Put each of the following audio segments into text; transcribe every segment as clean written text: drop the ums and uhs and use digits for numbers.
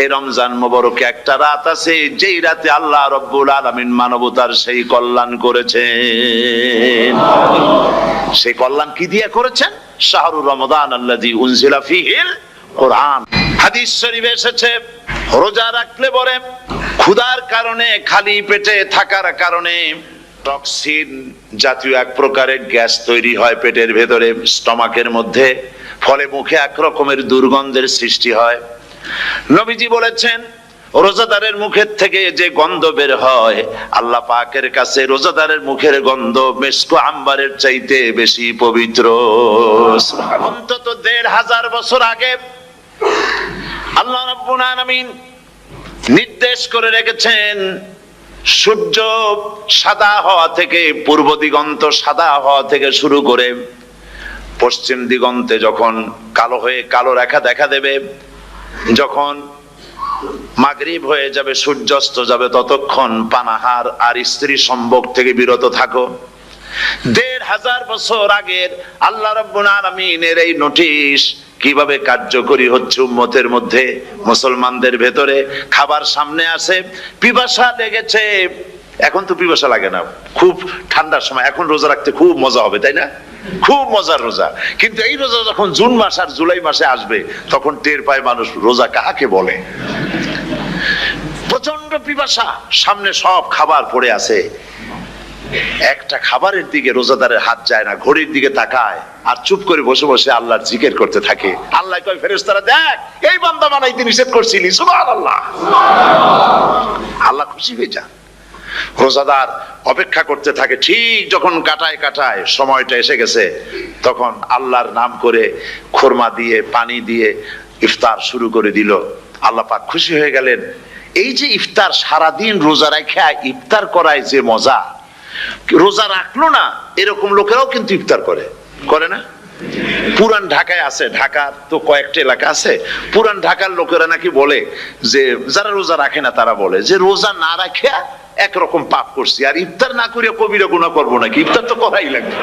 এই রমজান মোবারকে একটা রাত আছে যেই রাতে আল্লাহ রাব্বুল আলামিন মানবতার সেই কল্যাণ করেছেন। সেই কল্যাণ কি দিয়ে করেছেন? শাহরুর রমাদান আল্লাযী উনজিলা ফীহিল কোরআন। হাদিস শরীফে এসেছে, রোজা রাখলে পরে ক্ষুধার কারণে, খালি পেটে থাকার কারণে টক্সিন জাতীয় এক প্রকারের গ্যাস তৈরি হয় পেটের ভেতরে, স্টমাকের মধ্যে, ফলে মুখে এক রকমের দুর্গন্ধের সৃষ্টি হয়। নবীজি বলেছেন, রোজাদারের মুখের থেকে যে গন্ধ বের হয় আল্লাহ পাকের কাছে রোজাদারের মুখের গন্ধ মিস্ক আম্বারের চাইতে বেশি পবিত্র। অন্তত ১৫০০ বছর আগে আল্লাহ রাব্বুল আলামিন নির্দেশ করে রেখেছেন, সূর্য সাদা হওয়া থেকে, পূর্ব দিগন্ত সাদা হওয়া থেকে শুরু করে পশ্চিম দিগন্তে যখন কালো হয়ে কালো রেখা দেখা দেবে, যখন মাগরিব হয়ে যাবে, সূর্যাস্ত যাবে, ততক্ষণ পানাহার আর স্ত্রী সম্ভোগ থেকে বিরত থাকো। ১৫০০ বছর আগের আল্লাহ রাব্বুল আলামিনের এই নোটিশ কিভাবে কার্যকরী হচ্ছে উম্মতের মধ্যে, মুসলমানদের ভেতরে। খাবার সামনে আসে, পিপাসা লেগেছে, এখন তো পিপাসা লাগে না, খুব ঠান্ডার সময়, এখন রোজা রাখতে খুব মজা হবে, তাই না? খুব মজার রোজা। কিন্তু এই রোজা যখন জুন মাস আর জুলাই মাসে আসবে, তখন টের পায় মানুষ রোজা কাকে বলে। প্রচন্ড পিপাসা, সামনে সব খাবার পড়ে আছে, একটা খাবারের দিকে রোজাদারের হাত যায় না, ঘড়ির দিকে তাকায় আর চুপ করে বসে বসে আল্লাহর জিকির করতে থাকে। আল্লাহ কয়, ফেরেশতারা দেখ, এই বান্দা বানাইতে নিষেধ করছিলি, সুবহানাল্লাহ। আল্লাহ খুশি হয়ে যান। রোজাদার অপেক্ষা করতে থাকে, ঠিক যখন কাটায় কাটায় সময়টা এসে গেছে, তখন আল্লাহর নাম করে খুরমা দিয়ে, পানি দিয়ে ইফতার শুরু করে দিল। আল্লাহ পাক খুশি হয়ে গেলেন। এই যে ইফতার, সারাদিন রোজা রাখা ইফতার করায় যে মজা, রোজা রাখলো না এরকম লোকেরাও কিন্তু ইফতার করে, করে না? পুরান ঢাকায় আছে, ঢাকার তো কয়েকটা এলাকা আছে, পুরান ঢাকার লোকেরা নাকি বলে যে, যারা রোজা রাখে না তারা বলে যে রোজা না রাখে একরকম পাপ করছি, আর ইফতার না করিয়া কবিরা গুনাহ করবো নাকি, ইফতার তো করাই লাগবে।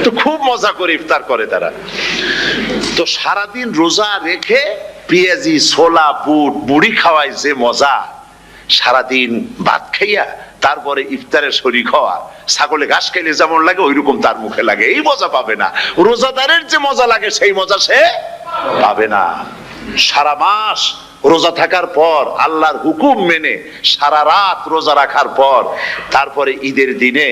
তো খুব মজা করে ইফতার করে তারা। তো সারাদিন রোজা রেখে পেঁয়াজি, ছোলা, বুট, মুড়ি খাওয়ায় যে মজা, সারাদিন ভাত খাইয়া তারপরে ইফতারের শরীক হওয়া, ছাগলে ঘাস খাইলে যেমন লাগে ওইরকম তার মুখে লাগে, এই মজা পাবে না। রোজাদারের যে মজা লাগে সেই মজা সে পাবে না। সারা মাস রোজা থাকার পর, আল্লাহর হুকুম মেনে সারা রাত রোজা রাখার পর, তারপরে ঈদের দিনে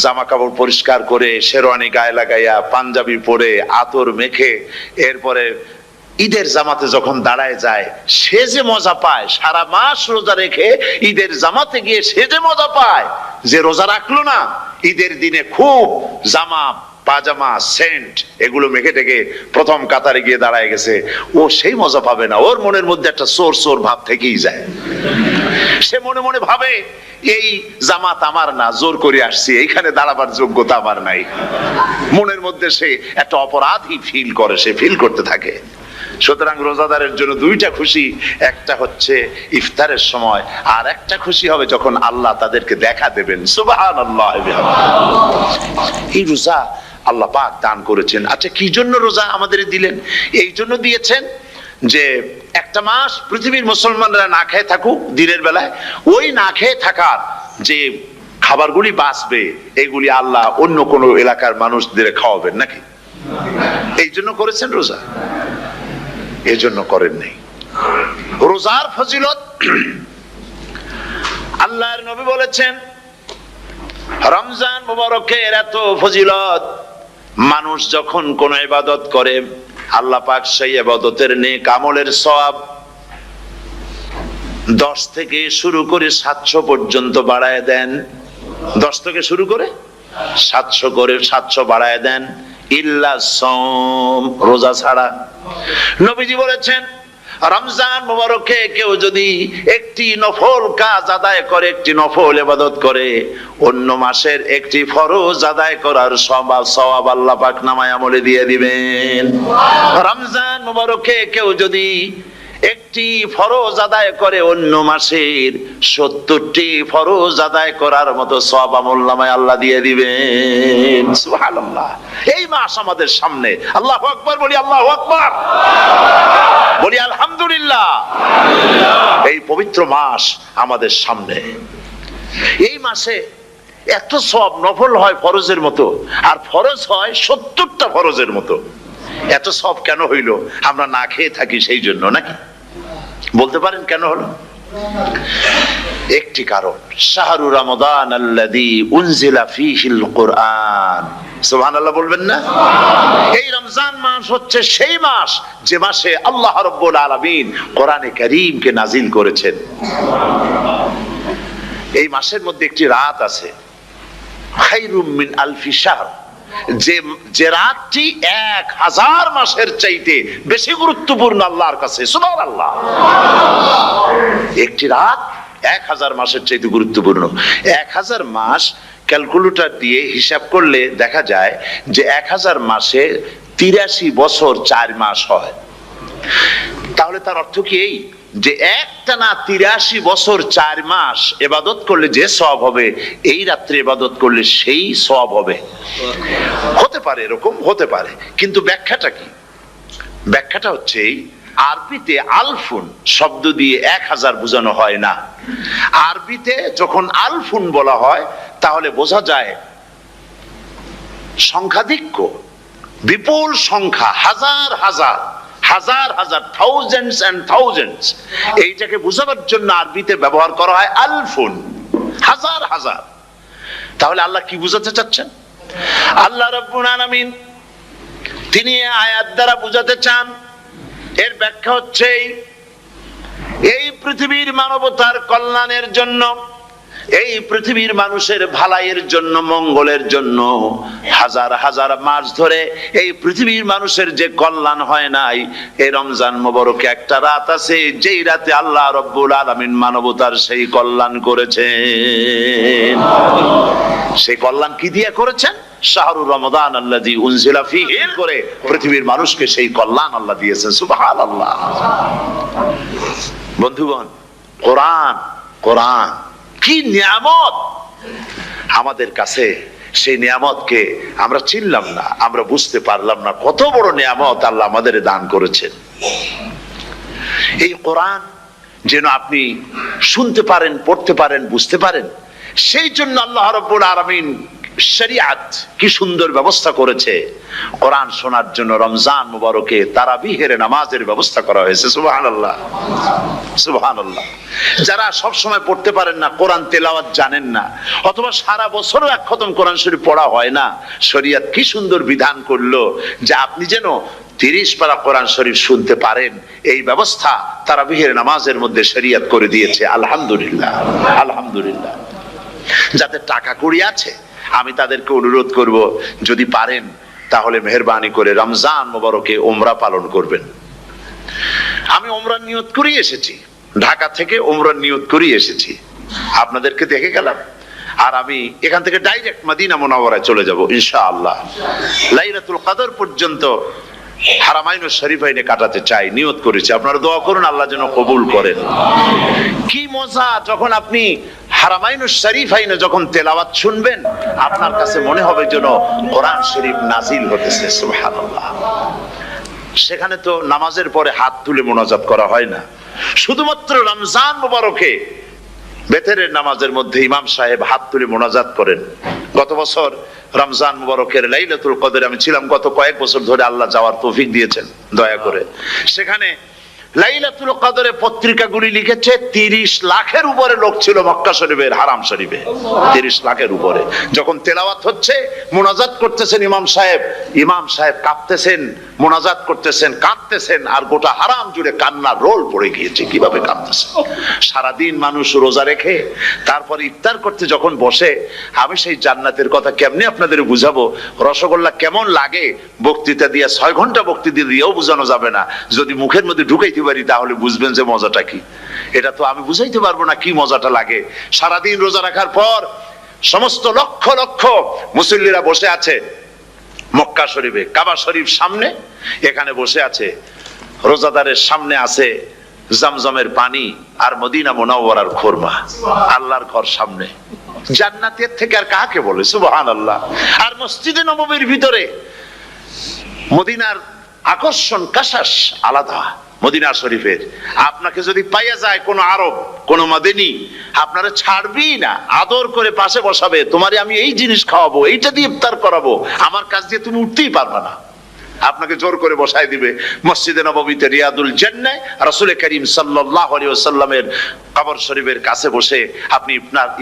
জামা কাপড় পরিষ্কার করে, শেরওয়ানি গায়ে লাগাইয়া, পাঞ্জাবি পরে, আতর মেখে, এরপরে ঈদের জামাতে যখন দাঁড়ায় যায়, সে যে মজা পায়, সারা মাস রোজা রেখে ঈদের জামাতে গিয়ে সে যে মজা পায়, যে রোজা রাখলো না, ঈদের দিনে খুব জামা, পাজামা, সেন্ট এগুলো মেখে টেকে প্রথম কাতারে গিয়ে দাঁড়ায় গেছে, ও সেই মজা পাবে না। ওর মনের মধ্যে একটা চোর চোর ভাব থেকেই যায়। সে মনে মনে ভাবে, এই জামাত আমার না, জোর করে আসছি, এইখানে দাঁড়াবার যোগ্যতা আমার নাই। মনের মধ্যে সে একটা অপরাধী ফিল করে, সে ফিল করতে থাকে। সুতরাং রোজাদারের জন্য দুইটা খুশি, একটা হচ্ছে ইফতারের সময়, আর একটা খুশি হবে যখন আল্লাহ তাদেরকে দেখা দেবেন। সুবহানাল্লাহ। এই রোজা আল্লাহ পাক দান করেছেন। আচ্ছা, কি জন্য রোজা আমাদের দিলেন? এই জন্য দিয়েছেন যে একটা মাস পৃথিবীর মুসলমানরা না খেয়ে থাকুক দিনের বেলায়, ওই না খেয়ে থাকার যে খাবারগুলি বাঁচবে, এগুলি আল্লাহ অন্য কোনো এলাকার মানুষদের খাওয়াবেন নাকি? এই জন্য করেছেন রোজা, এই জন্য করেন নাই। রোজার ফজিলত আল্লাহর নবী বলেছেন, রমজান মুবারকের এত ফজিলত, মানুষ যখন কোন ইবাদত করে আল্লাহ পাক সেই ইবাদতের নেক আমলের সওয়াব 10 থেকে শুরু করে 700 পর্যন্ত বাড়ায় দেন। 10 থেকে শুরু করে 700 বাড়ায় দেন, ইল্লা সাওম, রোজা ছাড়া। নবীজি বলেছেন, রমজান মুবারকে কেউ যদি একটি নফল কাজ আদায় করে, একটি নফল ইবাদত করে, অন্য মাসের একটি ফরজ আদায় করার সওয়াব আল্লাহ পাক নামায়ে আমলে দিয়ে দিবেন। রমজান মুবারকে কেউ যদি একটি ফরজ আদায় করে অন্য মাসের 70টি ফরজ আদায় করার মতো সওয়াব আমলনামায় আল্লাহ দিয়ে দিবেন। সুবহানাল্লাহ। এই মাস আমাদের সামনে। আল্লাহু আকবার বলি, আল্লাহু আকবার বলি, আলহামদুলিল্লাহ। এই পবিত্র মাস আমাদের সামনে। এই মাসে এত সওয়াব, নফল হয় ফরজের মতো, আর ফরজ হয় 70টা ফরজের মতো। এত সওয়াব কেন হইল? আমরা না খেয়ে থাকি সেই জন্য নাকি? বলতে পারেন কেন হলো? একটি কারণ, শাহরু রমাদান আল্লাযী উনজিলা ফীহিল কুরআন। সুবহানাল্লাহ বলবেন না? এই রমজান মাস হচ্ছে সেই মাস যে মাসে আল্লাহ রাব্বুল আলামিন কোরআনে কারীমকে নাজিল করেছেন। এই মাসের মধ্যে একটি রাত আছে, খায়রুম মিন আলফি শাহর, যে রাতটি 1000 মাসের চাইতে বেশি গুরুত্বপূর্ণ আল্লাহর কাছে। সুবহানাল্লাহ। একটি রাত 1000 মাসের চাইতে গুরুত্বপূর্ণ। 1000 মাস ক্যালকুলেটর দিয়ে হিসাব করলে দেখা যায় যে 1000 মাসে 83 বছর 4 মাস হয়। তাহলে তার অর্থ কি এই যে একটানা 83 বছর 4 মাস ইবাদত করলে যে সওয়াব হবে, এই রাত্রে ইবাদত করলে সেই সওয়াব হবে? হতে পারে, এরকম হতে পারে, কিন্তু ব্যাখ্যাটা কি? ব্যাখ্যাটা হচ্ছে আরবিতে আলফুন শব্দ দিয়ে 1000 বোঝানো হয় না। আরবিতে যখন আলফুন বলা হয় তাহলে বোঝা যায় সংখ্যাধিক্য, বিপুল সংখ্যা, হাজার হাজার হাজার হাজার, থাউজেন্ডস এন্ড থাউজেন্ডস। এইটাকে বোঝানোর জন্য আরবিতে ব্যবহার করা হয় আলফুন, হাজার হাজার। তাহলে আল্লাহ কি বুঝাতে চাচ্ছেন? আল্লাহ রাব্বুল আলামিন তিনি আয়াত দ্বারা বুঝাতে চান, এর ব্যাখ্যা হচ্ছে এই পৃথিবীর মানবতার কল্যাণের জন্য, এই পৃথিবীর মানুষের ভালাইয়ের জন্য, মঙ্গলের জন্য হাজার হাজার মাস ধরে এই পৃথিবীর মানুষের যে কল্যাণ হয় নাই, এই রমজান মোবারকে একটা রাত আছে যেই রাতে আল্লাহ রাব্বুল আলামিন মানবতার সেই কল্যাণ করেছেন। সেই কল্যাণ কি দিয়ে করেছেন? শাহরুর রমাদান আল্লাযী উনজিলা ফীহি করে পৃথিবীর মানুষকে সেই কল্যাণ আল্লাহ দিয়েছেন। সুবহানাল্লাহ। বন্ধুগণ, কোরআন, কোরআন কি নিয়ামত আমাদের কাছে! সেই নিয়ামতকে আমরা চিনলাম না, আমরা বুঝতে পারলাম না কত বড় নিয়ামত আল্লাহ আমাদের দান করেছেন। এই কোরআন যেন আপনি শুনতে পারেন, পড়তে পারেন, বুঝতে পারেন, সেই জন্য আল্লাহ রাব্বুল আলামিন শরিয়াত কি সুন্দর ব্যবস্থা করেছে। কোরআন শোনার জন্য রমজান মুবারকে তারাবিহের নামাজের ব্যবস্থা করা হয়েছে। সুবহানাল্লাহ, সুবহানাল্লাহ। যারা সব সময় পড়তে পারেন না, কোরআন তেলাওয়াত জানেন না, অথবা সারা বছরও এক খতম কোরআন শরীফ পড়া হয় না, শরিয়াত কি সুন্দর বিধান করলো যে আপনি যেন 30 পারা কোরআন শরীফ শুনতে পারেন। এই ব্যবস্থা তারাবিহের নামাজের মধ্যে শরিয়াত করে দিয়েছে। আলহামদুলিল্লাহ, আলহামদুলিল্লাহ। যাদের টাকা কড়ি আছে আমি তাদেরকে অনুরোধ করব, যদি পারেন তাহলে মেহেরবানি করে রমজান মোবারকে উমরা পালন করবেন। আমি উমরার নিয়ত করে এসেছি, ঢাকা থেকে উমরার নিয়ত করে এসেছি, আপনাদেরকে দেখে গেলাম। আর আমি এখান থেকে ডাইরেক্ট মদিনা মুনাওয়ারায় চলে যাব ইনশাআল্লাহ। লাইলাতুল কদর পর্যন্ত হারামাইন শরীফাইনে কাটাতে চাই, নিয়ত করেছি। আপনারা দোয়া করুন আল্লাহ যেন কবুল করেন। কি মজা যখন আপনি হারামাইন শরীফাইনে যখন তেলাওয়াত শুনবেন, আপনার কাছে মনে হবে যেন কোরআন শরীফ নাজিল হতেছে। সুবহানাল্লাহ। সেখানে তো নামাজের পরে হাত তুলে মোনাজাত করা হয় না, শুধুমাত্র রমজান মুবারকে বেতেরের নামাজের মধ্যে ইমাম সাহেব হাত তুলে মোনাজাত করেন। গত বছর রমজান মুবারকের লাইলাতুল কদরে আমি ছিলাম, গত কয়েক বছর ধরে আল্লাহ যাওয়ার তৌফিক দিয়েছেন দয়া করে। সেখানে লাইলাতুল কদরে পত্রিকাগুলি লিখেছে 30 লাখের উপরে লোক ছিল মক্কা শরীফের হারাম শরীফে। 30 লাখের উপরে। যখন তেলাওয়াত হচ্ছে, মুনাজাত করতেছেন ইমাম সাহেব কাঁপতেছেন, মুনাজাত করতেছেন, কাঁদতেছেন, আর গোটা হারাম জুড়ে কান্নার রোল পড়ে গিয়েছে। কিভাবে কাঁদতেছে! সারাদিন মানুষ রোজা রেখে তারপর ইফতার করতে যখন বসে, আমি সেই জান্নাতের কথা কেমনে আপনাদের বুঝাবো? রসগোল্লা কেমন লাগে বক্তৃতা দিয়ে 6 ঘন্টা বক্তৃতা দিয়েও বোঝানো যাবে না। যদি মুখের মধ্যে ঢুকাইতে পারি তাহলে বুঝবেন যে মজাটা কি। এটা তো আমি বুঝাইতে পারবো না কি মজাটা লাগে। সারাদিন রোজা রাখার পর সমস্ত লক্ষ লক্ষ মুসল্লিরা বসে আছে মক্কা শরীফে, কাবা শরীফ সামনে, এখানে বসে আছে। রোজাদারের সামনে আছে জমজমের পানি আর মদিনা মুনাওয়ারার খুরমা, আল্লাহর ঘর সামনে, জান্নাতের থেকে আর কাকে বলে? সুবহানাল্লাহ। আর মসজিদে নববীর ভিতরে মদিনার আকর্ষণ কাশাস আলাদা। মদিনা শরীফের আপনাকে যদি পাইয়া যায় কোন আরব, কোন মাদানী, আপনারা ছাড়বি না, আদর করে পাশে বসাবে, তোমারে আমি এই জিনিস খাওয়াবো, এইটা দিয়ে ইফতার করাবো, আমার কাছ দিয়ে তুমি উঠতেই পারবে না, আপনাকে জোর করে বসায় দিবে। মসজিদে নববীতে রিয়াদুল জান্নাহ রাসূল করিম সাল্লাল্লাহু আলাইহি ওয়াসাল্লামের কবর শরীফের কাছে বসে আপনি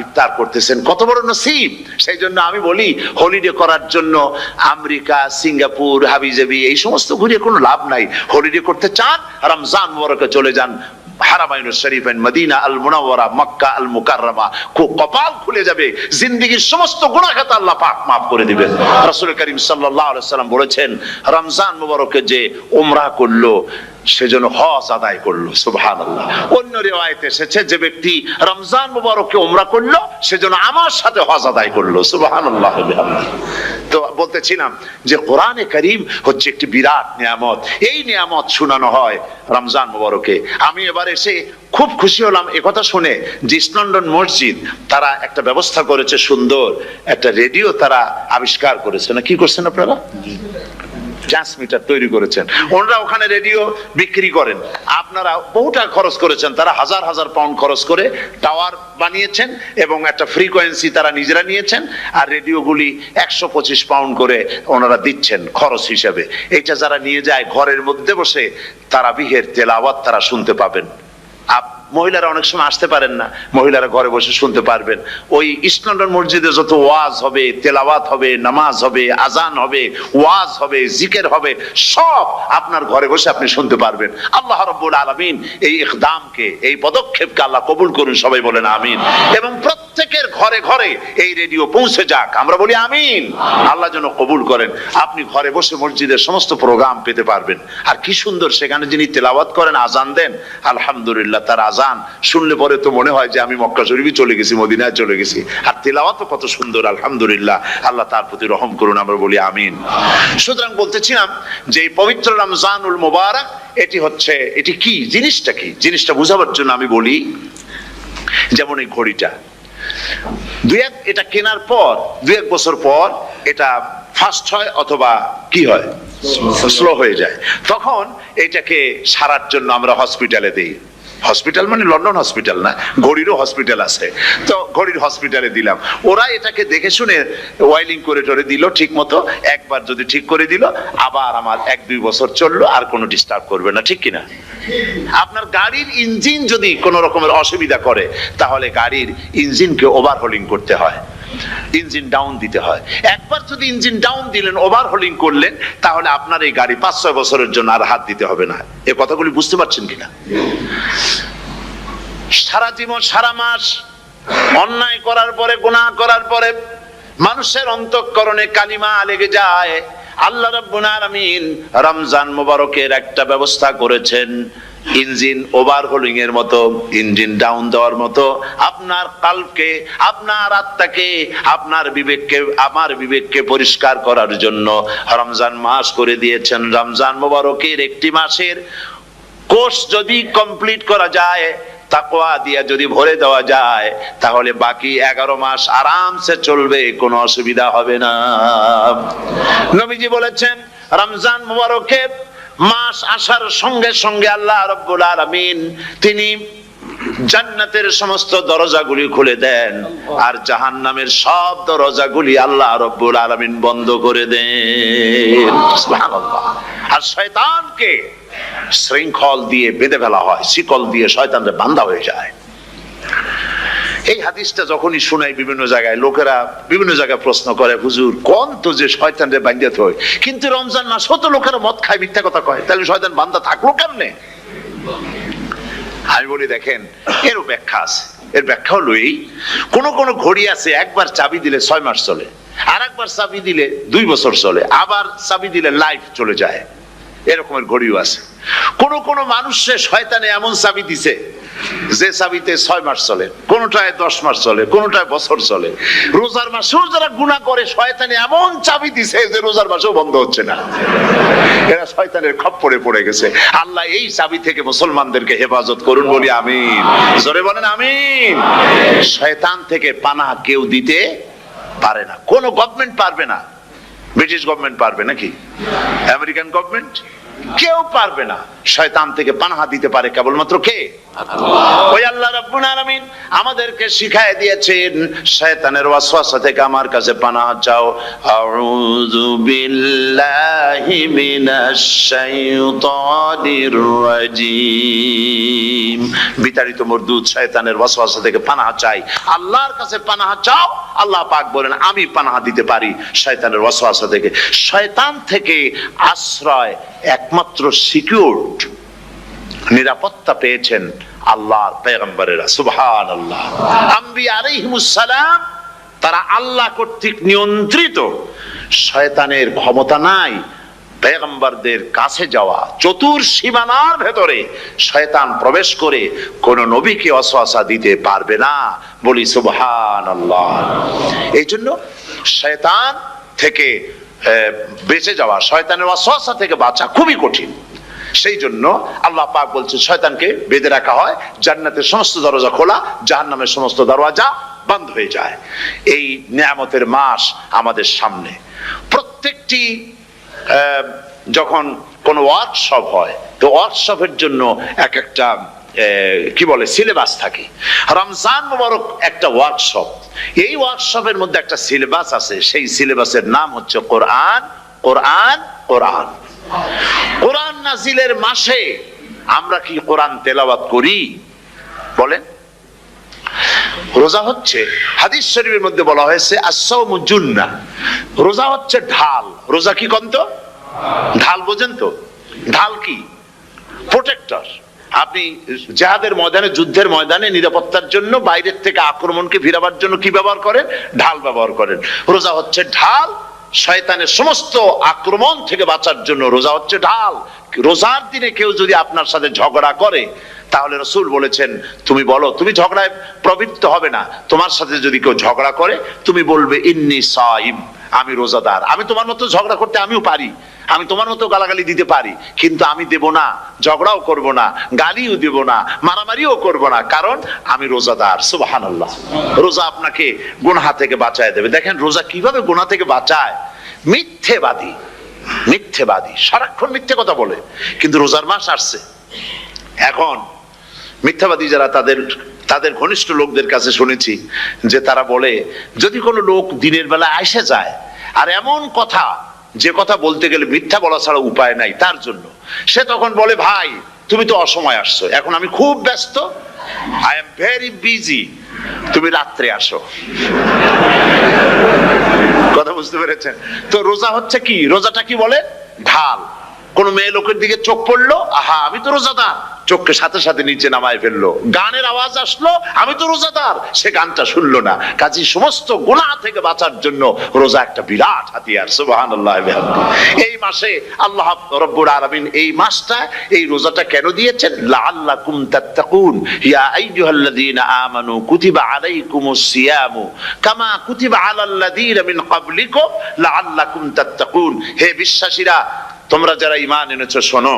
ইফতার করতেছেন, কত বড় নসিব। সেই জন্য আমি বলি, হলিডে করার জন্য আমেরিকা, সিঙ্গাপুর, হাবিজাবি এই সমস্ত ঘুরে কোনো লাভ নাই। হলিডে করতে চান, রমজান মুবারকে চলে যান হারামাইনুশ শরীফাইন, মদিনা আল মুনাওয়ারা, মক্কা আল মুকাররমা, কপাল খুলে যাবে, জিন্দেগীর সমস্ত গুনাহ খাতা আল্লাহ পাক maaf করে দিবেন। রাসূল করিম সাল্লাল্লাহু আলাইহি ওয়াসাল্লাম বলেছেন, রমজান মুবারকে যে উমরা করলো সেজন্য হজ আদায় করলো। সুবহানাল্লাহ। অন্য রিওয়ায়াতে এসেছে, যে ব্যক্তি রমজান মুবারকে উমরা করলো সেজন্য আমার সাথে হজ আদায় করলো। সুবহানাল্লাহ। তো বলতেছিলাম যে কোরআনে কারীম হচ্ছে একটি বিরাট নিয়ামত। এই নিয়ামত শোনানো হয় রমজান মুবারকে। আমি এবার এসে খুব খুশি হলাম একথা শুনে যে ইস্ট লন্ডন মসজিদ তারা একটা ব্যবস্থা করেছে, সুন্দর একটা রেডিও তারা আবিষ্কার করেছে। না কি করছেন আপনারা? ট্রান্সমিটার তৈরি করেছেন। ওনারা ওখানে রেডিও বিক্রি করেন, আপনারা বহুটা খরচ করেছেন, তারা হাজার হাজার পাউন্ড খরচ করে টাওয়ার বানিয়েছেন এবং একটা ফ্রিকোয়েন্সি তারা নিজেরা নিয়েছেন, আর রেডিওগুলি 125 পাউন্ড করে ওনারা দিচ্ছেন খরচ হিসেবে। এটা যারা নিয়ে যায় ঘরের মধ্যে বসে তারাবিহের তেলাওয়াত তারা শুনতে পাবেন। মহিলারা অনেক সময় আসতে পারেন না, মহিলারা ঘরে বসে শুনতে পারবেন। ওই ইস্ট লন্ডন মসজিদে যত ওয়াজ হবে, তেলাওয়াত হবে, নামাজ হবে, আজান হবে, ওয়াজ হবে, জিকির হবে, সব আপনার ঘরে বসে আপনি শুনতে পারবেন। আল্লাহ রাব্বুল আলামিন এই ইকদামকে, এই পদক্ষেপকে আল্লাহ কবুল করুন, সবাই বলেন আমিন। এবং প্রত্যেকের ঘরে ঘরে এই রেডিও পৌঁছে যাক, আমরা বলি আমিন। আল্লাহ যেন কবুল করেন। আপনি ঘরে বসে মসজিদের সমস্ত প্রোগ্রাম পেতে পারবেন। আর কি সুন্দর, সেখানে যিনি তেলাওয়াত করেন, আজান দেন, আলহামদুলিল্লাহ, তার আজান শুনলে পরে তো মনে হয় যে আমি মক্কা শরীফে চলে গেছি, মদিনায় চলে গেছি। আর তেলাওয়াতও কত সুন্দর, আলহামদুলিল্লাহ। আল্লাহ তার প্রতি রহম করুন, আমরা বলি আমিন। সুতরাং বলতেছিলাম যে এই পবিত্র রমজানুল মুবারক, এটি কি, জিনিসটা কি, জিনিসটা বোঝাবার জন্য আমি বলি, যেমন এই ঘড়িটা এটা কেনার পর 2-1 বছর পর এটা ফাস্ট হয় অথবা কি হয়, স্লো হয়ে যায়। তখন এটাকে সারার জন্য আমরা হসপিটালে দিই। হসপিটাল মানে লন্ডন হসপিটাল না, ঘড়িরও হসপিটাল আছে। তো ঘড়ির হসপিটালে দিলাম, ওরা এটাকে দেখে শুনে ওয়াইলিং করে টরে দিল ঠিক মতো। একবার যদি ঠিক করে দিল, আবার আমার 1-2 বছর চললো, আর কোনো ডিস্টার্ব করবে না, ঠিক কিনা? আপনার গাড়ির ইঞ্জিন যদি কোনো রকমের অসুবিধা করে, তাহলে গাড়ির ইঞ্জিনকে ওভারহোলিং করতে হয়, ইঞ্জিন ডাউন দিতে হয়। একবার যদি ইঞ্জিন ডাউন দিলেন, ওভারহোলিং করলেন, তাহলে আপনার এই গাড়ি 5-6 বছরের জন্য আর হাত দিতে হবে না। এই কথাগুলি বুঝতে পারছেন কিনা? সারা জীবন, সারা মাস অন্যায় করার পরে, গুনাহ করার পরে মানুষের অন্তঃকরণে কালিমা লেগে যায়। আল্লাহ রাব্বুল আলামিন রমজান মুবারকের একটা ব্যবস্থা করেছেন, ইঞ্জিন ওভারহোলিং এর মতো, ইঞ্জিন ডাউন দেওয়ার মতো। আপনার কালবকে, আপনার আত্মাকে, আপনার বিবেককে, আমার বিবেককে পরিষ্কার করার জন্য রমজান মাস করে দিয়েছেন। রমজান মুবারকের একটি মাসের কোর্স যদি কমপ্লিট করা যায়, তাকওয়া দিয়া যদি ভরে দেওয়া যায়, তাহলে বাকি 11 মাস আরামসে চলবে, কোনো অসুবিধা হবে না। নবীজি বলেছেন, রমজান মুবারকে মাস আসার সঙ্গে সঙ্গে আল্লাহ রাব্বুল আলামিন তিনি জান্নাতের সমস্ত দরজাগুলি খুলে দেন, আর জাহান্নামের সব দরজাগুলি আল্লাহ রাব্বুল আলামিন বন্ধ করে দেন। সুবহানাল্লাহ। আর শয়তানকে শৃঙ্খল দিয়ে বেঁধে ফেলা হয়, শিকল দিয়ে শয়তানরা বাঁধা হয়ে যায়। এই হাদিসটা যখনই শুনাই বিভিন্ন জায়গায়, লোকেরা বিভিন্ন জায়গায় প্রশ্ন করে, হুজুর কোন তো যে শয়তানরে বাঁধতে হয়, কিন্তু রমজান মাস হতো লোকেরা মদ খায়, মিথ্যা কথা কয়, তাহলে শয়তান বাঁধা থাকলো কেমনে? আমি বলি, দেখেন, এরও ব্যাখ্যা আছে। এর ব্যাখ্যা হলো এই, কোন কোন ঘড়ি আছে একবার চাবি দিলে 6 মাস চলে, আর একবার চাবি দিলে 2 বছর চলে, আবার চাবি দিলে লাইফ চলে যায়। এরকমের ঘড়িও আছে। কোন কোন মানুষের শয়তানে এমন চাবি দিছে যে চাবিতে 6 মাস চলে, কোনটায় 10 মাস চলে, কোনটায় বছর চলে। রোজার মাসেও যারা গুনাহ করে শয়তানি এমন চাবি দিছে যে রোজার মাসেও বন্ধ হচ্ছে না। এরা শয়তানের খপ্পরে পড়ে গেছে। আল্লাহ এই চাবি থেকে মুসলমানদেরকে হেফাজত করুন, বলি আমিন। জোরে বলেন আমিন। শয়তান থেকে পানাহ কেউ দিতে পারে না, কোন গভর্নমেন্ট পারবে না। ব্রিটিশ গভর্নমেন্ট পারবে নাকি? American government? কেউ পারবে না। শয়তান থেকে পানাহ দিতে পারে কেবলমাত্র কে? ওই আল্লাহ রাব্বুল আলামিন আমাদেরকে শিখায় দিয়েছেন শয়তানের ওয়াসওয়াসা থেকে আমার কাছে পানাহ চাও। আউযু বিল্লাহি মিনাশ শাইতানির রাজিম। বিতাড়িত মরদুদ শয়তানের ওয়াসওয়াসা থেকে পানাহ চাই, আল্লাহর কাছে পানাহ চাও। আল্লাহ পাক বলেন আমি পানাহ দিতে পারি শয়তানের ওয়াসওয়াসা থেকে। শয়তান থেকে আশ্রয় একমাত্র সিকিউরড, নিরাপত্তা পেয়েছেন আল্লাহর পয়গম্বরেরা। সুবহানাল্লাহ। আম্বিয়া আলাইহিমুস সালাম তারা আল্লাহ কর্তৃক নিয়ন্ত্রিত। শয়তানের ক্ষমতা নাই পয়গম্বরদের কাছে যাওয়া। চতুর সীমানার ভেতরে শয়তান প্রবেশ করে কোন নবীকে ওয়াসওয়াসা দিতে পারবে না, বলি সুবহানাল্লাহ। এই জন্য শয়তান থেকে বেঁচে যাওয়া, শয়তানের ওয়াসওয়াসা থেকে বাঁচা খুবই কঠিন। সেই জন্য আল্লাহ পাক বলছে শয়তানকে বেঁধে রাখা হয়, জান্নাতের সমস্ত দরজা খোলা, জাহান্নামের সমস্ত দরজা বন্ধ হয়ে যায়। এই নিয়ামতের মাস আমাদের সামনে। প্রত্যেকটি যখন কোন ওয়ার্কশপ হয়, তো ওয়ার্কশপের জন্য এক একটা কি বলে সিলেবাস থাকে। রমজান মুবারক একটা ওয়ার্কশপ। এই ওয়ার্কশপের মধ্যে একটা সিলেবাস আছে, সেই সিলেবাসের নাম হচ্ছে কোরআন। কোরআন কোরআন কোরআন নাজিলের মাসে আমরা কি কোরআন তেলাওয়াত করি? বলেন। রোজা হচ্ছে, হাদিস শরীফের মধ্যে বলা হয়েছে আস-সাওমু জুন্নাহ, রোজা হচ্ছে ঢাল। রোজা কি কন্ত? ঢাল। বোঝেন তো ঢাল কি? প্রোটেক্টর। আপনি জিহাদের ময়দানে, যুদ্ধের ময়দানে নিরাপত্তার জন্য, বাইরের থেকে আক্রমণকে ভিড়াবার জন্য কি ব্যবহার করেন? ঢাল ব্যবহার করেন। রোজা হচ্ছে ঢাল। শয়তানের সমস্ত আক্রমণ থেকে বাঁচার জন্য রোজা হচ্ছে ঢাল। রোজার দিনে কেউ যদি আপনার সাথে ঝগড়া করে, তাহলে রাসূল বলেছেন তুমি বলো, তুমি ঝগড়ায় প্রবৃত্ত হবে না। তোমার সাথে যদি কেউ ঝগড়া করে, তুমি বলবে ইন্নী সাইম, আমি রোজাদার। আমি তোমার মতো ঝগড়া করতে আমিও পারি, আমি তোমার মতো গালাগালি দিতে পারি, কিন্তু আমি দেব না, ঝগড়াও করব না, গালিও দেব না, মারামারিও করব না, কারণ আমি রোজাদার। সুবহানাল্লাহ। রোজা আপনাকে গুনাহ থেকে বাঁচায় দেবে। দেখেন রোজা কিভাবে গুনাহ থেকে বাঁচায়। মিথ্যেবাদী, মিথ্যেবাদী সারাক্ষণ মিথ্যে কথা বলে, কিন্তু রোজার মাস আসছে। এখন মিথ্যাবাদী যারা, তাদের ঘনিষ্ঠ লোকদের কাছে শুনেছি যে তারা বলে, যদি কোনো লোক দিনের বেলা আইসা যায় আর এমন কথা, যে কথা বলতে গেলে মিথ্যা বলা ছাড়া উপায় নাই তার জন্য, সে তখন বলে ভাই তুমি তো অসময় আসছো, এখন আমি খুব ব্যস্ত, আই এম ভেরি বিজি, তুমি রাত্রে আসো। কথা বুঝতে পেরেছেন তো? রোজা হচ্ছে কি? রোজাটা কি বলে? ঢাল। কোন মেয়ে লোকের দিকে চোখ পড়লো, আহা আমি তো রোজাদার, চোখকে সাথে সাথে নিচে নামায় ফেললো। গানের আওয়াজ আসলো, আমি তো রোজাদার, সে গানটা শুনলো না। কাজী সমস্ত গুনাহ থেকে বাঁচার জন্য রোজা একটা বিরাট হাতিয়ার। সুবহানাল্লাহ। এই মাসে আল্লাহ রাব্বুল আলামিন এই মাসটা, এই রোজাটা কেন দিয়েছেন? লাআল্লাকুম তাত্তাকুন, ইয়া আইয়ুহাল্লাযীনা আমানু কুতিবা আলাইকুমুস সিয়ামু কামা কুতিবা আলাল্লাযীনা মিন ক্বাবলিকুম লাআল্লাকুম তাত্তাকুন। হে বিশ্বাসীরা, তোমরা যারা ঈমান এনেছো, শোনো,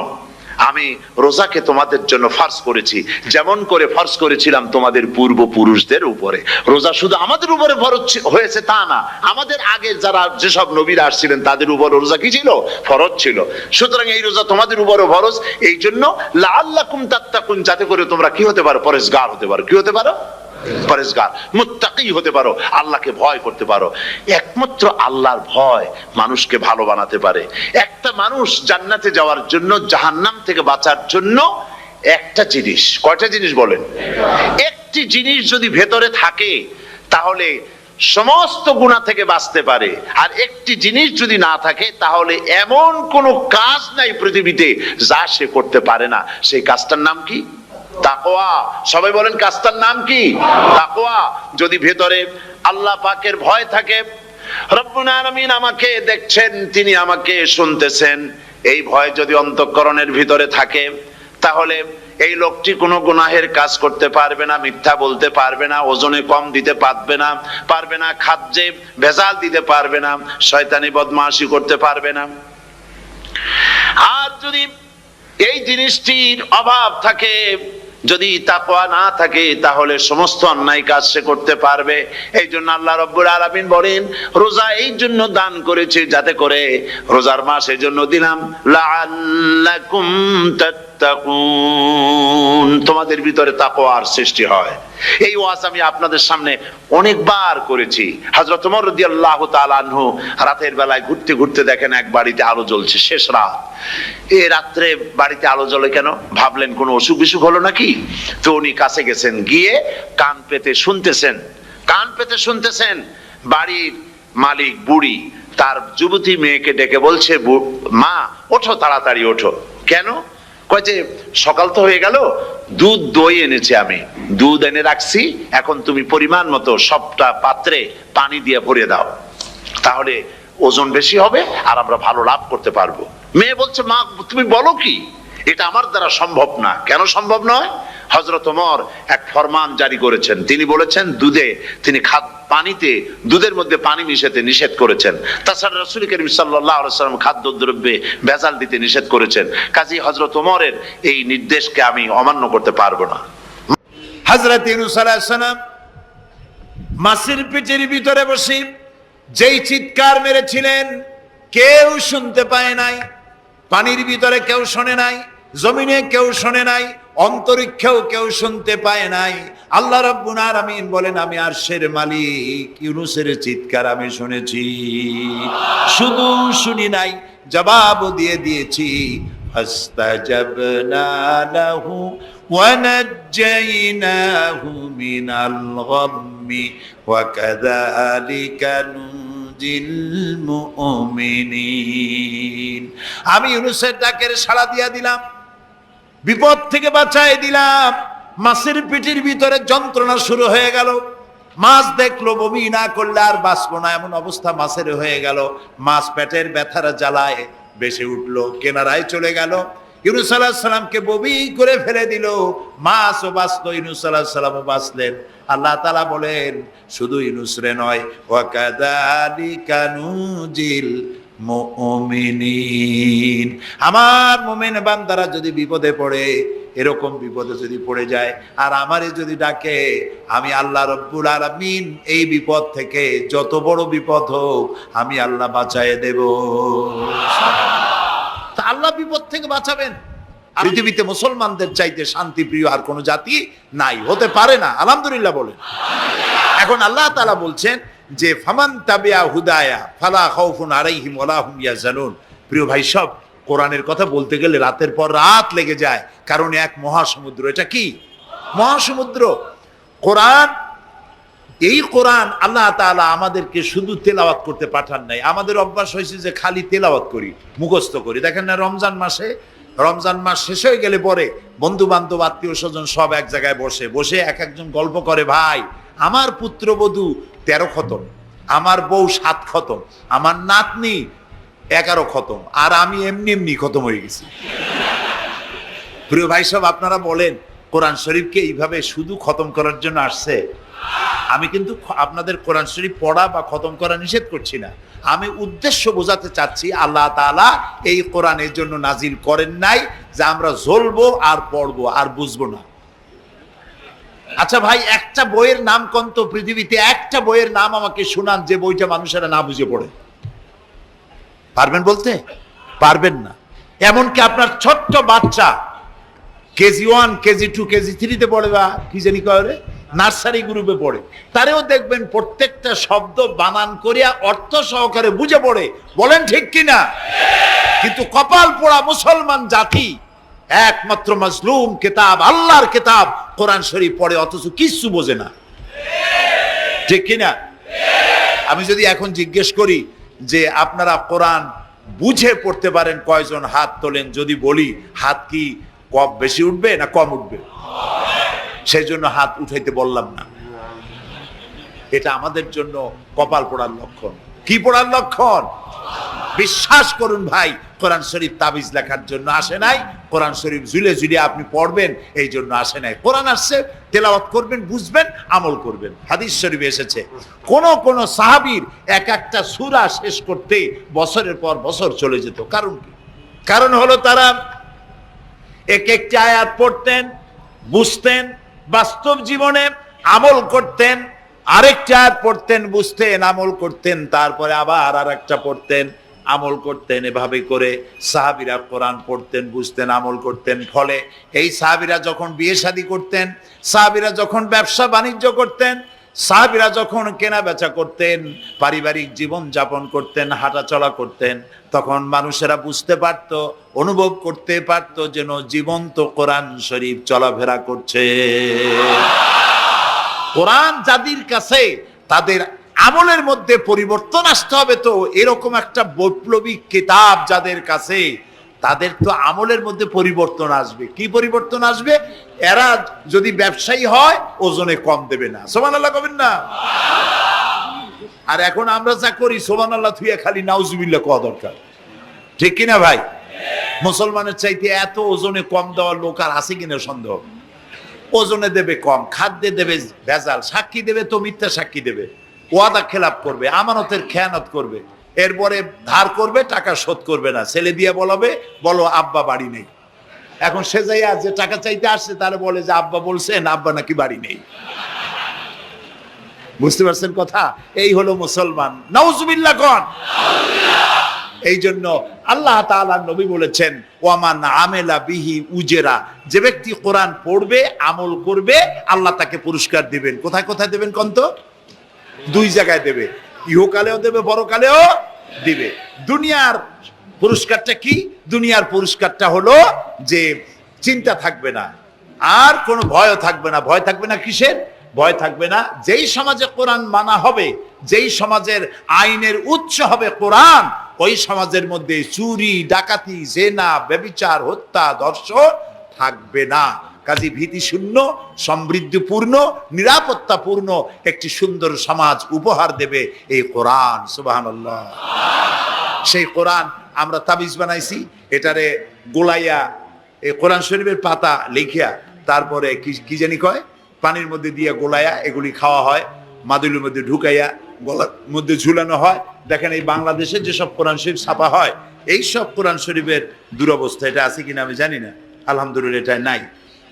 আমি রোজাকে তোমাদের জন্য ফরজ করেছি, যেমন করে ফরজ করেছিলাম তোমাদের পূর্বপুরুষদের উপরে। রোজা শুধু আমাদের উপরে ফরজ হয়েছে তা না, আমাদের আগে যারা যেসব নবীরা আসছিলেন তাদের উপর রোজা কি ছিল? ফরজ ছিল। সুতরাং এই রোজা তোমাদের উপরে ফরজ। এই জন্য লাআল্লাকুম তাত্তাকুন, যাতে করে তোমরা কি হতে পারো? পরেজগার হতে পারো। কি হতে পারো? পরেজগার, মুত্তাকি হতে পারো, আল্লাহকে ভয় করতে পারো। একমাত্র আল্লাহর ভয় মানুষকে ভালো বানাতে পারে। একটা মানুষ জান্নাতে যাওয়ার জন্য, জাহান্নাম থেকে বাঁচার জন্য একটা জিনিস, কয়টা জিনিস বলেন? একটি জিনিস যদি ভেতরে থাকে তাহলে সমস্ত গুনাহ থেকে বাঁচতে পারে। আর একটি জিনিস যদি না থাকে তাহলে এমন কোন কাজ নাই পৃথিবীতে যা সে করতে পারে না। সেই কাজটার নাম কি? তাকওয়া। সবাই বলেন কাজটার নাম কি? তাকওয়া। যদি ভেতরে আল্লাহ পাকের ভয় থাকে, রব্বুল আলামিন আমাকে দেখছেন, তিনি আমাকে শুনতেছেন, এই ভয় যদি অন্তঃকরণের ভিতরে থাকে, তাহলে এই লোকটি কোনো গুনাহের কাজ করতে পারবে না, মিথ্যা বলতে পারবে না, ওজনে কম দিতে পারবে না, খাদ্যে ভেজাল দিতে পারবে না, শয়তানি বদমাশি করতে পারবে না। আর যদি এই জিনিসটির অভাব থাকে, যদি তাকওয়া না থাকে, তাহলে সমস্ত অন্যায় কাজ সে করতে পারবে। এই জন্য আল্লাহ রাব্বুল আলামিন বলেন, রোজা এই জন্য দান করেছে যাতে করে, রোজার মাস এই জন্য দিলাম, লাআল্লাকুম তাত্তাকুন, তোমাদের ভিতরে তাকওয়ার সৃষ্টি হয়। এই ওয়াজ আমি আপনাদের সামনে অনেকবার করেছি। হযরত ওমর রাদিয়াল্লাহু তাআলা আনহু রাতের বেলায় ঘুরতে ঘুরতে দেখেন এক বাড়িতে আলো জ্বলছে, শেষ রাত। এই রাত্রে বাড়িতে আলো জ্বলে কেন? ভাবলেন কোন অসুখ বিসুখ হলো নাকি। তো উনি কাছে গেছেন, গিয়ে কান পেতে শুনতেছেন বাড়ির মালিক বুড়ি তার যুবতী মেয়েকে ডেকে বলছে, মা ওঠো, তাড়াতাড়ি ওঠো। কেন? কয় যে সকাল তো হয়ে গেল, দুধ দই এনেছি, আমি দুধ এনে রাখছি, এখন তুমি পরিমাণ মতো সবটা পাত্রে পানি দিয়ে ভরে দাও, তাহলে ওজন বেশি হবে আর আমরা ভালো লাভ করতে পারবো। মেয়ে বলছে, মা তুমি বলো কি, এটা আমার দ্বারা সম্ভব না। কেন সম্ভব নয়? হযরত ওমর এক ফরমান জারি করেছেন, তিনি বলেছেন পানিতে দুধের মধ্যে পানি মিশাতে নিষেধ করেছেন। তাছাড়া রাসূল করিম সাল্লাল্লাহু আলাইহি ওয়াসাল্লাম খাদ্যদ্রব্যে ভেজাল দিতে নিষেধ করেছেন। কাজী হযরত ওমরের এই নির্দেশকে আমি অমান্য করতে পারবো না। হযরত ইউনূস আলাইহিস সালাম মাছের পেটের ভিতরে বসে যেই চিৎকার মেরেছিলেন কেউ শুনতে পায় নাই, পানির ভিতরে কেউ শোনে নাই, জমিনে কেউ শোনে নাই, অন্তরিক্ষেও কেউ শুনতে পায় নাই। আল্লাহ রাব্বুল আলামিন বলেন, আমি আরশের মালিক ইউনূসের চিৎকার আমি শুনেছি, শুধু শুনি নাই, জবাবও দিয়ে দিয়েছি। ফাস্তাজাবনা লাহু ওয়া নাজ্জাইনাহু মিনাল গাম্মি ওয়া কাযালিকা মুমিনিন। আমি ইউনূসের ডাকের সাড়া দিয়া দিলাম, বিপদ থেকে বাঁচাই দিলাম। মাছের পেটের ভিতরে যন্ত্রণা শুরু হয়ে গেল, মাছ দেখলো বমি না করলে আর বাঁচবো না, এমন অবস্থা মাছের হয়ে গেল। মাছ পেটের ব্যথার জ্বালায় বেশি উঠলো, কেনারায় চলে গেল। ইউনূস আলাইহিস সালামকে বমি করে ফেলে দিল, মাছও বাঁচলো, ইউনূস আলাইহিস সালামও বাঁচলেন। আল্লাহ তাআলা বলেন, শুধু ইউনূস রে নয়, ওয়া কাযালিকা নুজিল মুমিনিন, আমার মুমিন বান্দারা যদি বিপদে পড়ে, এরকম বিপদে যদি পড়ে যায় আর আমারে যদি ডাকে, আমি আল্লাহ রাব্বুল আলামিন এই বিপদ থেকে, যত বড় বিপদ হোক, আমি আল্লাহ বাঁচায় দেব। তা আল্লাহ বিপদ থেকে বাঁচাবেন। পৃথিবীতে মুসলমানদের চাইতে শান্তিপ্রিয় আর কোন জাতি নাই, হতে পারে না। আলহামদুলিল্লাহ বলেন। এখন আল্লাহ তাআলা বলছেন যে ফামান তাবিয়া হুদায়া ফালা খাউফুন আলাইহিম ওয়ালা হুম ইয়াহজানুন। প্রিয় ভাই সব, কোরআনের কথা বলতে গেলে রাতের পর রাত লেগে যায়, কারণ এক মহাসমুদ্র। এটা কি মহাসমুদ্র? কোরআন। এই কোরআন আল্লাহ তাআলা আমাদেরকে শুধু তেলাওয়াত করতে পাঠান নাই। আমাদের অভ্যাস হয়েছে যে খালি তেলাওয়াত করি, মুখস্থ করি। দেখেন না, রমজান মাস শেষ হয়ে গেলে পরে বন্ধু বান্ধব আত্মীয় স্বজন সব এক জায়গায় বসে এক একজন গল্প করে, ভাই আমার পুত্রবধূ 13 খতম, আমার বউ 7 খতম, আমার নাতনি 11 খতম, আর আমি এমনি খতম হয়ে গেছি। প্রিয় ভাই সব, আপনারা বলেন, কোরআন শরীফকে এইভাবে শুধু খতম করার জন্য আসছে? আমি কিন্তু আপনাদের কোরআন শরীফ পড়া বা খতম করা নিষেধ করছি না। আমি উদ্দেশ্য বোঝাতে চাচ্ছি, আল্লাহ তাআলা এই কোরআনের জন্য নাজিল করেন নাই যে আমরা জ্বলবো আর পড়বো আর বুঝবো না। আচ্ছা ভাই, একটা বইয়ের নাম কোন তো পৃথিবীতে, একটা বইয়ের নাম আমাকে শুনান যে বইটা মানুষেরা না বুঝে পড়ে। পারবেন বলতে? পারবেন না। এমনকি আপনার ছোট্ট বাচ্চা কেজি 1, কেজি 2, কেজি 3-তে পড়ে, বা কি জানি করে নার্সারি গ্রুপে পড়ে, তারেও দেখবেন প্রত্যেকটা শব্দ বানান করিয়া অর্থ সহকারে বুঝে পড়ে। বলেন ঠিক কিনা? কিন্তু কপাল পোড়া মুসলমান জাতি একমাত্র মাজলুম কিতাব, আল্লাহর কিতাব কোরআন শরীফ পড়ে, অথচ কিছু বোঝে না। ঠিক কিনা? আমি যদি এখন জিজ্ঞেস করি যে আপনারা কোরআন বুঝে পড়তে পারেন কয়জন, হাত তোলেন। যদি বলি হাত কি কম বেশি উঠবে না কম উঠবে? সেই জন্য হাত উঠাইতে বললাম না। এটা আমাদের জন্য কপাল পোড়ার লক্ষণ। কি পোড়ার লক্ষণ? বিশ্বাস করুন ভাই, কোরআন শরীফ তাবিজ লেখার জন্য আসে নাই, কোরআন শরীফ ঝুলে ঝুলে আপনি পড়বেন এই জন্য আসে নাই। কোরআন আসছে তেলাওয়াত করবেন, বুঝবেন, আমল করবেন। হাদিস শরীফে এসেছে কোন কোন সাহাবীর এক একটা সূরা শেষ করতে বছরের পর বছর চলে যেত। কারণ কি? কারণ হলো তারা এক একটি আয়াত পড়তেন, বুঝতেন, বাস্তব জীবনে আমল করতেন, আরেকটা আয়াত পড়তেন, বুঝতেন, আমল করতেন, তারপরে আবার আরেকটা পড়তেন, আমল করতেন। এভাবে করে সাহাবীরা কোরআন পড়তেন, বুঝতেন, আমল করতেন। ফলে এই সাহাবীরা যখন বিয়ে শাদী করতেন, সাহাবীরা যখন ব্যবসা বাণিজ্য করতেন, সাহাবীরা যখন কেনা বেচা করতেন, পারিবারিক জীবন যাপন করতেন, হাঁটাচলা করতেন, তখন মানুষেরা বুঝতে পারত, অনুভব করতে পারত যেন জীবন্ত কোরআন শরীফ চলাফেরা করছে। কোরআন যাদের কাছে, তাদের আমলের মধ্যে পরিবর্তন আসতে হবে। তো এরকম একটা বৈপ্লবিক কিতাব যাদের কাছে, তাদের তো আমলের মধ্যে পরিবর্তন আসবে। কি পরিবর্তন আসবে? এরা যদি ব্যবসায়ী হয় ওজনে কম দেবে না। সুবহানাল্লাহ কবেন না? আর এখন আমরা যা করি সুবহানাল্লাহ থুইয়া খালি নাউজুবিল্লাহ কোয়া দরকার, ঠিক কিনা ভাই? মুসলমানের চাইতে এত ওজনে কম দেওয়ার লোক আর আছে কিনা সন্দেহ। ওজনে দেবে কম, খাদ্যে দেবে ভেজাল, সাক্ষী দেবে তো মিথ্যা সাক্ষী দেবে, ওয়াদা খেলাপ করবে, আমানতের খেয়ানত করবে, এরপরে ধার করবে, টাকা শোধ করবে না, ছেলে দিয়ে বলবে বলো আব্বা বাড়ি নেই। এখন সে যাইয়া যে টাকা চাইতে আসছে তাহলে বলে যে আব্বা বলছেন আব্বা নাকি বাড়ি নেই। বুঝতে পারছেন কথা? এই হলো মুসলমান। নাউজুবিল্লাহ কোন। এই জন্য আল্লাহ তাআলা নবী বলেছেন ওয়ামান আমেলা বিহি উজরা, যে ব্যক্তি কোরআন পড়বে, আমল করবে, আল্লাহ তাকে পুরস্কার দিবেন। কোথায় কোথায় দেবেন কোন তো? দুই জায়গায় দেবে, ইহকালেও দেবে, পরকালেও দিবে। দুনিয়ার পুরস্কারটা কি? দুনিয়ার পুরস্কারটা হলো যে চিন্তা থাকবে না, আর কোনো ভয় থাকবে না। ভয় থাকবে না কিসের? ভয় থাকবে না যেই সমাজে কোরআন মানা হবে, যেই সমাজের আইনের উৎস হবে কোরআন, ওই সমাজের মধ্যে চুরি, ডাকাতি, জেনা, ব্যভিচার, হত্যা, ধর্ষণ থাকবে না। কাজী ভীতি শূন্য, সমৃদ্ধিপূর্ণ, নিরাপত্তাপূর্ণ একটি সুন্দর সমাজ উপহার দেবে এই কোরআন। সুবহানাল্লাহ। সেই কোরআন আমরা তাবিজ বানাইছি, এটারে গোলাইয়া এই কোরআন শরীফের পাতা লিখিয়া তারপরে কি জানি কয় পানির মধ্যে দিয়ে গোলাইয়া এগুলি খাওয়া হয়, মাদুলির মধ্যে ঢুকাইয়া গলার মধ্যে ঝুলানো হয়। দেখেন এই বাংলাদেশে যেসব কোরআন শরীফ ছাপা হয়, এই সব কোরআন শরীফের দুরবস্থা। এটা আছে কিনা আমি জানি না, আলহামদুলিল্লাহ এটা নাই।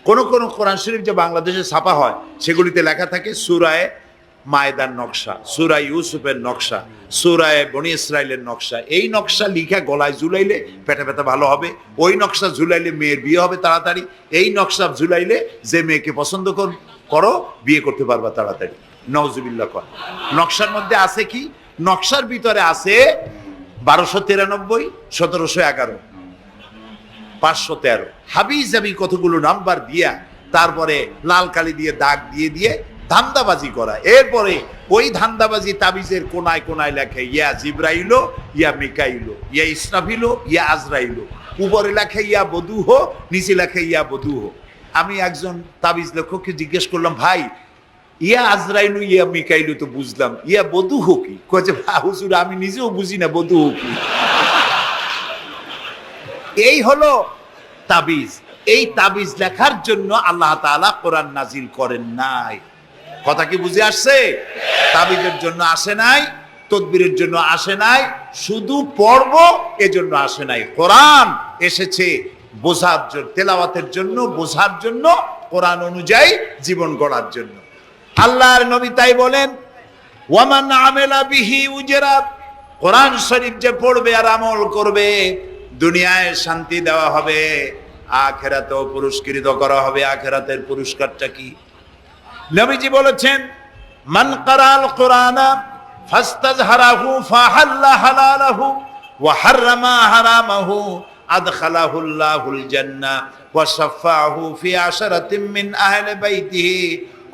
কোন কোন কোরআন শরীফ যে বাংলাদেশে ছাপা হয় সেগুলিতে লেখা থাকে সূরায়ে মায়দার নকশা, সূরা ইউসুফের নকশা, সূরায়ে বনি ইসরাইলের নকশা। এই নকশা লিখা গলায় ঝুলাইলে পেটে পেটে ভালো হবে, ওই নকশা ঝুলাইলে মেয়ের বিয়ে হবে তাড়াতাড়ি, এই নকশা ঝুলাইলে যে মেয়েকে পছন্দ করো বিয়ে করতে পারবা তাড়াতাড়ি। নাউজুবিল্লাহ কর। নকশার মধ্যে আছে কি? নকশার ভিতরে আছে 1293, 1711, 513 হাবিজাবি কতগুলো নাম্বার দিয়া তারপরে লাল কালি দিয়ে দাগ দিয়ে দিয়ে ধান্দাবাজি করা। এরপরে ওই ধান্দাবাজি তাবিজের কোনায় কোনায় লেখে ইয়া জিব্রাইলো, ইয়া মিকাইলো, ইয়া ইসরাফিলো, ইয়া আজরাইলো। উপরে লেখে ইয়া বদুহ, নিচে লেখে ইয়া বদুহ। আমি একজন তাবিজ লেখককে জিজ্ঞেস করলাম, ভাই ইয়া আজরাইলু ইয়া মিকাইলু তো বুঝলাম, ইয়া বদুহ কি? কয়েছে হুজুর আমি নিজেও বুঝি না বদুহ কি। এই হলো তাবিজ। এই তাবিজ লেখার জন্য আল্লাহ তাআলা কোরআন নাজিল করেন নাই। কথা কি বুঝে আসছে? তাবিজের জন্য আসে নাই, তদবিরের জন্য আসে নাই, শুধু পড়ব এজন্য আসে নাই। কোরআন এসেছে বোঝার জন্য, তেলাওয়াতের জন্য, বোঝার জন্য, কোরআন অনুযায়ী জীবন গড়ার জন্য। আল্লাহর নবী তাই বলেন ওয়ামান আমেলা বিহি উজরা, কোরআন শরীফ যে পড়বে আর আমল করবে, দুনিয়ায় শান্তি দেওয়া হবে, আখিরাতেও পুরস্কৃত করা হবে। আখিরাতের পুরস্কারটা কি? নবীজি বলেছেন মান কারাল কোরআনা ফাস্তাজহারাহু ফাহাল্লা হালালাহু ওয়া হাররামা হারামাহু আদখালাহুল্লাহুল জান্নাহ ওয়া শাফাআহু ফি আশরাতিন মিন আহলি বাইতিহি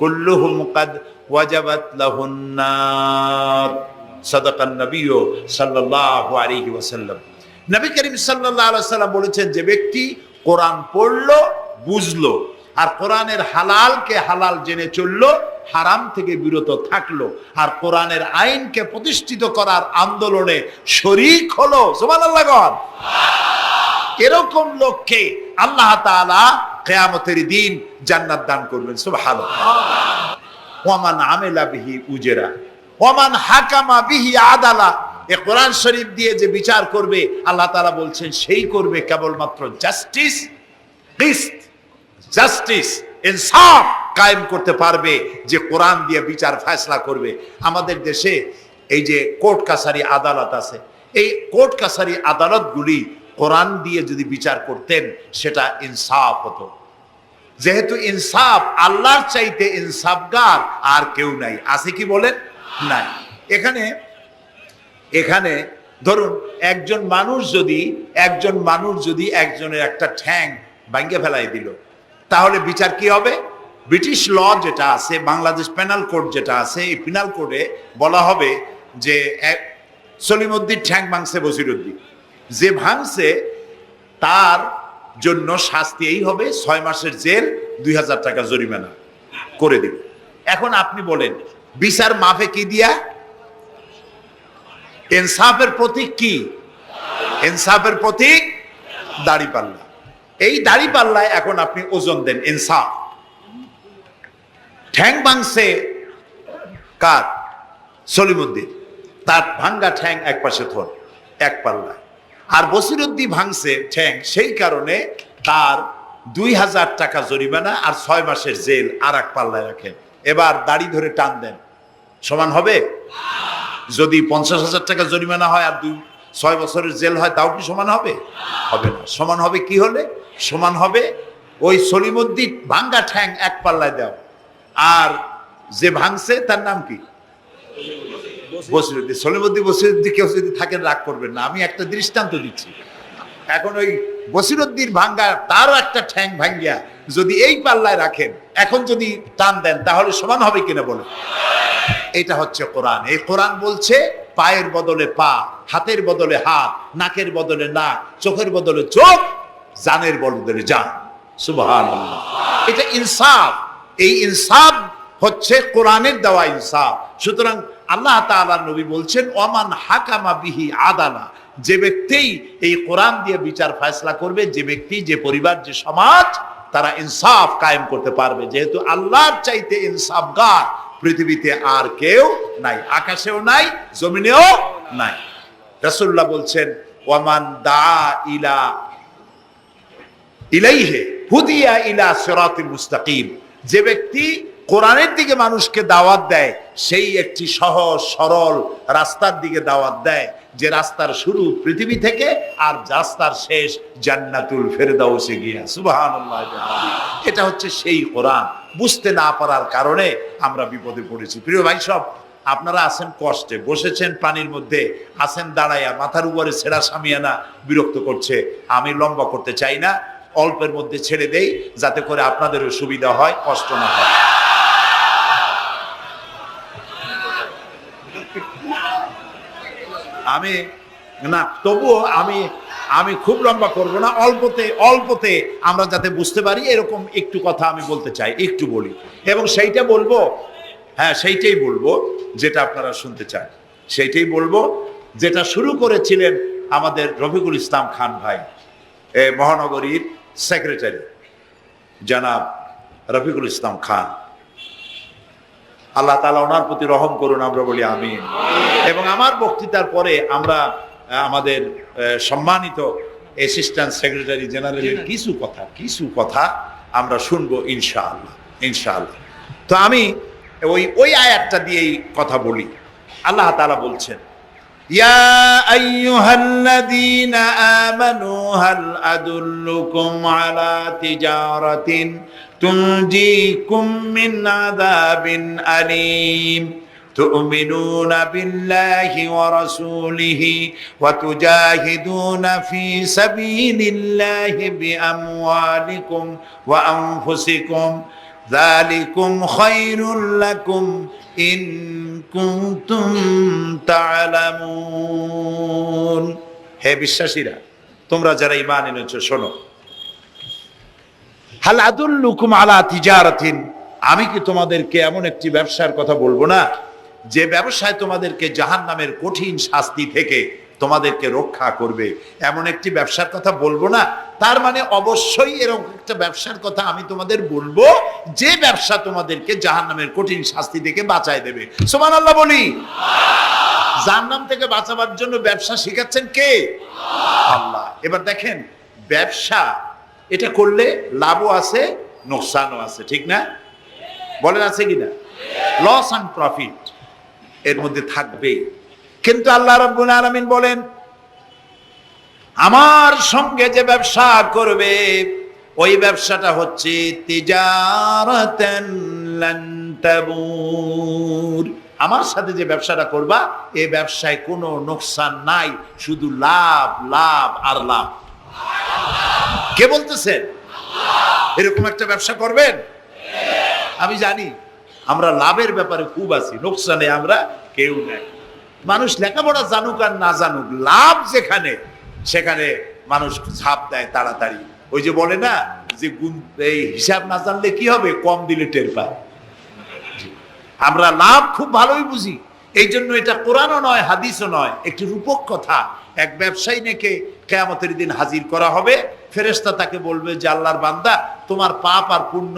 কুল্লুহুম কাদ ওয়াজাবাত লাহুন নার। সাদাকান নবী সাল্লাল্লাহু আলাইহি ওয়াসাল্লাম। নবী করিম সাল্লাল্লাহু আলাইহি ওয়াসাল্লাম বলেছেন যে ব্যক্তি কোরআন পড়লো, বুঝলো, আর কোরআনের হালালকে হালাল জেনে চললো, হারাম থেকে বিরত থাকলো আর কোরআনের আইনকে প্রতিষ্ঠিত করার আন্দোলনে শরীক হলো। সুবহানাল্লাহ গণ। এরকম লোককে আল্লাহ তাআলা কিয়ামতের দিন জান্নাত দান করবেন। সুবহানাল্লাহ। ওয়ামান আমিলা বিহি উজরা ওয়ামান হাকামা বিহি আদালা। এই কোরআন শরীফ দিয়ে যে বিচার করবে আল্লাহ তাআলা বলছেন সেই করবে কেবলমাত্র জাস্টিস, কিসত, জাস্টিস, ইনসাফ কায়েম করতে পারবে, যে কোরআন দিয়ে বিচার ফয়সালা করবে। আমাদের দেশে এই যে কোর্ট কাছারি আদালত আছে, এই কোর্ট কাছারি আদালতগুলি কোরআন দিয়ে যদি বিচার করতেন সেটা ইনসাফ হতো। যেহেতু ইনসাফ, আল্লাহর চাইতে ইনসাফগার আর কেউ নাই। আছে কি বলেন? নাই। এখানে ধরুন একজন মানুষ যদি একজনের একটা ঠ্যাং ভাঙিয়ে ফেলাই দিল, তাহলে বিচার কি হবে? ব্রিটিশ ল যেটা আছে, বাংলাদেশ পেনাল কোড যেটা আছে, এই পেনাল কোডে বলা হবে যে সলিমউদ্দিন ঠ্যাং ভাঙছে বসিরউদ্দিন, যে ভাঙছে তার জন্য শাস্তি এই হবে 6 মাসের জেল, 2000 টাকা জরিমানা করে দিবে। এখন আপনি বলেন বিচার মাফে কি দিয়া? ইনসাফের প্রতীক কি? ইনসাফের প্রতীক দাড়িপাল্লা। এই দাড়িপাল্লায় এখন আপনি ওজন দেন ইনসাফ। ঠ্যাং ভাঙছে কার? সলিমউদ্দিন, তার ভাঙ্গা ঠ্যাং এক পাশে থন এক পাল্লায়। আর বসিরউদ্দিন ভাঙছে ঠ্যাং, সেই কারণে তার 2000 টাকা জরিমানা আর 6 মাসের জেল আর এক পাল্লায় রাখেন। এবার দাড়ি ধরে টান দেন, সমান হবে? যদি 50,000 টাকা জরিমানা হয় আর 6 বছরের জেল হয়, তাও কি সমান হবে? হবে না। সমান হবে কি হলে? সমান হবে ওই সলিমউদ্দিন ভাঙ্গা ঠ্যাং এক পাল্লায় দাও, আর যে ভাঙছে তার নাম কি? বসিরউদ্দিন। বসিরউদ্দিন কেউ যদি থাকেন রাগ করবেন না, আমি একটা দৃষ্টান্ত দিচ্ছি। এখন ওই বসিরউদ্দিন ভাঙ্গা, তারও একটা ঠ্যাং ভাঙ্গিয়া যদি এই পাল্লায় রাখেন, এখন যদি টান দেন তাহলে সমান হবে কিনা বলেন? এটা হচ্ছে কোরআন। এই কোরআন বলছে পায়ের বদলে পা, হাতের বদলে হাত, নাকের বদলে নাক, চোখের বদলে চোখ, জানের বদলে জান। সুবহানাল্লাহ। এটা ইনসাফ। এই ইনসাফ হচ্ছে কোরআনের দেওয়া ইনসাফ। সুতরাং আল্লাহ তাআলা নবী বলছেন ওয়ামান হাকামা বিহি আদালা, যে ব্যক্তি এই কোরআন দিয়ে বিচার ফয়সালা করবে, যে ব্যক্তি, যে পরিবার, যে সমাজ, তারা ইনসাফ কায়েম করতে পারবে। যেহেতু আল্লাহর চাইতে ইনসাফগার পৃথিবীতে আর কেউ নাই, আকাশেও নাই, জমিনেও নাই। রাসূলুল্লাহ বলছেন ওয়ামান দা ইলাইহি হুদিয়া ইলা সিরাতিল মুস্তাকিম, যে ব্যক্তি কোরআনের দিকে মানুষকে দাওয়াত দেয়, সেই একটি সহজ সরল রাস্তার দিকে দাওয়াত দেয়, যে রাস্তার শুরু পৃথিবী থেকে আর রাস্তার শেষ জান্নাতুল ফেরদাউসে গিয়া। সুবহানাল্লাহ। এটা হচ্ছে সেই কোরআন। বুঝতে না পারার কারণে আমরা বিপদে পড়েছি। প্রিয় ভাই সব, আপনারা আছেন কষ্টে, বসেছেন পানির মধ্যে, আছেন দাঁড়াইয়া, মাথার উপরে ছেঁড়া সামিয়ানা বিরক্ত করছে। আমি লম্বা করতে চাই না, অল্পের মধ্যে ছেড়ে দেই, যাতে করে আপনাদেরও সুবিধা হয়, কষ্ট না হয়। আমি না, তবুও আমি খুব লম্বা করব না, অল্পতে আমরা যাতে বুঝতে পারি এরকম একটু কথা আমি বলতে চাই, একটু বলি, এবং সেইটা বলবো, হ্যাঁ সেইটাই বলবো যেটা আপনারা শুনতে চান, সেইটাই বলবো যেটা শুরু করেছিলেন আমাদের রফিকুল ইসলাম খান ভাই, মহানগরীর সেক্রেটারি জনাব রফিকুল ইসলাম খান। আল্লাহ তাআলা ওনার প্রতি রহম করুন, আমরা বলি আমিন। এবং আমার বক্তৃতার পরে আমরা আমাদের সম্মানিত অ্যাসিস্ট্যান্ট সেক্রেটারি জেনারেলের কিছু কথা আমরা শুনবো ইনশাআল্লাহ। তো আমি ওই আয়াতটা দিয়েই কথা বলি। আল্লাহ তাআলা বলছেন, ইয়া আইয়ুহাল্লাযীনা আমানু হাল আদুল্লুকুম আলা তিজারাতিন তুনজিকুম মিন আযাবিন আলীম তু'মিনুনা বিল্লাহি ওয়া রাসূলিহি ওয়া তুজাহিদুনা ফি সাবিলিল্লাহি বিআমওয়ালিকুম ওয়া আনফুসিকুম যালিকুম খায়রুল লাকুম ইন কুনতুম তা'লামুন। হে বিশ্বাসীরা, তোমরা যারা ঈমান এনেছো শোনো। হাল আদুল্লুকুম আলা তিজারাতিন, আমি কি তোমাদেরকে এমন একটি ব্যবসার কথা বলবো না যে ব্যবসায় তোমাদেরকে জাহান্নামের কঠিন শাস্তি থেকে তোমাদেরকে রক্ষা করবে? এমন একটি ব্যবসার কথা বলবো না? তার মানে অবশ্যই এরকম একটা ব্যবসার কথা আমি তোমাদের বলবো যে ব্যবসা তোমাদেরকে জাহান্নামের কঠিন শাস্তি থেকে বাঁচায় দেবে। সুবহানাল্লাহ বলি। জাহান্নাম থেকে বাঁচাবার জন্য ব্যবসা শেখাচ্ছেন কে? আল্লাহ। এবার দেখেন, ব্যবসা এটা করলে লাভও আছে, নোকসানও আছে, ঠিক না? বলেন আছে কিনা? লস এন্ড প্রফিট এর মধ্যে থাকবে। কিন্তু আল্লাহ রাব্বুল আলামিন বলেন, আমার সঙ্গে যে ব্যবসা করবে ওই ব্যবসাটা হচ্ছে তিজারাতান লান তাবুর। আমার সাথে যে ব্যবসাটা করবা এই ব্যবসায় কোনো নোকসান নাই, শুধু লাভ লাভ আর লাভ। কে বলতেছেন? এরকম একটা ব্যবসা করবেন? আমি জানি আমরা লাভের ব্যাপারে খুব আছি, নোকসানে আমরা কেউ নাই। মানুষ লেখাপড়া জানুক আর না জানুক, লাভ যেখানে সেখানে মানুষ ঝাঁপ দেয় তাড়াতাড়ি। ওই যে বলে না যে এই হিসাব না জানলে কি হবে, কম দিলে টের পায়। আমরা লাভ খুব ভালোই বুঝি, এই জন্য এটা কোরআনও নয় হাদিসও নয়, একটি রূপক কথা। এক ব্যবসায়ী নেকে কিয়ামতের দিন হাজির করা হবে, ফেরেশতা তাকে বলবে যে আল্লাহর বান্দা, তোমার পাপ আর পুণ্য,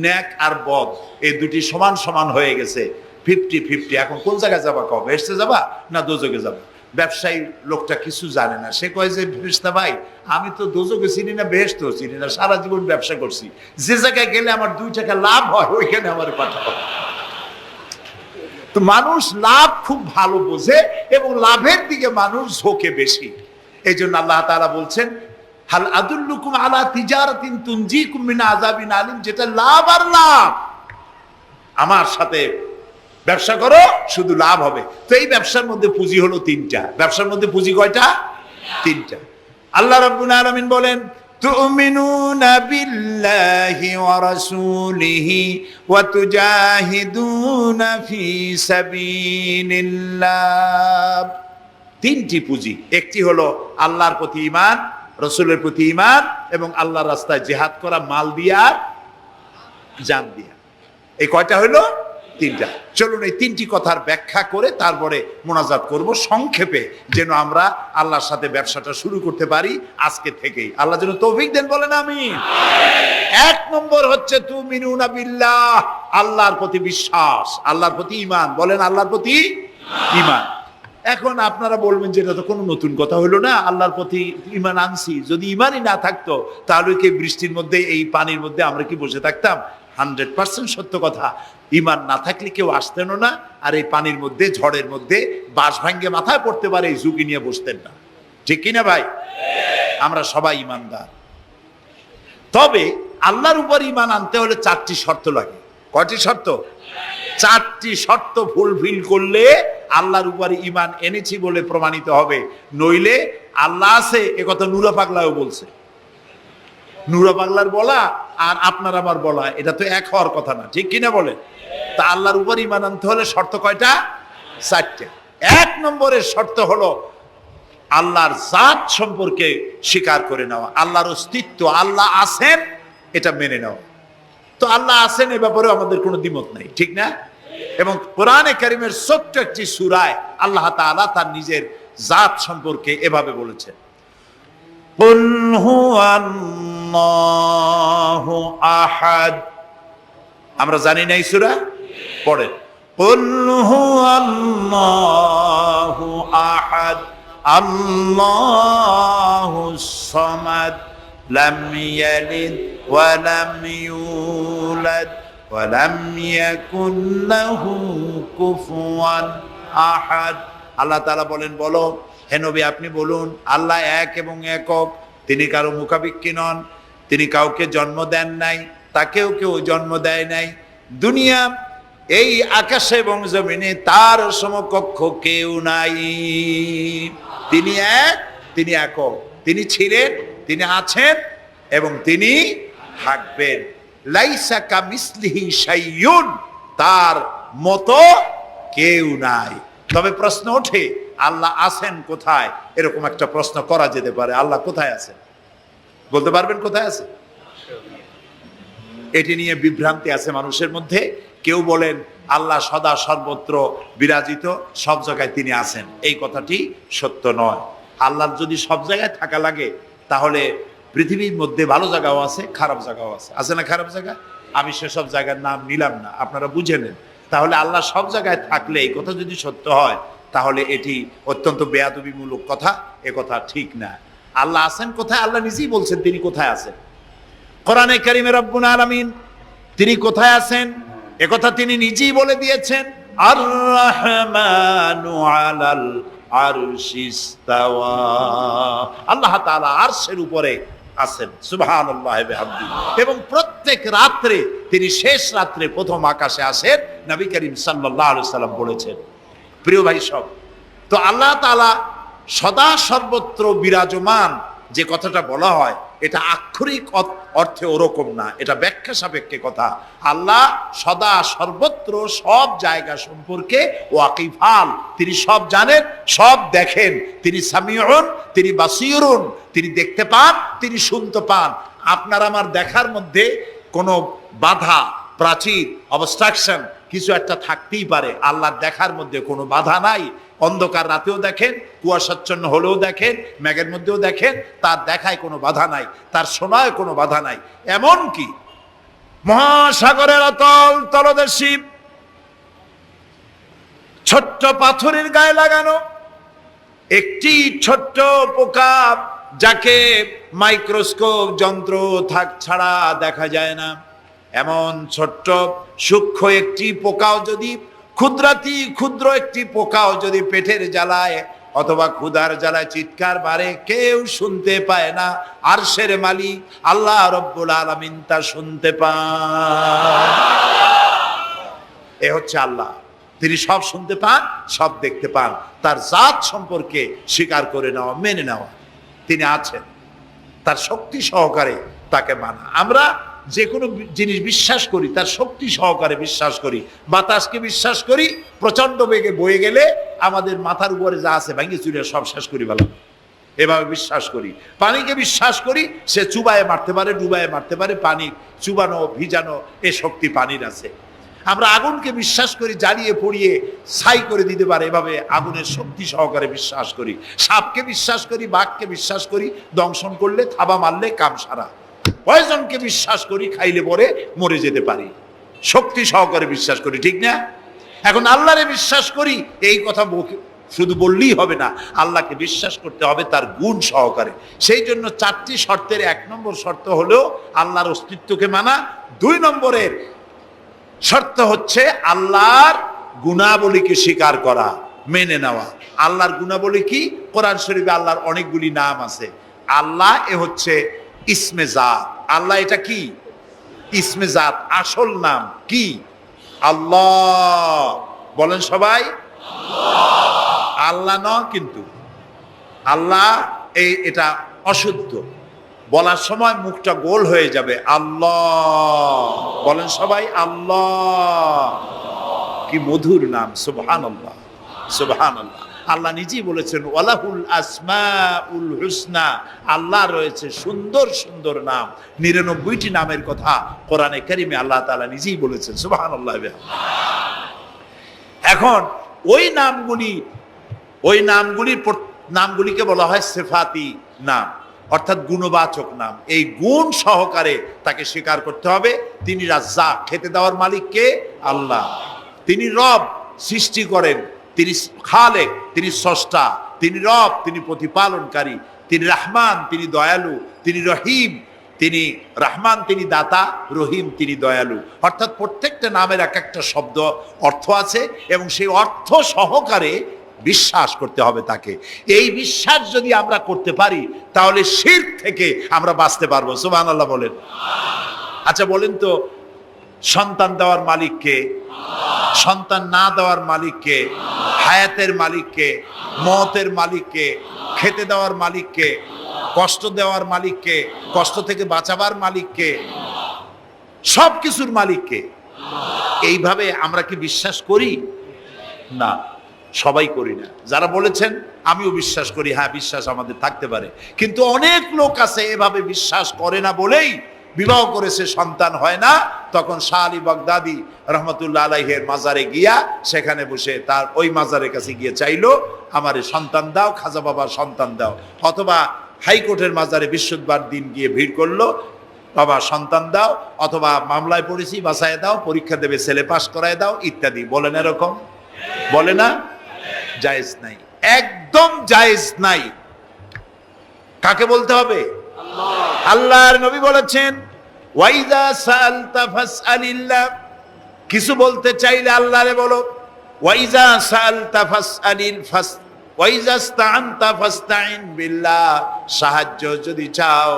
নেক আর বদ এই দুটি সমান সমান হয়ে গেছে, 50-50। এখন কোন জায়গায় যাবা? কও বেহেশতে যাবা না দোজখে যাবা? ব্যবসায়ী লোকটা কিছু জানে না, সে কয় যে ফেরেশতা ভাই, আমি তো দোজখে চিনি না, বেহেশতেও চিনি না, সারা জীবন ব্যবসা করছি, যে জায়গায় গেলে আমার 2 টাকা লাভ হয় ওইখানে আমার পাঠাও। তো মানুষ লাভ খুব ভালো বোঝে এবং লাভের দিকে মানুষ ঝোঁকে বেশি। এই জন্য আল্লাহ তাআলা বলছেন, হাল আদুল্লুকুম আলা তিজারাতিন তুনজিকুম মিন আযাবিন আলিম, যেটা লাভ আর লাভ। আমার সাথে ব্যবসা করো, শুধু লাভ হবে। তো এই ব্যবসার মধ্যে পুঁজি হলো 3টা। ব্যবসার মধ্যে পুঁজি কয়টা? 3টা। আল্লাহ রাব্বুল আলামিন বলেন, তুমিনুনা বিল্লাহি ওয়া রাসূলিহি ওয়া তুজাহিদুনা ফি সাবিলিল্লাহ। 3টি পুঁজি। একটি হলো আল্লাহর প্রতি ঈমান, রাসূলের প্রতি ঈমান এবং আল্লাহর রাস্তায় জিহাদ করা মাল দিয়া জান দিয়া। এই কয়টা হলো? 3টা। চলুন এই 3টি কথার ব্যাখ্যা করে তারপরে মোনাজাত করব সংক্ষেপে, যেন আমরা আল্লাহর সাথে ব্যবসাটা শুরু করতে পারি আজকে থেকেই। আল্লাহ যেন তৌফিক দেন, বলেন আমিন। 1 নম্বর হচ্ছে তুমিনুনা বিল্লাহ, আল্লাহর প্রতি বিশ্বাস, আল্লাহর প্রতি ঈমান। বলেন আল্লাহর প্রতি ঈমান। এখন আপনারা বলবেন যে এটা তো কোনো নতুন কথা হলো না, আল্লাহর প্রতি ঈমান আনছি, যদি ঈমানই না থাকতো তাহলে কি বৃষ্টির মধ্যে এই পানির মধ্যে আমরা কি বসে থাকতাম? 100% সত্য কথা। ঈমান না থাকলে কেউ আসতেনও না, আর এই পানির মধ্যে, ঝড়ের মধ্যে বাঁশ ভাঙ্গে মাথায় পড়তে পারে এই ঝুঁকি নিয়ে বসতেন না, ঠিক কিনা ভাই? আমরা সবাই ঈমানদার। তবে আল্লাহর উপর ঈমান আনতে হলে 4টি শর্ত লাগে। কয়টি শর্ত? 4টি শর্ত ফুলফিল করলে আল্লাহর উপর ঈমান এনেছি বলে প্রমাণিত হবে। নইলে আল্লাহ আছে এ কথা নুরা পাগলাও বলছে। নুরা পাগলার বলা আর আপনার আমার বলা এটা তো এক হওয়ার কথা না, ঠিক কিনা বলে? তা আল্লাহর উপর ঈমান আনতে হলে শর্ত কয়টা? 4টা। 1 নম্বরের শর্ত হলো আল্লাহর জাত সম্পর্কে স্বীকার করে নেওয়া, আল্লাহর অস্তিত্ব, আল্লাহ আছেন এটা মেনে নেওয়া। তো আল্লাহ আছেন এ ব্যাপারে আমাদের কোনো দ্বিমত নাই, ঠিক না? এবং কোরআনে কারীমের ছোট্ট একটি সূরায় আল্লাহ তাআলা তার নিজের জাত সম্পর্কে এভাবে বলেছেন, কুল হুয়াল্লাহু আহাদ। আমরা জানি না এই সূরা? পড়েন, কুল হুয়াল্লাহু আহাদ আল্লাহুস সামাদ লাম ইয়ালিদ ওয়া লাম ইউলাদ ওয়া লাম ইয়াকুল লাহু কুফুয়ান আহাদ। আল্লাহ তাআলা বলেন, বলো হে নবী আপনি বলুন, আল্লাহ এক এবং একক, তিনি কারো মুখাপেক্ষী নন, তিনি কাউকে জন্ম দেন নাই, তাকেও কেউ জন্ম দেয় নাই। দুনিয়া এই আকাশে এবং জমিনে তার সমকক্ষ কেউ নাই। তিনি এক, তিনি একক, তিনি ছিলেন, তিনি আছেন এবং তিনি থাকবেন। লাইসা কামিসলিহি শাইউন, তার মতো কেউ নাই। তবে প্রশ্ন ওঠে আল্লাহ আছেন কোথায়? এরকম একটা প্রশ্ন করা যেতে পারে, আল্লাহ কোথায় আছেন? বলতে পারবেন কোথায় আছে? এটি নিয়ে বিভ্রান্তি আছে মানুষের মধ্যে। কেউ বলেন আল্লাহ সদা সর্বত্র বিরাজিত, সব জায়গায় তিনি আছেন। এই কথাটি সত্য নয়। আল্লাহর যদি সব জায়গায় থাকা লাগে তাহলে পৃথিবীর মধ্যে ভালো জায়গাও আছে, খারাপ জায়গাও আছে। আছে না খারাপ জায়গা? আমি সেসব জায়গার নাম নিলাম না, আপনারা বুঝে নেন। তাহলে আল্লাহ সব জায়গায় থাকলে এই কথা যদি সত্য হয় তাহলে এটি অত্যন্ত বেয়াদবিমূলক কথা, এ কথা ঠিক না। আল্লাহ আছেন কোথায়? আল্লাহ নিজেই বলছেন তিনি কোথায় আছেন। কোরআনে কারিমে রব্বুল আলামিন তিনি কোথায় আছেন একথা তিনি নিজেই বলে দিয়েছেন। আর রাহমানু আলাল আরশিস তাওয়া, আল্লাহ তাআলা আরশের উপরে আছেন, সুবহানাল্লাহি ওয়া বিহামদিহি। এবং প্রত্যেক রাত্রে তিনি শেষ রাত্রে প্রথম আকাশে আসেন, নবী করিম সাল্লাল্লাহু আলাইহি সাল্লাম বলেছেন। প্রিয় ভাই সব, তো আল্লাহ তাআলা সদা সর্বত্র বিরাজমান যে কথাটা বলা হয় এটা আক্ষরিক অর্থে ওরকম না, এটা ব্যাখ্যা সাপেক্ষে কথা। আল্লাহ সদা সর্বত্র সব জায়গা সম্পর্কে ওয়াকিফাল, তিনি সব জানেন, সব দেখেন। তিনি সামিউন, তিনি বাসিরুন, তিনি দেখতে পান, তিনি শুনতে পান। আপনার আমার দেখার মধ্যে কোনো বাধা, প্রাচীর, অবস্ট্রাকশন কিছু একটা থাকতেই পারে। আল্লাহর দেখার মধ্যে কোনো বাধা নাই। অন্ধকার রাতেও দেখেন, কুয়াশাচ্ছন্ন হলেও দেখেন, মেঘের মধ্যেও দেখেন, তার দেখায় কোনো বাধা নাই, তার শোনায় কোনো বাধা নাই। এমন কি মহাসাগরের অতল তলদেশে ছোট্ট পাথরের গায়ে লাগানো একটি ছোট্ট পোকা, যাকে মাইক্রোস্কোপ যন্ত্র ছাড়া দেখা যায় না, এমন ছোট্ট সূক্ষ্ম একটি পোকাও যদি, ক্ষুদ্র একটি পোকাও যদি পেটের জ্বালায় অথবা ক্ষুধার জ্বালায় চিৎকার মারে, কেউ শুনতে পায় না। আরশের মালিক আল্লাহ রব্বুল আলামিন তা শুনতে পান। এ হচ্ছে আল্লাহ, তিনি সব শুনতে পান, সব দেখতে পান। তার জাত সম্পর্কে স্বীকার করে নেওয়া, মেনে নেওয়া, তিনি আছেন, তার শক্তি সহকারে তাকে মানা। আমরা যে কোনো জিনিস বিশ্বাস করি তার শক্তি সহকারে বিশ্বাস করি। বাতাসকে বিশ্বাস করি, প্রচন্ড বেগে বয়ে গেলে আমাদের মাথার উপরে যা আছে ভাঙিয়ে চুরিয়ে সব শেষ করি ভালো, এভাবে বিশ্বাস করি। পানিকে বিশ্বাস করি, সে চুবায়ে মারতে পারে, ডুবায়ে মারতে পারে, পানি চুবানো ভিজানো এ শক্তি পানির আছে। আমরা আগুনকে বিশ্বাস করি, জ্বালিয়ে পুড়িয়ে ছাই করে দিতে পারে, এভাবে আগুনের শক্তি সহকারে বিশ্বাস করি। সাপকে বিশ্বাস করি, বাঘকে বিশ্বাস করি, দংশন করলে, থাবা মারলে কাম সারা। পয়জনকে বিশ্বাস করি, খাইলে পরে মরে যেতে পারি, শক্তি সহকারে বিশ্বাস করি, ঠিক না? এখন আল্লাহরে বিশ্বাস করি, এই কথা শুধু বললেই হবে না, আল্লাহকে বিশ্বাস করতে হবে তার গুণ সহকারে। সেই জন্য 4টি শর্তের 1 নম্বর শর্ত হলো আল্লাহর অস্তিত্বকে মানা। 2 নম্বরের শর্ত হচ্ছে আল্লাহর গুণাবলীকে স্বীকার করা, মেনে নেওয়া। আল্লাহর গুণাবলী কি? কোরআন শরীফে আল্লাহর অনেকগুলি নাম আছে। আল্লাহ এ হচ্ছে ইসমে জাত। আল্লাহ এটা কি? ইসমে জাত, আসল নাম কি? আল্লাহ। বলেন সবাই আল্লাহ ন, কিন্তু আল্লাহ এটা অশুদ্ধ, বলার সময় মুখটা গোল হয়ে যাবে। আল্লাহ বলেন সবাই আল্লাহ। কি মধুর নাম, সুবহানাল্লাহ, সুবহানাল্লাহ। আল্লাহ নিজেই বলেছেন ওয়ালাহুল আসমাউল হুসনা, আল্লাহ রয়েছে সুন্দর সুন্দর নাম। 99টি নামের কথা কোরআনে কারিমে আল্লাহ তাআলা নিজেই বলেছেন, সুবহানাল্লাহ। এখন ওই নামগুলিকে বলা হয় সিফাতি নাম, অর্থাৎ গুণবাচক নাম। এই গুণ সহকারে তাকে স্বীকার করতে হবে। তিনি রাজ্জাক, খেতে দেওয়ার মালিক কে? আল্লাহ। তিনি রব, সৃষ্টি করেন। তিনি খালেক, তিনি স্রষ্টা। তিনি রব, তিনি প্রতিপালনকারী। তিনি রহমান, তিনি দয়ালু। তিনি রহিম, তিনি রহমান, তিনি দাতা। রহিম, তিনি দয়ালু। অর্থাৎ প্রত্যেকটা নামের এক একটা শব্দ অর্থ আছে এবং সেই অর্থ সহকারে বিশ্বাস করতে হবে তাকে। এই বিশ্বাস যদি আমরা করতে পারি তাহলে শিরক থেকে আমরা বাঁচতে পারবো, সুবহানাল্লাহ বলেন। আচ্ছা বলেন তো, সন্তান দেওয়ার মালিককে, সন্তান না দেওয়ার মালিককে, হায়াতের মালিককে, মওতের মালিককে, খেতে দেওয়ার মালিককে, কষ্ট দেওয়ার মালিককে, কষ্ট থেকে বাঁচাবার মালিককে, সব কিছুর মালিককে। এইভাবে আমরা কি বিশ্বাস করি? না, সবাই করি না। যারা বলেছেন আমিও বিশ্বাস করি, হ্যাঁ বিশ্বাস আমাদের থাকতে পারে, কিন্তু অনেক লোক আছে এভাবে বিশ্বাস করে না বলেই বিবাহ করেছে, সন্তান হয় না, তখন শাহ আলী বাগদাদি রহমতুল্লাহ আলাইহের মাজারে গিয়া সেখানে বসে তার ওই মাজারের কাছে গিয়ে চাইলো, আমারে সন্তান দাও, খাজা বাবার সন্তান দাও। অথবা হাইকোর্টের মাজারে বৃহস্পতিবার দিন গিয়ে ভিড় করলো, বাবা সন্তান দাও, অথবা মামলায় পড়েছি বাঁচায় দাও, পরীক্ষা দেবে ছেলে পাস করায় দাও, ইত্যাদি। বলেন এরকম? বলে না? জায়েজ নাই, একদম জায়েজ নাই। কাকে বলতে হবে? আল্লাহর নবী বলেছেন ওয়াইজা সাআলতা ফাসআলিল্লাহ, কিছু বলতে চাইলে আল্লাহরে বলো। ওয়াইজা সাআলতা ফাসআলিল ফাস ওয়াইজা ইসতাআনতা ফাসতাইন বিল্লাহ, সাহায্য যদি চাও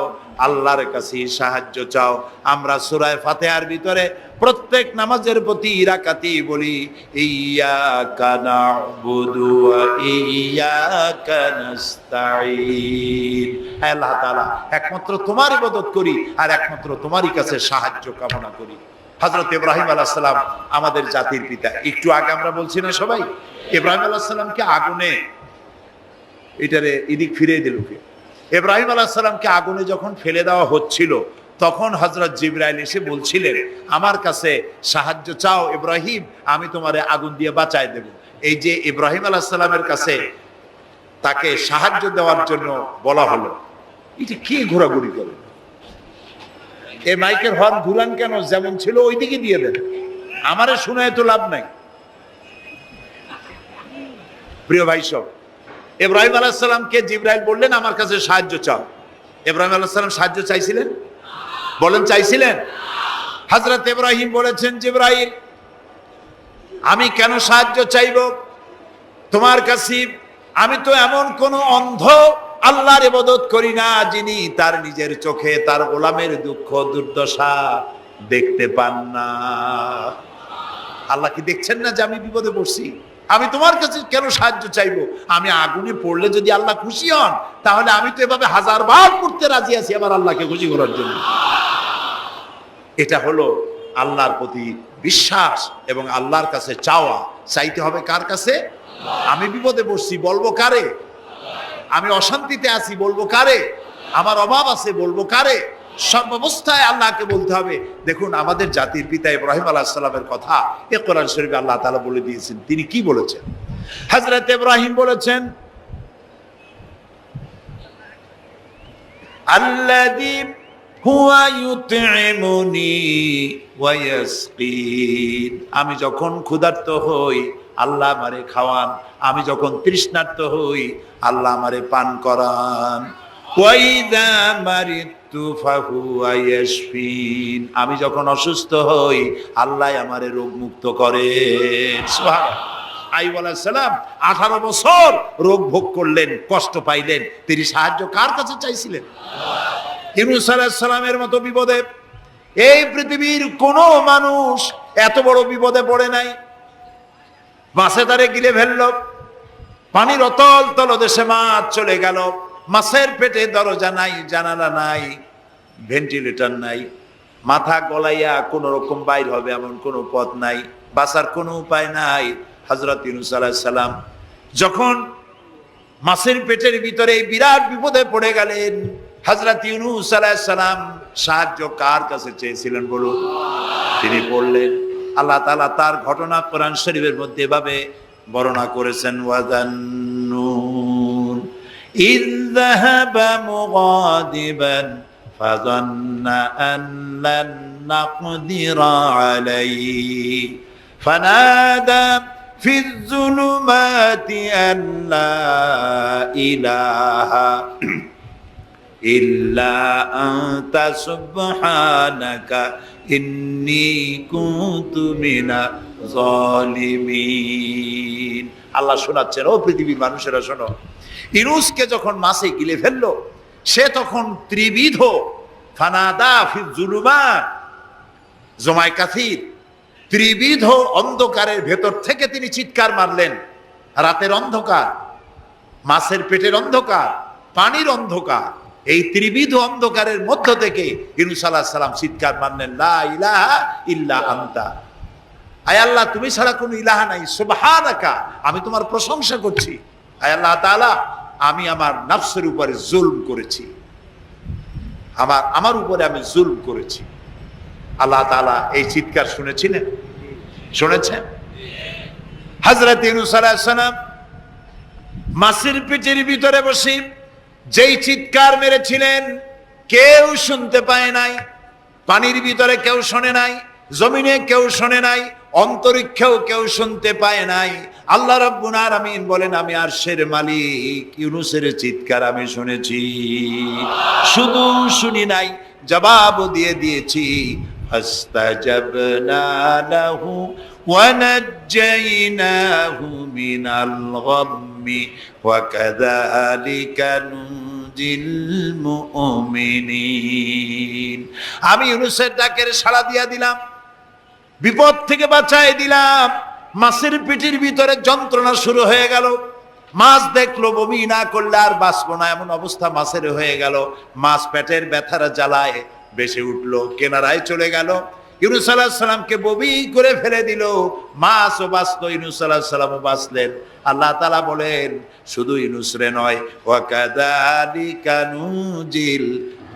আল্লাহর কাছে সাহায্য চাও। আমরা সূরা ফাতিহার ভিতরে প্রত্যেক নামাজের প্রতি রাকাতি বলি ইয়্যাকা না'বুদু ওয়া ইয়্যাকা নাস্তাঈন, আল্লাহ তাআলা একমাত্র তোমার ইবাদত করি আর একমাত্র তোমারই কাছে সাহায্য কামনা করি। হযরত ইব্রাহিম আলাইহিস সালাম আমাদের জাতির পিতা। একটু আগে আমরা বলছি না সবাই, ইব্রাহিম আলাইহিস সালামকে আগুনে, এটারে এদিক ফিরিয়ে দিল কে? ইব্রাহিম আলাইহিস সালামকে আগুনে যখন ফেলে দেওয়া হচ্ছিল তখন হযরত জিবরাইল এসে বলছিলেন আমার কাছে সাহায্য চাও ইব্রাহিম, আমি তোমারে আগুন দিয়ে বাঁচায় দেব। এই যে ইব্রাহিম আলাইহিস সালামের কাছে তাকে সাহায্য দেওয়ার জন্য বলা হলো, এটা কি ঘোরাঘুরি করে? এই মাইকের হর্ন ঘুরান কেন? যেমন ছিল ওইদিকে দিয়ে দেন, আমারে শোনায় তো লাভ নাই। প্রিয় ভাই সব, ইব্রাহিম আলাইহিস সালামকে জিবরাইল বললেন আমার কাছে সাহায্য চাও। ইব্রাহিম আলাইহিস সালাম সাহায্য চাইছিলেন? বলেন চাইছিলেন? হযরত ইব্রাহিম বলেছেন জিবরাইল আমি কেন সাহায্য চাইব তোমার কাছে? আমি তো এমন কোন অন্ধ আল্লাহর ইবাদত করি না যিনি তার নিজের চোখে তার গোলামের দুঃখ দুর্দশা দেখতে পান না। আল্লাহ কি দেখছেন না যে আমি বিপদে পড়ছি? আমি তোমার কাছে কেন সাহায্য চাইবো? আমি আগুনে পড়লে যদি আল্লাহ খুশি হন তাহলে আমি তো এভাবে 1000 বার করতে রাজি আছি আমার আল্লাহকে খুশি করার জন্য। এটা হলো আল্লাহর প্রতি বিশ্বাস এবং আল্লাহর কাছে চাওয়া। চাইতে হবে কার কাছে? আমি বিপদে পড়ছি বলবো কারে? আমি অশান্তিতে আছি বলবো কারে? আমার অভাব আছে বলবো কারে? সব অবস্থায় আল্লাহকে বলতে হবে। দেখুন আমাদের জাতির পিতা ইব্রাহিম আলাইহিস সালামের কথা এ কোরআন শরীফে আল্লাহ তাআলা বলে দিয়েছেন। তিনি কি বলেছেন? হযরত ইব্রাহিম বলেছেন আল্লাযী হুয়া ইউতঈমুনি ওয়া ইয়াসকিন, আমি যখন ক্ষুধার্ত হই আল্লাহ আমারে খাওয়ান, আমি যখন তৃষ্ণার্ত হই আল্লাহ আমারে পান করান। ওয়া ইযা মারিতু ফাহুয়া ইয়াশফিন, আমি যখন অসুস্থ হই আল্লাহ আমারে রোগ মুক্ত করেন। সুবহানাল্লাহ। আইয়ুব আলাইহিস সালাম 18 বছর রোগ ভোগ করলেন, কষ্ট পাইলেন, তিনি সাহায্য কার কাছে চাইছিলেন? ইউনূস আলাইহিস সালামের মতো বিপদে এই পৃথিবীর কোন মানুষ এত বড় বিপদে পড়ে নাই। মাছে তারে গিলে ফেললো, পানির অতল তলদেশে মাছ চলে গেল, মাছের পেটে দরজা নাই, জানালা নাই, ভেন্টিলেটর নাই, মাথা গলাইয়া কোন রকম বাইর হবে এমন কোন পথ নাই, বাঁচার কোনো উপায় নাই। হযরত ইউনূস আলাইহিস সালাম যখন মাছের পেটের ভিতরে বিরাট বিপদে পড়ে গেলেন, হযরত ইউনূস আলাইহিস সালাম সাহায্য কার কাছে চেয়েছিলেন বলুন? তিনি বললেন, আল্লাহ তাআলা তার ঘটনা কোরআন শরীফের মধ্যে এভাবে বর্ণনা করেছেন ওয়াযান্নুন ইয যাহাবা মুগাদিবান ফাযান্না আন লান নাকদিরা আলাইহি ফানাদা ফিয যুলুমাতি আন লা ইলাহা ইল্লা আনতা সুবহানাকা ইন্নী কুনতু মিনাজ জালিমিন। আল্লাহ শোনাচ্ছেন, ও পৃথিবীর মানুষেরা শোনো, ইউনূসকে যখন মাছে গিলে ফেললো সে তখন ত্রিবিধ ফানাদা ফি যুলুমাত জমায় কাসির, ত্রিবিধ অন্ধকারের ভেতর থেকে তিনি চিৎকার মারলেন। রাতের অন্ধকার, মাছের পেটের অন্ধকার, পানির অন্ধকার, এই ত্রিবিধ অন্ধকারের মধ্য থেকে ইউনূস আলাইহিস সালাম চিৎকার মারলেন, লা ইলাহা ইল্লা আনতা, আয় আল্লাহ তুমি ছাড়া কোনো ইলাহা নাই, সুবহানাকা আমি তোমার প্রশংসা করছি, আয় আল্লাহ তাআলা আমি আমার নফসের উপরে জুলম করেছি। আমার উপরে আমি জুলম করেছি। আল্লাহ তাআলা এই চিৎকার শুনেছিলেন, শুনেছেন? হযরত ইউনূস আলাইহিস সালাম মাছের পেটের ভিতরে বসে যেই চিৎকার মেরেছিলেন কেউ শুনতে পায় নাই। পানির ভিতরে কেউ শোনে নাই, জমিনে কেউ শোনে নাই, অন্তরিক্ষেও কেউ শুনতে পায় নাই। আল্লাহ রাব্বুল আলামিন বলেন, আমি আরশের মালিক ইউনূসের চিৎকার আমি শুনেছি। শুধু শুনি নাই, জবাবও দিয়ে দিয়েছি। ফাস্তাজাবনা লাহু ওয়া নাজ্জাইনাহু মিনাল গাম্মি ওয়া কাযালিকা নুনজিল মুমিনিন। আমি ইউনূসের ডাকের সাড়া দিয়া দিলাম, বিপদ থেকে বাঁচাই দিলাম। মাছের পেটের ভিতরে যন্ত্রণা শুরু হয়ে গেল। মাছ দেখলো বমি না করলে আর বাঁচবো না, এমন অবস্থা মাছের হয়ে গেল। মাছ পেটের ব্যথার জ্বালায় বেশি উঠলো, কেনারায় চলে গেল। ইউনূস আলাইহিস সালামকে বমি করে ফেলে দিল। মাছও বাঁচলো, ইউনূস আলাইহিস সালামও বাঁচলেন। আল্লাহ তাআলা বলেন, শুধু ইউনূস রে নয়, ওয়া কাযালিকা নুনজিল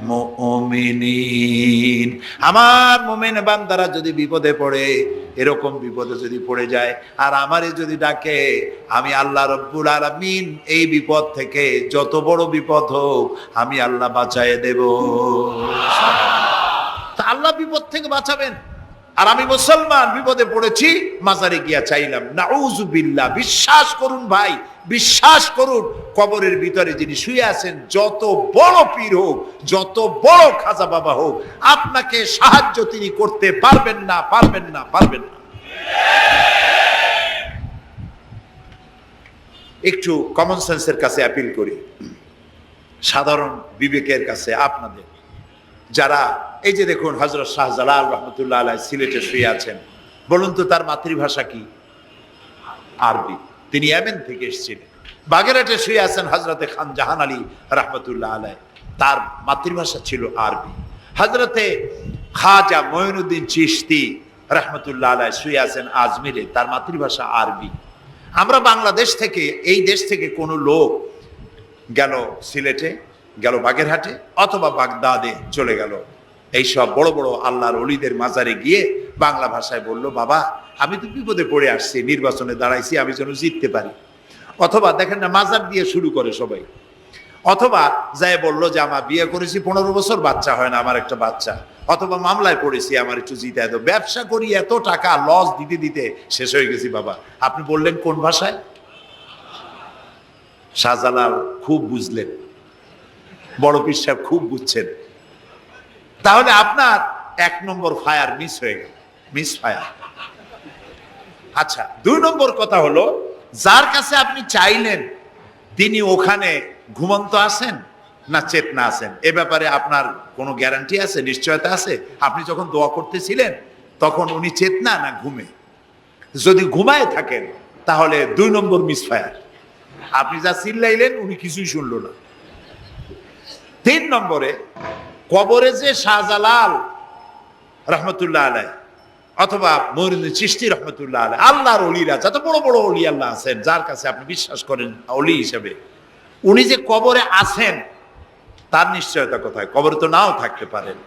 মুমিনিন। আমার মুমিন বান্দারা যদি বিপদে পড়ে, এরকম বিপদে যদি পড়ে যায় আর আমারে যদি ডাকে, আমি আল্লাহ রাব্বুল আলামিন এই বিপদ থেকে যত বড় বিপদ হোক আমি আল্লাহ বাঁচায়ে দেব। তা আল্লাহ বিপদ থেকে বাঁচাবেন। আর আমি মুসলমান বিপদে পড়েছি, মাজারে গিয়া চাইলাম, নাউযুবিল্লাহ। বিশ্বাস করুন ভাই, বিশ্বাস করুন, কবরের ভিতরে যিনি শুয়ে আছেন, যত বড় পীর হোক, যত বড় খাজা বাবা হোক, আপনাকে সাহায্য তিনি করতে পারবেন না, পারবেন না, পারবেন না। একটু কমন সেন্সের কাছে অ্যাপিল করি, সাধারণ বিবেকের কাছে আপনাদের, যারা এই যে দেখুন হযরত শাহজালাল রাহমাতুল্লাহ আলাইহি সিলেটে শুয়ে আছেন, বলুন তো তার মাতৃভাষা কি? আরবি। তিনি ইয়েমেন থেকে এসেছিলেন। বাগেরহাটে শুয়ে আছেন হযরতে খান জাহান আলী রাহমাতুল্লাহ আলাইহি, তার মাতৃভাষা ছিল আরবি। হযরতে খাজা মঈনুদ্দিন চিশতি রাহমাতুল্লাহ আলাইহি শুয়ে আছেন আজমিরে, তার মাতৃভাষা আরবি। আমরা বাংলাদেশ থেকে, এই দেশ থেকে কোনো লোক গেল সিলেটে, গেল বাগেরহাটে অথবা বাগদাদে চলে গেল, এইসব বড় বড় আল্লাহর ওলিদের মাজারে গিয়ে বাংলা ভাষায় বলল, বাবা আমি তো বিপদে পড়ে আসছি, নির্বাচনে দাঁড়াইছি, আমি যেন জিততে পারি। অথবা দেখেন না, মাজার দিয়ে শুরু করে সবাই। অথবা যাই বললো যে আমার বিয়ে করেছি 15 বছর, বাচ্চা হয় না, আমার একটা বাচ্চা। অথবা মামলায় পড়েছি, আমার একটু জিতায় দাও। ব্যবসা করি, এত টাকা লস দিতে দিতে শেষ হয়ে গেছি বাবা। আপনি বললেন কোন ভাষায়? শাহজালাল খুব বুঝলেন, বড় পীর সাহেব খুব বুঝছেন। তাহলে আপনার 1 নম্বর ফায়ার মিস হয়ে গেল, মিস ফায়ার। আচ্ছা, 2 নম্বর কথা হলো, যার কাছে আপনি চাইলেন তিনি ওখানে ঘুমন্ত আছেন না চেতনা আছেন, এ ব্যাপারে আপনার কোনো গ্যারান্টি আছে, নিশ্চয়তা আছে? আপনি যখন দোয়া করতেছিলেন তখন উনি চেতনা না ঘুমে? যদি ঘুমায় থাকেন তাহলে 2 নম্বর মিস ফায়ার। আপনি যা চিল্লাইলেন উনি কিছুই শুনলো না। 3 নম্বরে, কবরে যে শাহজালাল রহমতুল্লাহ আলাইহি অথবা মঈনুদ্দিন চিশতি রহমতুল্লাহ আলাইহি, আল্লাহর ওলিরা, যত বড় বড় ওলি আল্লাহ আছেন, যার কাছে আপনি বিশ্বাস করেন ওলি হিসেবে, উনি যে কবরে আছেন তার নিশ্চয়তা কোথায়? কবরে তো নাও থাকতে পারেন।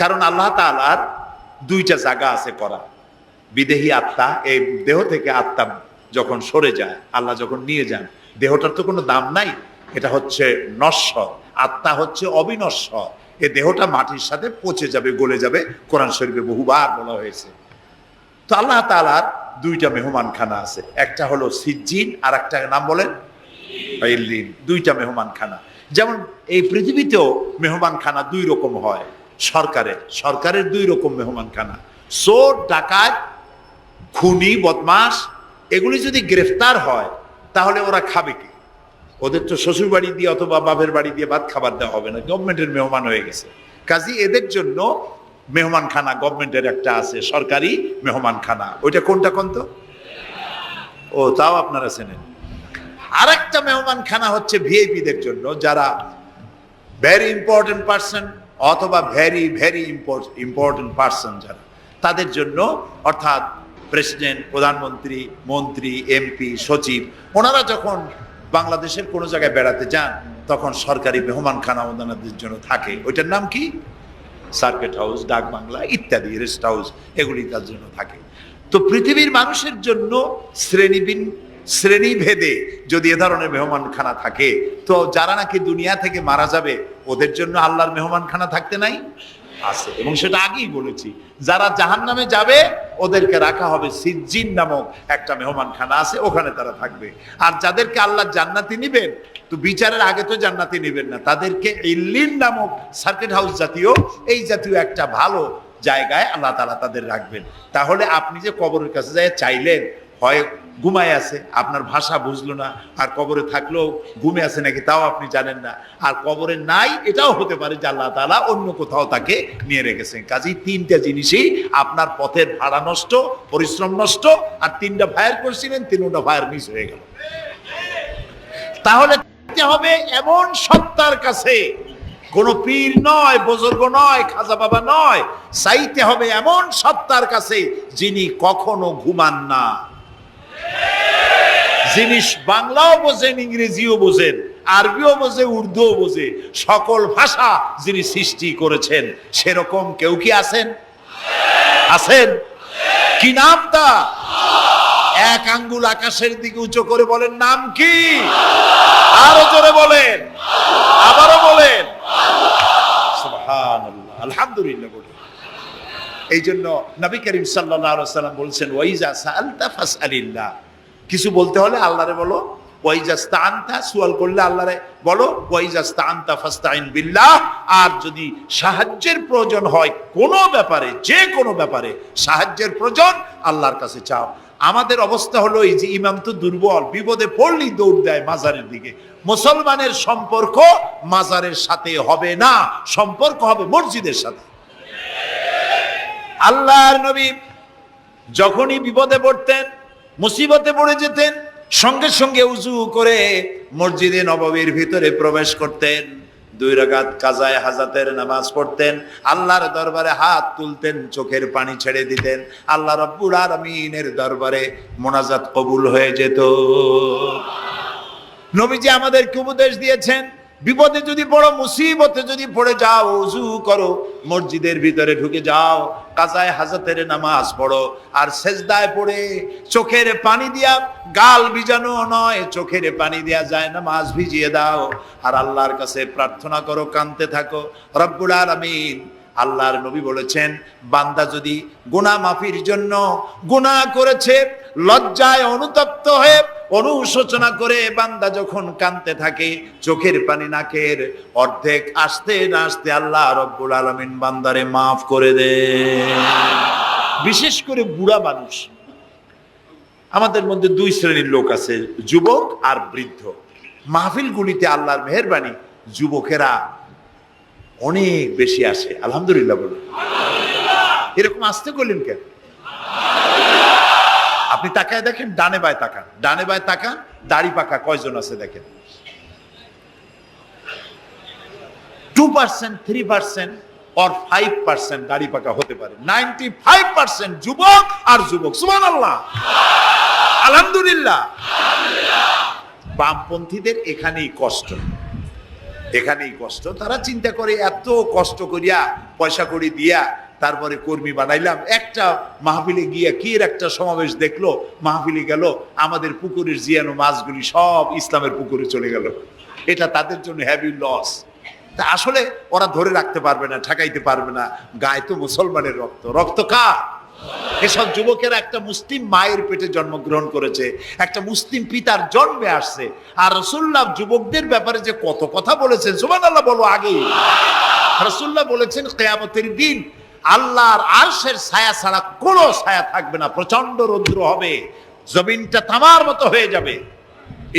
কারণ আল্লাহ তাআলার 2টা জায়গা আছে করা। বিদেহী আত্মা, এই দেহ থেকে আত্মা যখন সরে যায়, আল্লাহ যখন নিয়ে যান, দেহটার তো কোনো দাম নাই, এটা হচ্ছে নশ্বর, আত্মা হচ্ছে অবিনশ্বর। এই দেহটা মাটির সাথে পচে যাবে, গলে যাবে, কোরআন শরীফে বহুবার বলা হয়েছে। তো আল্লাহ তাআলার 2টা মেহমানখানা আছে, একটা হলো সিজ্জিন আর একটা নাম বলেন ইল্লিন। 2টা মেহমানখানা। যেমন এই পৃথিবীতেও মেহমানখানা 2 রকম হয়। সরকারের 2 রকম মেহমানখানা। চোর, ডাকাত, খুনি, বদমাস এগুলি যদি গ্রেফতার হয় তাহলে ওরা খাবে কি? ওদের তো শ্বশুর বাড়ি দিয়ে অথবা বাপের বাড়ি দিয়ে ভাত খাবার দেওয়া হবে না, গভর্নমেন্টের মেহমান হয়ে গেছে। কাজী এদের জন্য মেহমানখানা গভর্নমেন্টের একটা আছে, সরকারি মেহমানখানা। ওইটা কোনটা কোন তো? ও, তাও আপনারা চেনেন। আরেকটা মেহমানখানা হচ্ছে ভিআইপিদের জন্য, যারা ভেরি ইম্পর্টেন্ট পার্সন অথবা ভেরি ভেরি ইম্পর্টেন্ট পার্সন যারা, তাদের জন্য, অর্থাৎ প্রেসিডেন্ট, প্রধানমন্ত্রী, মন্ত্রী, এমপি, সচিব, ওনারা যখন বাংলাদেশের কোনো জায়গায় বেড়াতে যান তখন সরকারি মেহমানখানা ওনাদের জন্য থাকে। ওইটার নাম কি? সার্কিট হাউস, ডাক বাংলা ইত্যাদি, রেস্ট হাউস, এগুলি তার জন্য থাকে। তো পৃথিবীর মানুষের জন্য শ্রেণীভেদে যদি এ ধরনের মেহমানখানা থাকে, তো যারা নাকি দুনিয়া থেকে মারা যাবে ওদের জন্য আল্লাহর মেহমানখানা থাকতে নাই? আছে। এবং সেটা আগেই বলেছি, যারা জাহান্নামে যাবে ওদেরকে রাখা হবে সিজ্জিন নামক একটা মেহমানখানা আছে, ওখানে তারা থাকবে। আর যাদেরকে আল্লাহ জান্নাতি নিবেন, তো বিচারের আগে তো জান্নাতি নিবেন না, তাদেরকে ইল্লিন নামক সার্কিট হাউস জাতীয়, এই জাতীয় একটা ভালো জায়গায় আল্লাহ তাআলা তাদের রাখবেন। তাহলে আপনি যে কবরের কাছে যায় চাইলেন, হয় ঘুমায় আছে, আপনার ভাষা বুঝলো না, আর কবরে থাকলেও ঘুমে আছে নাকি তাও আপনি জানেন না, আর কবরে নাই এটাও হতে পারে যে আল্লাহ তাআলা অন্য কোথাও তাকে নিয়ে রেখেছেন। কাজেই তিনটা জিনিসই, আপনার পথের ভাড়া নষ্ট, পরিশ্রম নষ্ট, আর তিনটা ফায়ার করছিলেন, তিনটা ফায়ার মিস হয়ে গেল। তাহলে হবে এমন সত্তার কাছে, কোন পীর নয়, বুজুর্গ নয়, খাজা বাবা নয়, চাইতে হবে এমন সত্তার কাছে যিনি কখনো ঘুমান না, যিনি বাংলাও বোঝেন, ইংরেজিও বোঝেন, আরবিও বোঝে, উর্দুও বোঝে, সকল ভাষা যিনি সৃষ্টি করেছেন। সেরকম কেউ কি আছেন? আছেন? কি নাম তা? এক আঙ্গুল আকাশের দিকে উঁচু করে বলেন, নাম কি? আরো জোরে বলেন, আবারও বলেন, সুবহানাল্লাহ, আলহামদুলিল্লাহ বলেন। এই জন্য নবী করিম সাল্লাল্লাহু আলাইহি ওয়াসাল্লাম বলছেন, ওয়াইজা সাআলতা ফাসআলিল্লাহ, কিছু বলতে হলে আল্লাহরে বলো। ওয়াইজা ইসতাআনতা, সুয়াল করলে আল্লাহরে বলো। ওয়াইজা ইসতাআনতা ফাসতাইন বিল্লাহ, আর যদি সাহায্যের প্রয়োজন হয় কোনো ব্যাপারে, যে কোনো ব্যাপারে সাহায্যের প্রয়োজন, আল্লাহর কাছে চাও। আমাদের অবস্থা হলো এই যে ইমাম তো দুর্বল, বিপদে পড়লেই দৌড় দেয় মাজারের দিকে। মুসলমানের সম্পর্ক মাজারের সাথে হবে না, সম্পর্ক হবে মসজিদের সাথে। আল্লাহর নবী যখনই বিপদে পড়তেন, মুসিবতে পড়ে যেতেন, সঙ্গে সঙ্গে উজু করে মসজিদে নববীর ভিতরে প্রবেশ করতেন, 2 রাকাত কাজায়ে হাজাতের নামাজ পড়তেন, আল্লাহর দরবারে হাত তুলতেন, চোখের পানি ছেড়ে দিতেন, আল্লাহ রাব্বুল আলামিনের দরবারে মোনাজাত কবুল হয়ে যেত। নবীজি আমাদেরকে উপদেশ দিয়েছেন, বিপদে যদি পড়ো, মুসিবতে যদি পড়ে যাও, ওযু করো, মসজিদের ভিতরে ঢুকে যাও, কাজায়ে হাজাতের নামাজ পড়ো, আর সেজদায় পড়ে চোখের পানি দিয়া, গাল ভিজানো নয়, চোখের পানি দিয়া যায় নামাজ ভিজিয়ে দাও, আর আল্লাহর কাছে প্রার্থনা করো, কাঁদতে থাকো। রব্বুল আলামিন, আল্লাহর নবী বলেছেন, বান্দা যদি গুনাহ মাফির জন্য গুনাহ করেছে, লজ্জায় অনুতপ্ত হয়ে অনুশোচনা করে বান্দা যখন কাঁদতে থাকে, চোখের পানি নাকের অর্ধেক আসতে না আসতে আল্লাহ রব্বুল আলামিন বান্দারে মাফ করে দেন। বিশেষ করে বুড়া মানুষ, আমাদের মধ্যে 2 শ্রেণীর লোক আছে, যুবক আর বৃদ্ধ। মাহফিলগুলিতে আল্লাহর মেহেরবানি যুবকেরা অনেক বেশি আসে, আলহামদুলিল্লাহ বলুন। এরকম আসতে করলেন কেন? আপনি তাকায় দেখেন, ডানে বায় তাকান, ডানে বায় তাকান, দাড়ি পাকা কয়জন আছে দেখেন। 2%, 3% or 5% দাড়ি পাকা হতে পারে, 95% যুবক আর যুবক। সুবহানাল্লাহ, আলহামদুলিল্লাহ। বামপন্থীদের এখানেই কষ্ট, এখানেই কষ্ট। তারা চিন্তা করে এত কষ্ট করিয়া পয়সা করি দিয়া তারপরে কর্মী বানাইলাম, একটা মাহফিলে গিয়া কি একটা সমাবেশ দেখলো, মাহফিলে গেল, আমাদের পুকুরের জিয়ানো মাছগুলি সব ইসলামের পুকুরে চলে গেল। এটা তাদের জন্য হেভি লস। তা আসলে ওরা ধরে রাখতে পারবে না, ঠেকাইতে পারবে না, গায়ে তো মুসলমানের রক্ত। রক্ত কার? এসব যুবকেরা একটা মুসলিম মায়ের পেটে জন্মগ্রহণ করেছে, একটা মুসলিম পিতার জন্মে আসছে। আর রাসূলুল্লাহ যুবকদের ব্যাপারে যে কত কথা বলেছেন, সুবহানাল্লাহ বলো। আগেই রাসূলুল্লাহ বলেছেন, কিয়ামতের দিন আল্লাহর আরশের ছায়া ছাড়া কোনো ছায়া থাকবে না, প্রচন্ড রৌদ্র হবে, জমিনটা তামার মতো হয়ে যাবে।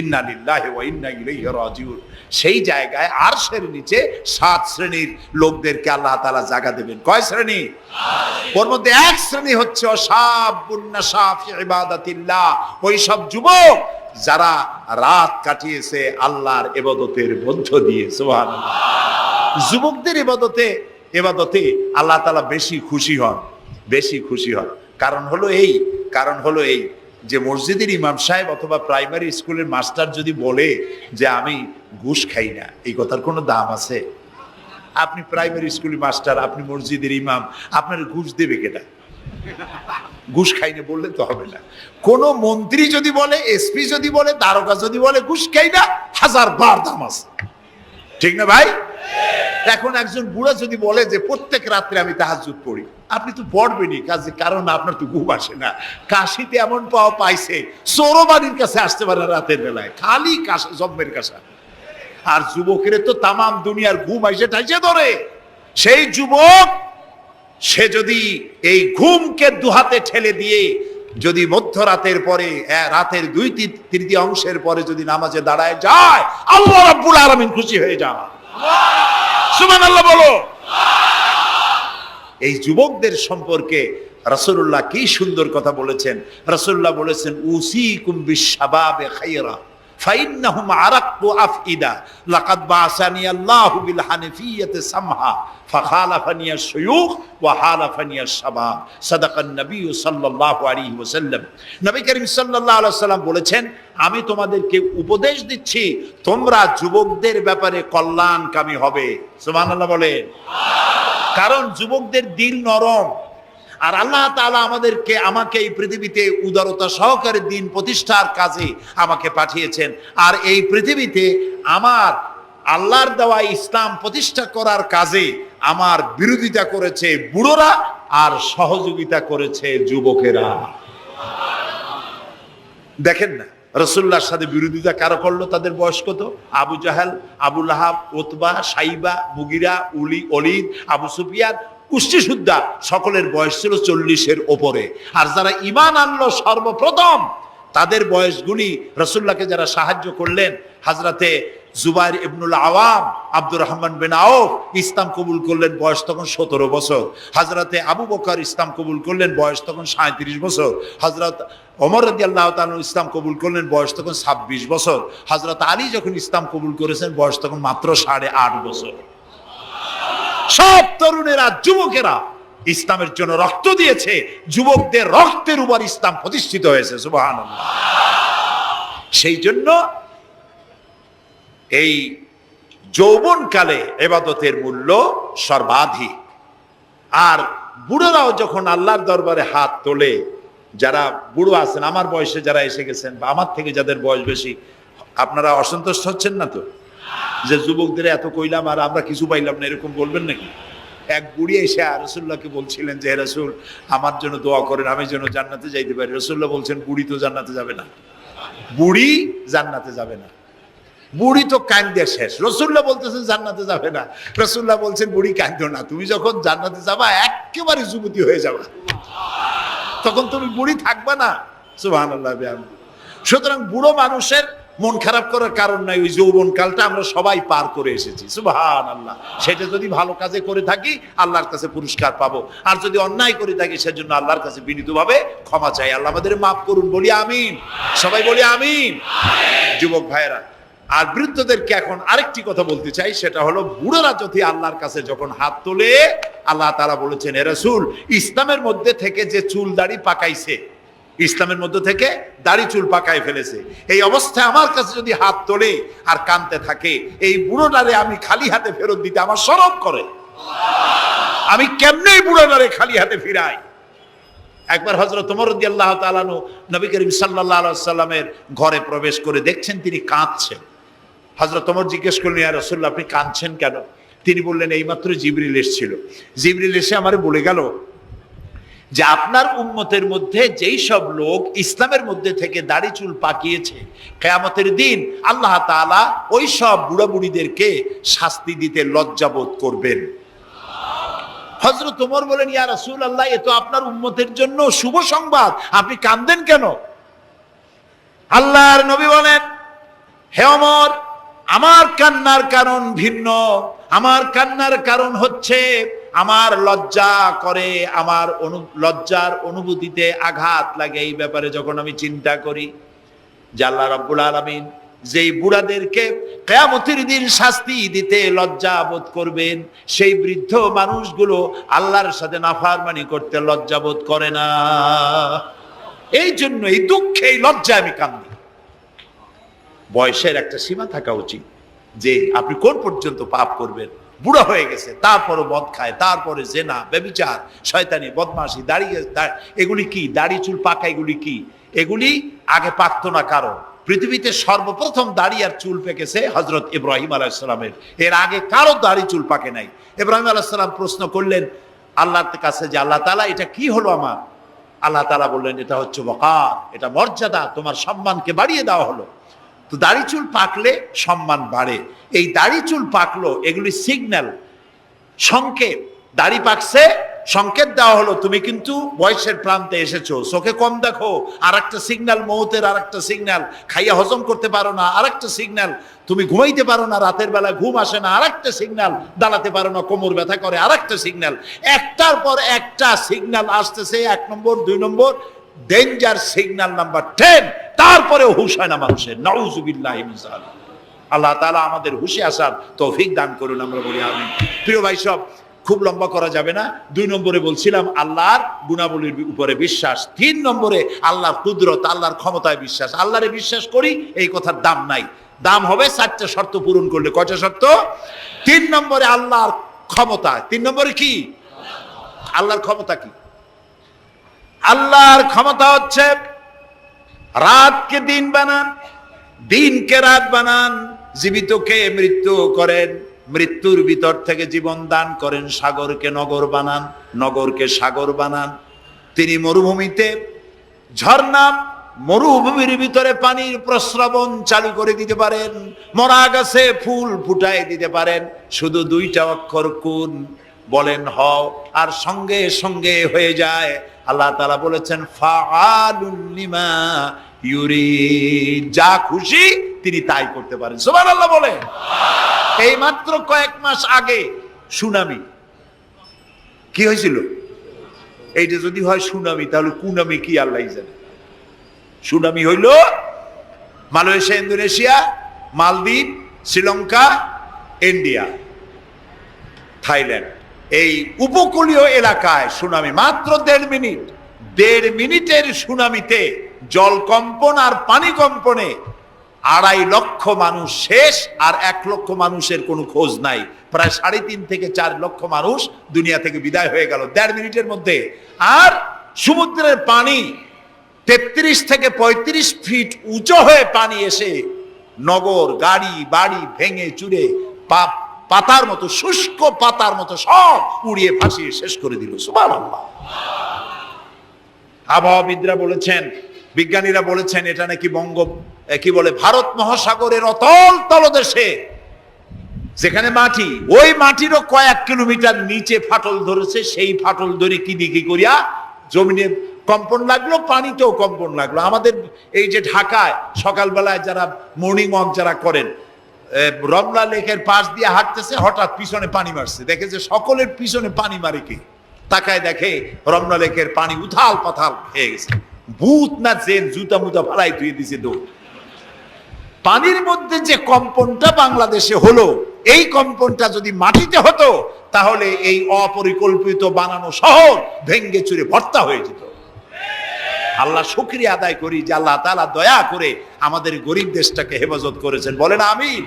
ইন্না লিল্লাহি ওয়া ইন্না ইলাইহি রাজিউন। সেই জায়গায় আরশের নিচে 7 শ্রেণীর লোকদেরকে আল্লাহ তাআলা জায়গা দেবেন। কয় শ্রেণী? ওর মধ্যে 1 শ্রেণী হচ্ছে শাবুন নাশা ফি ইবাদাতিল্লাহ, ওই সব যুবক যারা রাত কাটিয়েছে আল্লাহর ইবাদতের মধ্য দিয়ে। সুবহানাল্লাহ। যুবকদের ইবাদতে আল্লাহ তাআলা বেশি খুশি হন, বেশি খুশি হন। কারণ হলো এই যে মসজিদের ইমাম সাহেব অথবা প্রাইমারি স্কুলের মাস্টার যদি বলে যে আমি ঘুষ খাই না, এই কথার কোনো দাম আছে? আপনি প্রাইমারি স্কুলের মাস্টার, আপনি মসজিদের ইমাম, আপনার ঘুষ দেবে কেটা? ঘুষ খাই না বললে তো হবে না। কোন মন্ত্রী যদি বলে, এসপি যদি বলে, দারোগা যদি বলে ঘুষ খাই না, 1000 বার দাম আছে, ঠিক না ভাই? এখন একজন বুড়া যদি বলে যে প্রত্যেক রাত্রে আমি তাহাজ্জুদ পড়ি, আপনি তো পড়বেনই, কারণ আপনার তো ঘুম আসে না। কাশিতে এমন পাওয়া পাইছে, চোরবাড়ির কাছে আসতে পারে রাতের বেলায়, খালি কাশা, জম্মের কাশা। আর যুবকের তো তামাম দুনিয়ার ঘুম আইসে ঠাইসে ধরে। সেই যুবক সে যদি এই ঘুমকে দুহাতে ঠেলে দিয়ে যদি মধ্যরাতের পরে, রাতের 2/3 পরে যদি নামাজে দাঁড়ায় যায়, আল্লাহ রাব্বুল আলামিন খুশি হয়ে যায়। সুবহানাল্লাহ বলো। এই যুবকদের সম্পর্কে রাসূলুল্লাহ কি সুন্দর কথা বলেছেন। রাসূলুল্লাহ বলেছেন, উসিকুম বিশ-শাবাবে খায়রা ফাইন্নাহুম আরাক্কু আফইদা লাকাদ বাসানি আল্লাহু বিল হানিফিয়্যাতি সামহা ফাখালাফানি আশ-শুয়ুখ ওয়া হালাফানি আশ-শাবাব। সাদাকান নবী সাল্লাল্লাহু আলাইহি ওয়াসাল্লাম। নবী করিম সাল্লাল্লাহু আলাইহি ওয়াসাল্লাম বলেছেন, আমি তোমাদেরকে উপদেশ দিচ্ছি, তোমরা যুবকদের ব্যাপারে কল্যাণকামী হবে। সুবহানাল্লাহ বলেন। কারণ যুবকদের দিল নরম, আর আল্লাহ তাআলা আমাকে এই পৃথিবীতে উদারতা সহকারে দিন প্রতিষ্ঠার কাজে আমাকে পাঠিয়েছেন। আর এই পৃথিবীতে আমার আল্লাহর দেওয়া ইসলাম প্রতিষ্ঠা করার কাজে আমার বিরোধিতা করেছে বুড়োরা, আর সহযোগিতা করেছে যুবকেরা। দেখেন না রাসূলুল্লাহর সাথে বিরোধিতা কারা করলো? তাদের বয়স কত? আবু জাহেল, আবু লাহাব, উতবা, সাইবা, মুগিরা, ওলীদ, আবু সুফিয়ান, কুষ্টি সুদ্ধা সকলের বয়স ছিল 40-এর ওপরে। আর যারা ঈমান আনলো সর্বপ্রথম, তাদের বয়সগুলি রাসূলুল্লাহকে যারা সাহায্য করলেন, হযরতে জুবাইর ইবনুল আওয়াম, আব্দুর রহমান বিন আউফ ইসলাম কবুল করলেন, বয়স তখন 17 বছর। হযরতে আবু বকর ইসলাম কবুল করলেন, বয়স তখন 37 বছর। হযরত ওমর রাদিয়াল্লাহু তাআলা ইসলাম কবুল করলেন, বয়স তখন 26 বছর। হযরত আলী যখন ইসলাম কবুল করেছেন, বয়স তখন মাত্র 8.5 বছর। সব তরুণেরা, যুবকেরা ইসলামের জন্য রক্ত দিয়েছে, যুবকদের রক্তের উপর ইসলাম প্রতিষ্ঠিত হয়েছে। সুবহানাল্লাহ। সেই জন্য এই যৌবনকালে ইবাদতের মূল্য সর্বাধিক। আর বুড়োরাও যখন আল্লাহর দরবারে হাত তোলে, যারা বুড়ো আছেন, আমার বয়সে যারা এসে গেছেন বা আমার থেকে যাদের বয়স বেশি, আপনারা অসন্তুষ্ট হচ্ছেন না তো যে যুবকদের এত কইলাম আর আমরা কিছু পাইলাম না, এরকম বলবেন নাকি? এক বুড়ি এসে রাসূলুল্লাহকে বলছিলেন যে, হে রাসূল, আমার জন্য দোয়া করেন, আমি যেন জান্নাতে যাইতে পারি। রাসূলুল্লাহ বলছেন, বুড়ি তো জান্নাতে যাবে না, বুড়ি জান্নাতে যাবে না, বুড়ি তো কান্দে শেষ। রাসূলুল্লাহ বলতেছেন জান্নাতে যাবে না, রাসূলুল্লাহ বলছেন বুড়ি কান্দো না, তুমি যখন জান্নাতে যাবা একেবারে যুবতী হয়ে যাবা, তখন তুমি বুড়ি থাকবা না। সুবহানাল্লাহ। সুতরাং বুড়ো মানুষের মন খারাপ করার কারণ নাই, ওই যৌবন কালটা আমরা সবাই পার করে এসেছি। সুবহানাল্লাহ। সেটা যদি ভালো কাজে করে থাকি আল্লাহর কাছে পুরস্কার পাবো, আর যদি অন্যায় করে থাকি সেজন্য আল্লাহর কাছে বিনীতভাবে ক্ষমা চাই। আল্লাহ আমাদের মাফ করুন, বলি আমিন। সবাই বলি আমিন। যুবক ভাইয়েরা, আর বৃদ্ধদেরকে এখন আরেকটি কথা বলতে চাই, সেটা হলো বুড়োরা যদি আল্লাহর কাছে যখন হাত তোলে, আল্লাহ তাআলা বলেছেন, হে রাসূল, ইসলামের মধ্যে থেকে যে চুল দাড়ি পাকাইছে, ইসলামের মধ্যে থেকে দাড়ি চুল পাকায় ফেলেছে, এই অবস্থায় আমার কাছে যদি হাত তোলে আর কাঁদতে থাকে, এই বুড়োটারে আমি খালি হাতে ফেরত দিতে আমার শরম করে। আমি কেমনে বুড়োটারে খালি হাতে ফিরাই? একবার হযরত ওমর রাদিয়াল্লাহু তাআলা আনহু নবী করিম সাল্লাল্লাহু আলাইহি ওয়াসাল্লামের ঘরে প্রবেশ করে দেখছেন তিনি কাঁদছেন। হযরত ওমর জিজ্ঞেস করলেন, ইয়া রাসূলুল্লাহ, আপনি কাঁদছেন কেন? তিনি বললেন, এইমাত্র জিবরিল এসেছিল, জিবরিল এসে আমারে বলে গেল যে আপনার উম্মতের মধ্যে যেই সব লোক ইসলামের মধ্যে থেকে দাড়ি চুল পাকিয়েছে, কিয়ামতের দিন আল্লাহ তাআলা ওই সব বুড়া বুড়িদেরকে শাস্তি দিতে লজ্জাবোধ করবেন। হযরত ওমর বলেন, ইয়া রাসূলুল্লাহ, এ তো আপনার উম্মতের জন্য শুভ সংবাদ, আপনি কাঁদেন কেন? আল্লাহর নবী বলেন, হে ওমর, আমার কান্নার কারণ ভিন্ন। আমার কান্নার কারণ হচ্ছে আমার লজ্জা করে, আমার লজ্জার অনুভূতিতে আঘাত লাগে এই ব্যাপারে যখন আমি চিন্তা করি যে আল্লাহ রাব্বুল আলামিন যেই বুড়াদেরকে কিয়ামতের দিন শাস্তি দিতে লজ্জা বোধ করবেন, সেই বৃদ্ধ মানুষগুলো আল্লাহর সাথে নাফরমানি করতে লজ্জা বোধ করে না। এই জন্য এই দুঃখে এই লজ্জায় আমি কান্দি। বয়সের একটা সীমা থাকা উচিত, যে আপনি কোন পর্যন্ত পাপ করবেন। বুড়া হয়ে গেছে, তারপরও মদ খায়, তারপরে জেনা, ব্যভিচার, শয়তানি, বদমাশি, এগুলি কি? দাড়ি চুল পাকা এগুলি কি? এগুলি আগে পাকতো না কারো। পৃথিবীতে সর্বপ্রথম দাড়ি আর চুল পেকেছে হযরত ইব্রাহিম আলাইহিস সালামের। এর আগে কারো দাড়ি চুল পাকে নাই। ইব্রাহিম আলাইহিস সালাম প্রশ্ন করলেন আল্লাহর কাছে যে আল্লাহ তাআলা এটা কি হলো আমার? আল্লাহ তাআলা বললেন এটা হচ্ছে ওয়াকার, এটা মর্যাদা, তোমার সম্মানকে বাড়িয়ে দেওয়া হলো। তো দাড়ি চুল পাকলে সম্মান বাড়ে। এই দাড়ি চুল পাকলো, এগুলি সিগন্যাল, সংকেত। দাড়ি পাকছে, সংকেত দেওয়া হলো তুমি কিন্তু বয়সের প্রান্তে এসেছো। চোখে কম দেখো, আর একটা সিগন্যাল, মৌতের আর একটা সিগন্যাল। খাইয়া হজম করতে পারো না, আর একটা সিগন্যাল। তুমি ঘুমাইতে পারো না, রাতের বেলা ঘুম আসে না, আর একটা সিগন্যাল। দাঁড়াতে পারো না, কোমর ব্যথা করে, আর একটা সিগন্যাল। একটার পর একটা সিগন্যাল আসতেছে, 1 নম্বর, 2 নম্বর, ডেঞ্জার সিগন্যাল নাম্বার 10। তারপরেও হুঁশ হয় না মানুষের। নাউযুবিল্লাহি মিন যালিক। আল্লাহ তাআলা আমাদের হুঁশে আসার তৌফিক দান করুন, আমরা বলি আমিন। প্রিয় ভাই সব, খুব লম্বা করা যাবে না। 2 নম্বরে বলছিলাম আল্লাহর গুণাবলীর উপরে বিশ্বাস। 3 নম্বরে আল্লাহর কুদরত, আল্লাহর ক্ষমতায় বিশ্বাস। আল্লাহরে বিশ্বাস করি, এই কথার দাম নাই। দাম হবে 4টা শর্ত পূরণ করলে। কয়টা শর্ত? 3 নম্বরে আল্লাহর ক্ষমতা। 3 নম্বরে কি? আল্লাহর ক্ষমতা কি? আল্লাহর ক্ষমতা হচ্ছে রাতকে দিন বানান, দিনকে রাত বানান, জীবিতকে মৃত্যু করেন, মৃত্যুর ভিতর থেকে জীবন দান করেন, সাগরকে নগর বানান, নগরকে সাগর বানান। তিনি মরুভূমিতে ঝর্ণা, মরুভূমির ভিতরে পানির প্রস্রবণ চালু করে দিতে পারেন, মরা গাছে ফুল ফুটাই দিতে পারেন। শুধু 2টা অক্ষর কুন বলেন হও, আর সঙ্গে সঙ্গে হয়ে যায়। আল্লাহ তাআলা বলেছেন ফাআলুন লিমা ইউরিদ, যা খুশি তিনি তাই করতে পারেন। সুবহানাল্লাহ বলেন। এই মাত্র কয়েক মাস আগে সুনামি। কি হয়েছিল? এইটা যদি হয় সুনামি, তাহলে কুনামি কি আল্লাহ জানে। সুনামি হইল মালয়েশিয়া, ইন্দোনেশিয়া, মালদ্বীপ, শ্রীলঙ্কা, ইন্ডিয়া, থাইল্যান্ড, এই উপকূলীয় এলাকায় সুনামি। মাত্র 1.5 মিনিট, 1.5 মিনিটের সুনামিতে জলকম্পন আর পানি কম্পনে 2.5 লক্ষ মানুষ শেষ, আর 1 লক্ষ মানুষের কোনো খোঁজ নাই। প্রায় 3.5 থেকে 4 লক্ষ মানুষ দুনিয়া থেকে বিদায় হয়ে গেল 1.5 মিনিটের মধ্যে। আর সমুদ্রের পানি 33 থেকে 35 ফিট উঁচু হয়ে পানি এসে নগর, গাড়ি বাড়ি ভেঙে চুরে পাতার মতো, শুষ্ক পাতার মতো সব উড়িয়ে ভাসিয়ে শেষ করে দিল। সুবহানাল্লাহ। আবহাওয়াবিদরা বলেছেন, বিজ্ঞানীরা বলেছেন, এটা নাকি ভারত মহাসাগরের অতল তলদেশে যেখানে মাটি, ওই মাটিরও কয়েক কিলোমিটার নিচে ফাটল ধরেছে। সেই ফাটল ধরে কি দিকে করিয়া জমিনে কম্পন লাগলো, পানিতেও কম্পন লাগলো। আমাদের এই যে ঢাকায় সকালবেলায় যারা মর্নিং ওয়াক যারা করেন, রমনা লেকের পাশ দিয়ে হাঁটতেছে, হঠাৎ পিছনে পানি মারছে, দেখে যে সকলের পিছনে পানি মারে কি, তাকায় দেখে রমনা লেকের পানি উথাল পাথাল হয়ে গেছে। ভূত না জেন জুতা মুতা ফালাই ধুয়ে দিছে দৌড়। পানির মধ্যে যে কম্পনটা বাংলাদেশে হলো, এই কম্পনটা যদি মাটিতে হতো, তাহলে এই অপরিকল্পিত বানানো শহর ভেঙ্গে চুরে ভর্তা হয়ে যেত। আল্লাহ শুকরিয়া আদায় করি যে আল্লাহ তাআলা দয়া করে আমাদের গরিব দেশটাকে হেফাজত করেছেন। বলেন আমিন।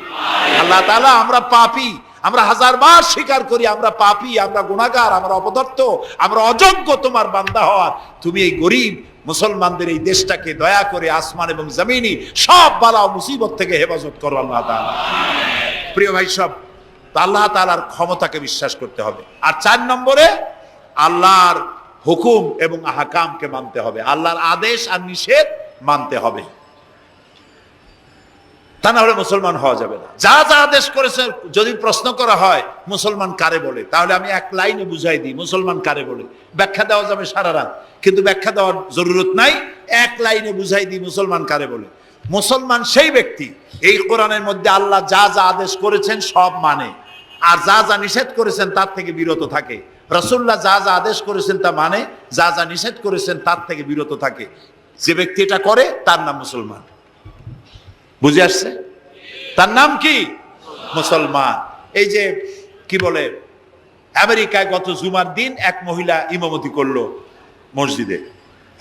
আল্লাহ তাআলা, আমরা পাপী, আমরা 1000 বার স্বীকার করি আমরা পাপী, আমরা গুনাহগার, আমরা অপদার্থ, আমরা অযোগ্য তোমার বান্দা হওয়ার। তুমি এই গরিব মুসলমানদের এই দেশটাকে দয়া করে আসমান এবং জমিনি সব বালা ও মুসিবত থেকে হেফাজত করো আল্লাহ তাআলা। প্রিয় ভাই সব, আল্লাহ তাআলার ক্ষমতাকে বিশ্বাস করতে হবে। আর 4 নম্বরে আল্লাহর হুকুম এবং আহকামকে মানতে হবে, আল্লাহর আদেশ আর নিষেধ মানতে হবে। তা না হলে মুসলমান হওয়া যাবে না। যা যা আদেশ করেছে, যদি প্রশ্ন করা হয় মুসলমান কারে বলে, তাহলে আমি 1 লাইনে বুঝাই দিই মুসলমান কারে বলে। ব্যাখ্যা দেওয়া যাবে সারা রাত, কিন্তু ব্যাখ্যা দেওয়ার জরুরত নাই। 1 লাইনে বুঝাই দিই মুসলমান কারে বলে। মুসলমান সেই ব্যক্তি এই কোরআনের মধ্যে আল্লাহ যা যা আদেশ করেছেন সব মানে, আর যা যা নিষেধ করেছেন তার থেকে বিরত থাকে। রাসূলুল্লাহ যা যা আদেশ করেছেন তা মানে, যা যা নিষেধ করেছেন তার থেকে বিরত থাকে। যে ব্যক্তি এটা করে তার নাম মুসলমান। বুঝে আসছে? তার নাম কি? মুসলমান। এই যে কি বলে, আমেরিকায় গত জুমার দিন এক মহিলা ইমামতি করলো মসজিদে।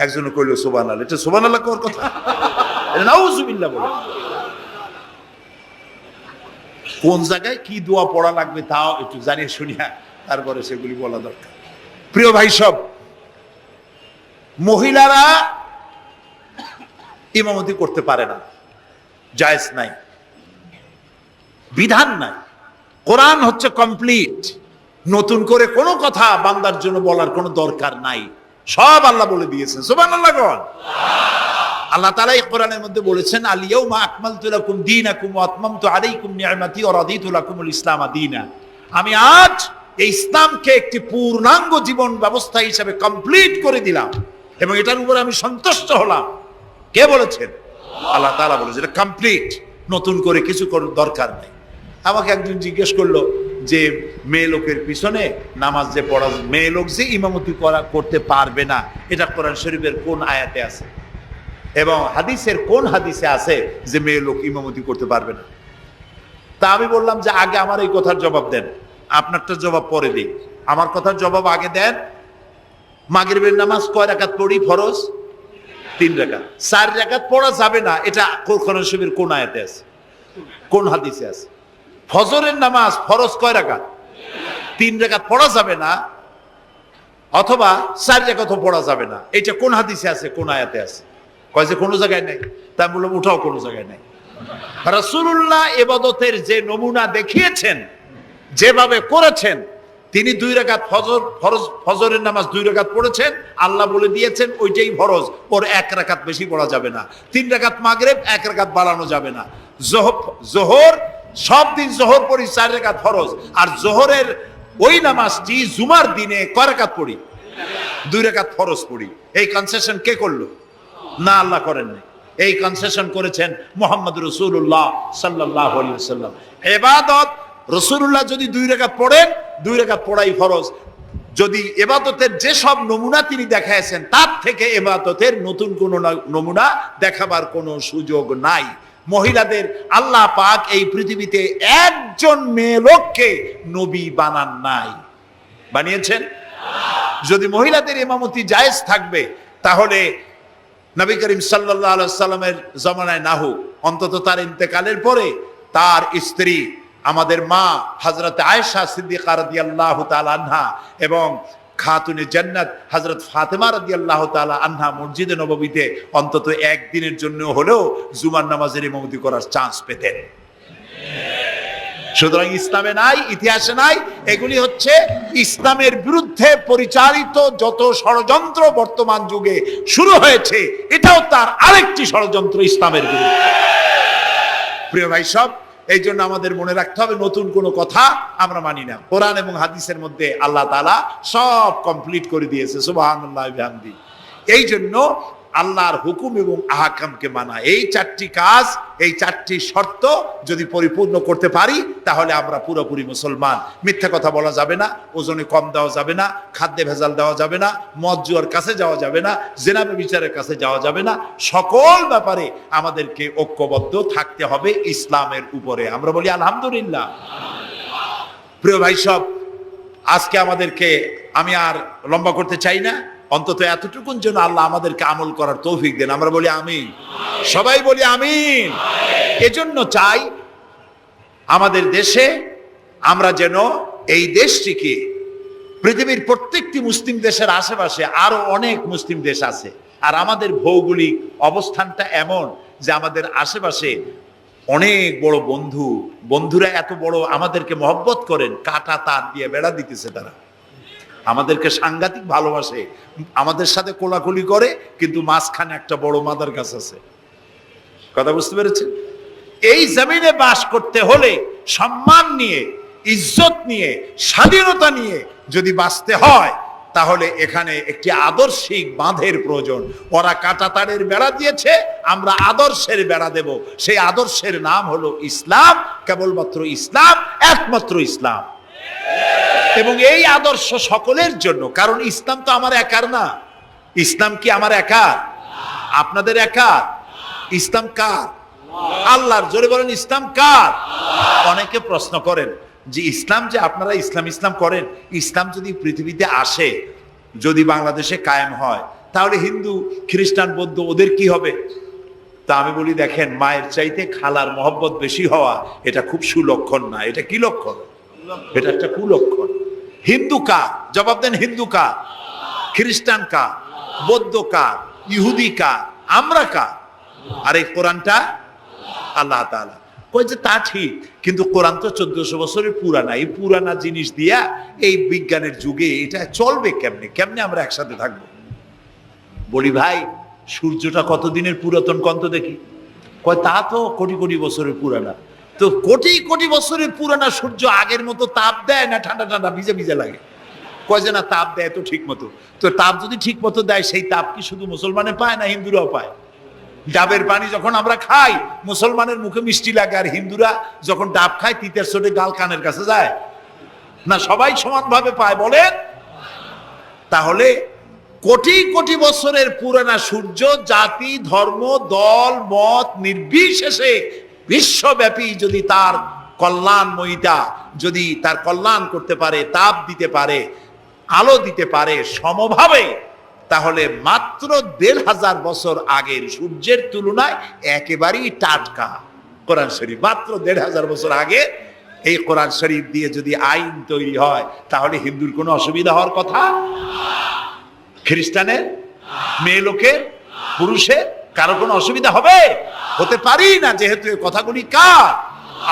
একজনে কইল সুবহানাল্লাহ, এটা সুবহানাল্লাহ কোর কথা, এটা নাউজুবিল্লাহ বলে। কোন জায়গায় কি দোয়া পড়া লাগবে তাও একটু জানিয়ে শুনিয়া তারপরে সেগুলি বলা দরকার। প্রিয় ভাই সব, মহিলারা ইমামতি করতে পারে না, জায়েজ নাই, বিধান নাই। কোরআন হচ্ছে কমপ্লিট, নতুন করে কোনো কথা বান্দার জন্য বলার কোনো দরকার নাই, সব আল্লাহ বলে দিয়েছেন। সুবহানাল্লাহ কোন আল্লাহ তাআলা এই কোরআনের মধ্যে বলেছেন, আল ইয়াউমা আকমালতু লাকুম দীনাকুম ওয়া আতমামতু আলাইকুম নি'মাতি ওয়া রাদিতু লাকুমুল ইসলাম দীনা। আমি আজ এই ইসলামকে একটি পূর্ণাঙ্গ জীবন ব্যবস্থা হিসেবে কমপ্লিট করে দিলাম এবং এটার উপরে আমি সন্তুষ্ট হলাম। কে বলেছেন? আল্লাহ তাআলা বলেছেন, এটা কমপ্লিট, নতুন করে কিছু করার দরকার নাই। আমাকে একজন জিজ্ঞেস করলো যে মেয়ে লোকের পিছনে নামাজ যে পড়া, মেয়ে লোক যে ইমামতি করতে পারবে না, এটা কোরআন শরীফের কোন আয়াতে আছে এবং হাদিসের কোন হাদিসে আছে যে মেয়ে লোক ইমামতি করতে পারবে না? তা আমি বললাম যে আগে আমার এই কথার জবাব দেন, আপনারটা জবাব পরে দিই। আমার কথার জবাব আগে দেন। মাগরিবের নামাজ কয় রাকাত পড়ি ফরজ? 3 রাকাত। 4 রাকাত পড়া যাবে না, এটা কোরআন শরীফের কোন আয়াতে আছে, কোন হাদিসে আছে? ফজরের নামাজ ফরজ কয় রাকাত? 3 রাকাত পড়া যাবে না, অথবা 4 রাকাতও পড়া যাবে না, এটা কোন হাদিসে আছে, কোন আয়াতে আছে? কয় যে কোনো জায়গায় নাই। তা আমি বললাম ওঠাও কোনো জায়গায় নাই। রাসূলুল্লাহ ইবাদতের যে নমুনা দেখিয়েছেন, যেভাবে করেছেন, তিনি 2 রাকাত ফজরের নামাজ 2 রাকাত পড়েছেন, আল্লাহ বলে দিয়েছেন ওইটাই ফরজ, ওর 1 রাকাত বেশি পড়া যাবে না। 3 রাকাত মাগরিব, 1 রাকাত বাড়ানো যাবে না। জোহর সব দিন জোহর পড়ি 4 রাকাত ফরজ, আর জোহরের ওই নামাজটি জুমার দিনে কয় রাকাত পড়ি? 2 রাকাত ফরজ পড়ি। এই কনসেশন কে করলো? না, আল্লাহ করেন নাই। এই কনসেশন করেছেন মুহাম্মদ রাসূলুল্লাহ সাল্লাল্লাহু আলাইহি ওয়াসাল্লাম। ইবাদত রাসূলুল্লাহ যদি 2 রাকাত পড়েন, 2 রাকাত পড়াই ফরজ। যদি ইবাদতের যে সব নমুনা তিনি দেখাইছেন, তার থেকে ইবাদতের নতুন কোন নমুনা দেখাবার কোনো সুযোগ নাই। মহিলাদের আল্লাহ পাক এই পৃথিবীতে একজন মেয়ে লোককে নবী বানান নাই, বানিয়েছেন? যদি মহিলাদের ইমামতি জায়েজ থাকবে, তাহলে নবী করিম সাল্লাল্লাহু আলাইহি ওয়াসাল্লামের জামানায় না হোক, অন্তত তার ইন্তেকালের পরে তার স্ত্রী আমাদের মা হযরত আয়েশা সিদ্দিকা রাদিয়াল্লাহু তাআলা আনহা এবং খাতুনে জান্নাত হযরত ফাতেমা রাদিয়াল্লাহু তাআলা আনহা মসজিদে নববীতে অন্তত একদিনের জন্য হলেও জুমার নামাজের ইমামতি করার চান্স পেতেন। সুতরাং ইসলামে নাই, ইতিহাসে নাই। এগুলি হচ্ছে ইসলামের বিরুদ্ধে পরিচালিত যত ষড়যন্ত্র বর্তমান যুগে শুরু হয়েছে, এটাও তার আরেকটি ষড়যন্ত্র ইসলামের বিরুদ্ধে। প্রিয় ভাই সব, এই জন্য আমাদের মনে রাখতে হবে, নতুন কোনো কথা আমরা মানি না। কোরআন এবং হাদিসের মধ্যে আল্লাহ তাআলা সব কমপ্লিট করে দিয়েছে। সুবহানাল্লাহ বিহামদি। এই জন্য আল্লাহর হুকুম এবং আহকামকে মানা, এই 4টি কাজ, এই 4টি শর্ত যদি পরিপূর্ণ করতে পারি, তাহলে আমরা পুরোপুরি মুসলমান। মিথ্যা কথা বলা যাবে না, ওজনে কম দেওয়া যাবে না, খাদ্যে ভেজাল দেওয়া যাবে না, মদ জুয়ার কাছে যাওয়া যাবে না, জেনা ব্যভিচারের কাছে যাওয়া যাবে না। সকল ব্যাপারে আমাদেরকে ঐক্যবদ্ধ থাকতে হবে ইসলামের উপরে। আমরা বলি আলহামদুলিল্লাহ। প্রিয় ভাই সব, আজকে আমাদেরকে, আমি আর লম্বা করতে চাই না, অন্তত এতটুকুন যেন আল্লাহ আমাদেরকে আমল করার তৌফিক দেন। আমরা বলি আমিন, সবাই বলি আমিন। এজন্য চাই আমাদের দেশে আমরা যেন এই দেশটিকে, পৃথিবীর প্রত্যেকটি মুসলিম দেশের আশেপাশে আরো অনেক মুসলিম দেশ আছে, আর আমাদের ভৌগোলিক অবস্থানটা এমন যে আমাদের আশেপাশে অনেক বড় বন্ধুরা এত বড় আমাদেরকে মহব্বত করেন, কাটা তার দিয়ে বেড়া দিতেছে। তারা আমাদেরকে সাংঘাতিক ভালোবাসে, আমাদের সাথে কোলাকুলি করে, কিন্তু মাঝখানে একটা বড় মাদার গাছ আছে। কথা বুঝতে পেরেছেন? এই জমিনে বাস করতে হলে সম্মান নিয়ে, ইজ্জত নিয়ে, স্বাধীনতা নিয়ে যদি বাঁচতে হয়, তাহলে এখানে একটি আদর্শিক বাঁধের প্রয়োজন। ওরা কাঁটাতারের বেড়া দিয়েছে, আমরা আদর্শের বেড়া দেব। সেই আদর্শের নাম হলো ইসলাম, কেবলমাত্র ইসলাম, একমাত্র ইসলাম। এবং এই আদর্শ সকলের জন্য, কারণ ইসলাম তো আমার একার না। ইসলাম কি আমার একার? আপনাদের একার? ইসলাম কার? আল্লাহর। জোরে বলেন, ইসলাম কার? অনেকে প্রশ্ন করেন যে ইসলাম, যে আপনারা ইসলাম করেন, ইসলাম যদি পৃথিবীতে আসে, যদি বাংলাদেশে কায়েম হয়, তাহলে হিন্দু খ্রিস্টান বৌদ্ধ ওদের কি হবে? তা আমি বলি দেখেন, মায়ের চাইতে খালার মহব্বত বেশি হওয়া এটা খুব সুলক্ষণ না। এটা কি লক্ষণ? এটা একটা কুলক্ষণ। হিন্দু কার? জবাব দেন। হিন্দু কার? খ্রিস্টান কার? বৌদ্ধ কার? ইহুদি কার? আমরা কার? আর এই কোরআনটা আল্লাহ তাআলা। কই যে তা ঠিক, কিন্তু কোরআন তো 1400 বছরের পুরানা। এই পুরানা জিনিস দিয়া এই বিজ্ঞানের যুগে এটা চলবে কেমনে? কেমনে আমরা একসাথে থাকবো? বলি ভাই, সূর্যটা কতদিনের পুরাতন কন্ত দেখি? কয় তা তো কোটি কোটি বছরের পুরানা। তো কোটি কোটি বছরের পুরানা সূর্য আগের মতো তাপ দেয় না ঠান্ডা ঠান্ডা ভিজে ভিজে লাগে? কয় যে না, তাপ দেয় তো ঠিক মতো। তো তাপ যদি ঠিক মতো দেয়, সেই তাপ কি শুধু মুসলমানে পায় না হিন্দুরাও পায়? ডাবের পানি যখন আমরা খাই, মুসলমানের মুখে মিষ্টি লাগে, আর হিন্দুরা যখন ডাব খায় তিতের চোটে গাল কানের কাছে যায় না? সবাই সমানভাবে পায় বলেন? তাহলে কোটি কোটি বছরের পুরানা সূর্য জাতি ধর্ম দল মত নির্বিশেষে বিশ্বব্যাপী যদি তার কল্যাণময়িতা, যদি তার কল্যাণ করতে পারে, তাপ দিতে পারে, আলো দিতে পারে সমভাবে, তাহলে মাত্র 1500 বছর আগের সূর্যের তুলনায় একেবারেই টাটকা কোরআন শরীফ। মাত্র 1500 বছর আগে এই কোরআন শরীফ দিয়ে যদি আইন তৈরি হয়, তাহলে হিন্দুর কোনো অসুবিধা হওয়ার কথা? খ্রিস্টানের, মেয়ে লোকের, পুরুষের কারো কোনো অসুবিধা হবে? হতে পারি না, যেহেতু এই কথাগুলি কার?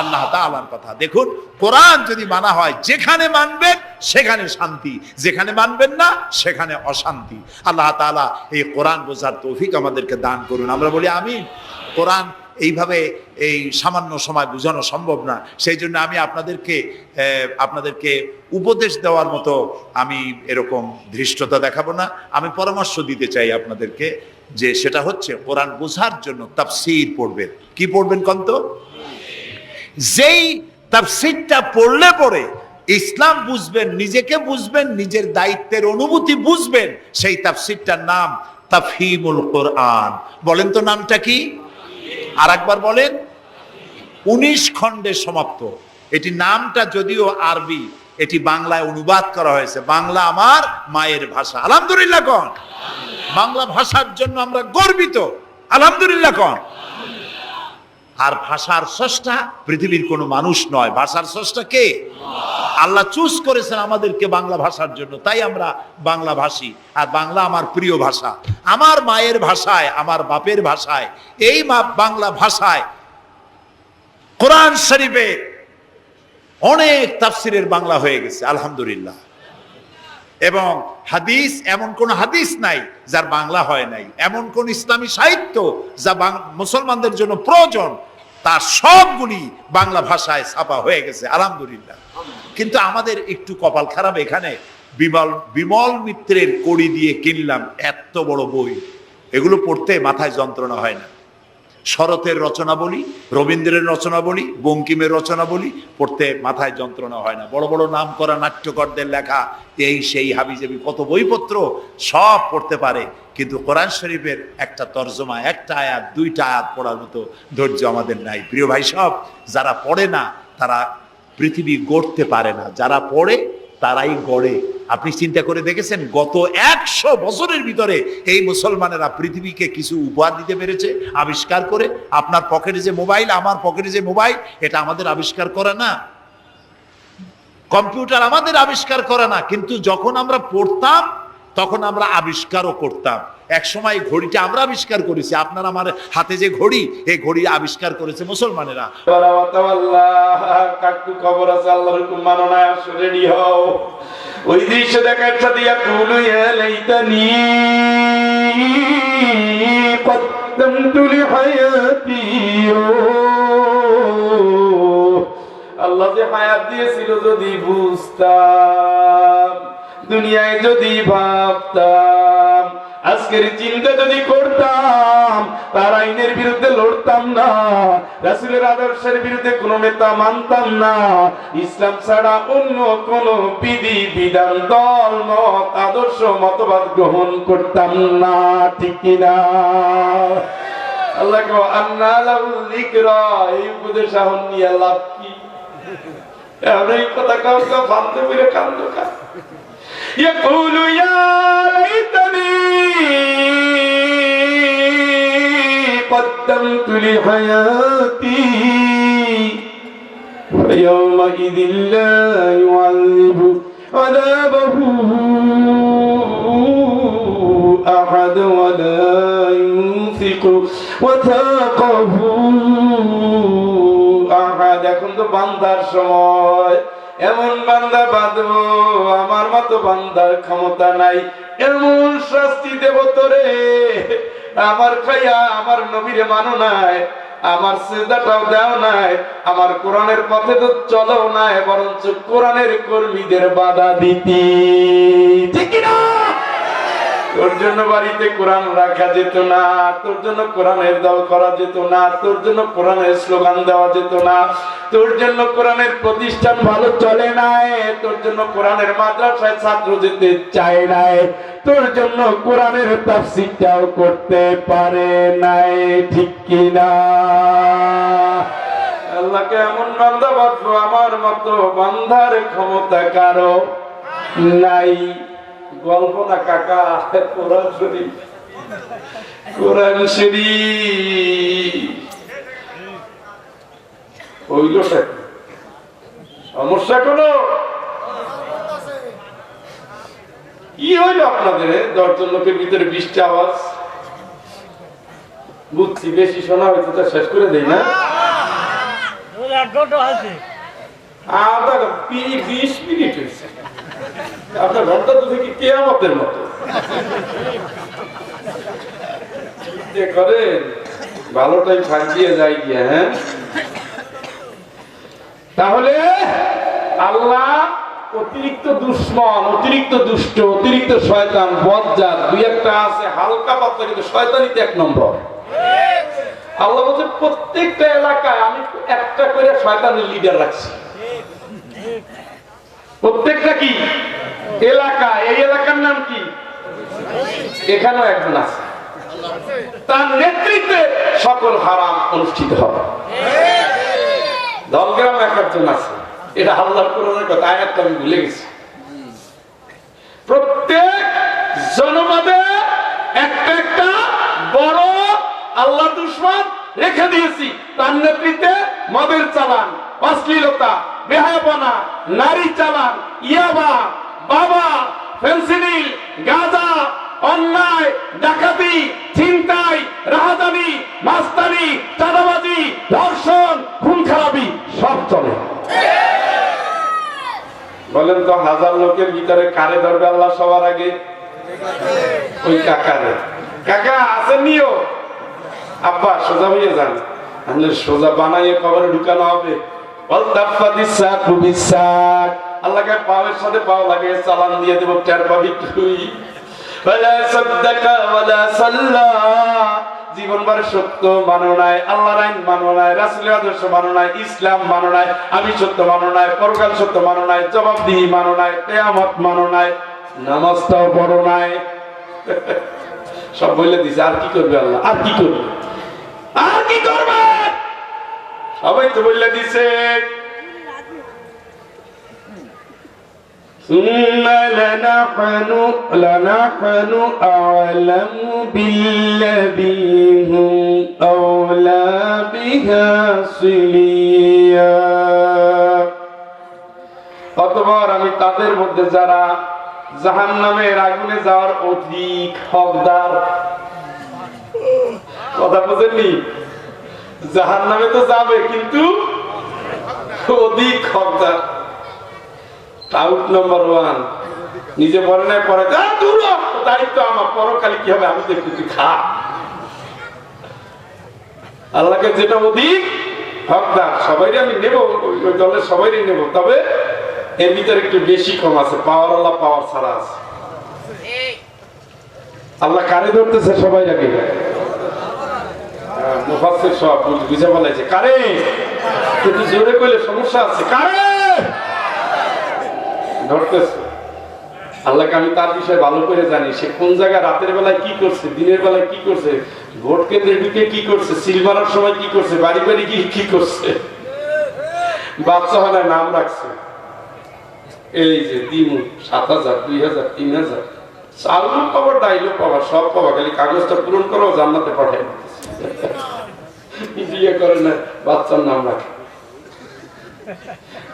আল্লাহ তাআলার কথা। দেখুন, কোরআন যদি মানা হয়, যেখানে মানবেন সেখানে শান্তি, যেখানে মানবেন না সেখানে অশান্তি। আল্লাহ তাআলা এই কোরআন বোঝার তৌফিক আমাদেরকে দান করুন। আমরা বলি আমিন। কোরআন এইভাবে এই সামান্য সময় বোঝানো সম্ভব না, সেই জন্য আমি আপনাদেরকে উপদেশ দেওয়ার মতো আমি এরকম ধৃষ্টতা দেখাবো না। আমি পরামর্শ দিতে চাই আপনাদেরকে, যে সেটা হচ্ছে কোরআন বোঝার জন্য তাফসীর পড়বেন। কি পড়বেন কন্ত? যেই তাফসীরটা পড়লে পরে ইসলাম বুঝবেন, নিজেকে বুঝবেন, নিজের দায়িত্বের অনুভূতি বুঝবেন, সেই তাফসীরটার নাম তাফহিমুল কোরআন। বলেন তো নামটা কি? আর একবার বলেন। 19 খণ্ডে সমাপ্ত। এটি নামটা যদিও আরবি, এটি বাংলায় অনুবাদ করা হয়েছে। বাংলা আমার মায়ের ভাষা, আলহামদুলিল্লাহ কোন। বাংলা ভাষার জন্য আমরা গর্বিত, আলহামদুলিল্লাহ কোন। আর ভাষার স্রষ্টা পৃথিবীর কোনো মানুষ নয়, ভাষার স্রষ্টা কে? আল্লাহ চুজ করেছেন আমাদেরকে বাংলা ভাষার জন্য, তাই আমরা বাংলা ভাষী। আর বাংলা আমার প্রিয় ভাষা, আমার মায়ের ভাষায়, আমার বাপের ভাষায়, এই বাংলা ভাষায় কোরআন শরীফে অনেক তাফসিরের বাংলা হয়ে গেছে, আলহামদুলিল্লাহ। এবং হাদিস, এমন কোন হাদিস নাই যার বাংলা হয় নাই। এমন কোন ইসলামী সাহিত্য যা মুসলমানদের জন্য প্রয়োজন, তার সবগুলি বাংলা ভাষায় ছাপা হয়ে গেছে, আলহামদুলিল্লাহ। কিন্তু আমাদের একটু কপাল খারাপ, এখানে বিমল মিত্রের কড়ি দিয়ে কিনলাম এত বড় বই, এগুলো পড়তে মাথায় যন্ত্রণা হয় না। শরতের রচনা বলি, রবীন্দ্রের রচনা বলি, বঙ্কিমের রচনা বলি, পড়তে মাথায় যন্ত্রণা হয় না। বড় বড় নাম করা নাট্যকারদের লেখা এই সেই হাবিজাবি কত বইপত্র, সব পড়তে পারে, কিন্তু কোরআন শরীফের একটা তর্জমা, একটা আয়াত, 2টা আয়াত পড়ার মতো ধৈর্য আমাদের নাই। প্রিয় ভাই সব, যারা পড়ে না তারা পৃথিবী গড়তে পারে না, যারা পড়ে তারাই গড়ে। আপনি চিন্তা করে দেখেছেন, গত 100 বছরের ভিতরে এই মুসলমানেরা পৃথিবীকে কিছু উপহার দিতে পেরেছে আবিষ্কার করে। আপনার পকেটে যে মোবাইল, আমার পকেটে যে মোবাইল, এটা আমাদের আবিষ্কার করা না? কম্পিউটার আমাদের আবিষ্কার করা না? কিন্তু যখন আমরা পড়তাম তখন আমরা আবিষ্কারও করতাম। এক সময় ঘড়িটা আমরা আবিষ্কার করেছি। আপনার আমার হাতে যে ঘড়ি, এই ঘড়ি আবিষ্কার করেছে মুসলমানেরা। খবর আছে, আল্লাহর হুকুম মানো না, রেডি হও। ওই দৃশ্য দেখার সাথে আল্লাহ যে হায়াত দিয়েছিল যদি বুঝতাম, দুনিয়ায় যদি ভাবতাম, আজকের চিন্তা যদি করতাম, তার আইনের বিরুদ্ধে লড়তাম না, রাসূলের আদর্শের বিরুদ্ধে কোন নেতা মানতাম না, ইসলাম ছাড়া অন্য কোন বিধি বিধান দল মত আদর্শ মতবাদ গ্রহণ করতাম না, ঠিক কিনা? আল্লাহ কো আন্না লাহুল যিকরা, এই উপদেশ আহন নিয়ে লাভ কি? এই কথা কাউকে ভাবতে পেরে কান্দ কা। ইয়াকুলু ইয়া লাইতানি قدمت لحياتي فيومئذ لا يعذب عذابه أحد ولا يوثق وثاقه أحد এখন তো বান্দার সময় এমন বান্দা বাঁধবো আমার মতো বান্দার ক্ষমতা নাই এমন শাস্তি দেব তোরে আমার খাইয়া আমার নবীরে মানো নাই আমার সিজদাটাও দাও নাই আমার কোরআনের পথে তো চলো নাই বরঞ্চ কোরআনের কর্মীদের বাধা দিতি ঠিক কি না তোর জন্য বাড়িতে কোরআন রাখা যেত না তোর জন্য কোরআনের দল করা যেত না তোর জন্য কোরআনের স্লোগান দেওয়া যেত না তোর জন্য কোরআনের প্রতিষ্ঠান ভালো চলে নাই তোর জন্য কোরআনের মাদ্রাসায় ছাত্র যেতে চায় নাই তোর জন্য কোরআনের তাফসীরটাও করতে পারে নাই ঠিক কি না আল্লাহকে এমন বান্দা বাঁধবো আমার মতো বান্দার ক্ষমতা কারো নাই গল্প না কাকা কোরআন শরীফ কোরআন শরীফ হইল সমস্যা কোনো কি হইল আপনাদের 10 জন লোকের ভিতরে 20টা আওয়াজ বুঝছি বেশি শোনা হয়তো তা শেষ করে দেই না আধা 20 মিনিট হয়েছে আপনার ঘন্টা তো দেখি কিয়ামতের মতো করেন ভালোটাই ফাঁক দিয়ে যাই গিয়া হ্যাঁ তাহলে আল্লাহ অতিরিক্ত দুশ্মন অতিরিক্ত দুষ্ট অতিরিক্ত শয়তান বজ্জাত দুই একটা আছে হালকা পাতলা কিন্তু শয়তানিতে 1 নম্বর আল্লাহ বলছে প্রত্যেকটা এলাকায় আমি একটা করে শয়তানের লিডার রাখছি প্রত্যেকটা কি এলাকা এই এলাকার নাম কি এখানেও একজন আছে তার নেতৃত্বে সকল হারাম অনুষ্ঠিত হবে দলগ্রাম একজন আছে এটা আল্লাহর কোরআনের কথা আয়াতটা আমি ভুলে গেছি প্রত্যেক জনপদে একটা একটা বড় আল্লাহ দুশমন রেখে দিয়েছি তার নেতৃত্বে মদের চালান অশ্লীলতা বেহায়াপনা নারী চালান ইয়াবা বাবা ফেন্সিডিল গাঁজা অন্যায় ডাকাতি ছিনতাই রাহাজানি মাস্তানি চাঁদাবাজি ধর্ষণ খুন খারাপি সব চলে বলেন তো 1000 লোকের ভিতরে কারে ধরবে আল্লাহ সবার আগে ওই কাকারে কাকা আসেননিও আব্বা সোজা হয়ে যান তাহলে সোজা বানাইয়ে কবরে ঢুকানো হবে আল্লাহকে পাওয়ের সাথে পাও লাগিয়ে চালান দিয়ে দেব টের পাবি তুই জীবনভর সত্য মানো নাই আল্লাহর আইন মানো নাই রাসূলের আদর্শ মানো নাই ইসলাম মানো নাই আমি সত্য মানো নাই পরকাল সত্য মানো নাই জবাবদিহি মানো নাই কিয়ামত মানো নাই নামাজটাও পড়ো নাই সব বলে দিছে আর কি করবে আল্লাহ আর কি করবে আর কি করবে সবাই তো বলে দিছে ثم لنحن أعلم بالذين هم أولى بها صليا অতঃপর আমি তাদের মধ্যে যারা জাহান্নামের আগুনে যাওয়ার অধিক হকদার কথা বুঝেননি জাহান্নামে তো যাবে কিন্তু অধিক হকদার আউট নাম্বার 1 নিজে বলে না পরে দায়িত্ব আমার পরকালে কি হবে আমি তো একটু খা আল্লাহকে যেটা অধিক হকদার সবাইরে আমি নেব ওই দলের সবাইরে নেব তবে এর ভিতরে একটু বেশি কম আছে পাওয়ার আল্লাহ পাওয়ার ছাড়া আছে আল্লাহ কারে ধরতেছে সবাই রাখে মুফাসসির সব বুঝে বলেছে কারে কিন্তু জোরে কইলে সমস্যা আছে কারে ধরতেছে আল্লাহকে আমি তার বিষয়ে ভালো করে জানি সে কোন জায়গায় রাতের বেলায় কি করছে দিনের বেলায় কি করছে ভোট কেন্দ্রে ঢুকে কি করছে সিল মারার সময় কি করছে বাড়ি বাড়ি গিয়ে কি করছে বাচ্চা হলে নাম রাখছে এই যে দিমু 7,000 2,000 3,000 চালু পাবো ডাইলও পাবা সব পাবা, খালি কাগজটা পূরণ করো জান্নাতে পাঠাই বিয়ে করে না বাচ্চার নাম রাখে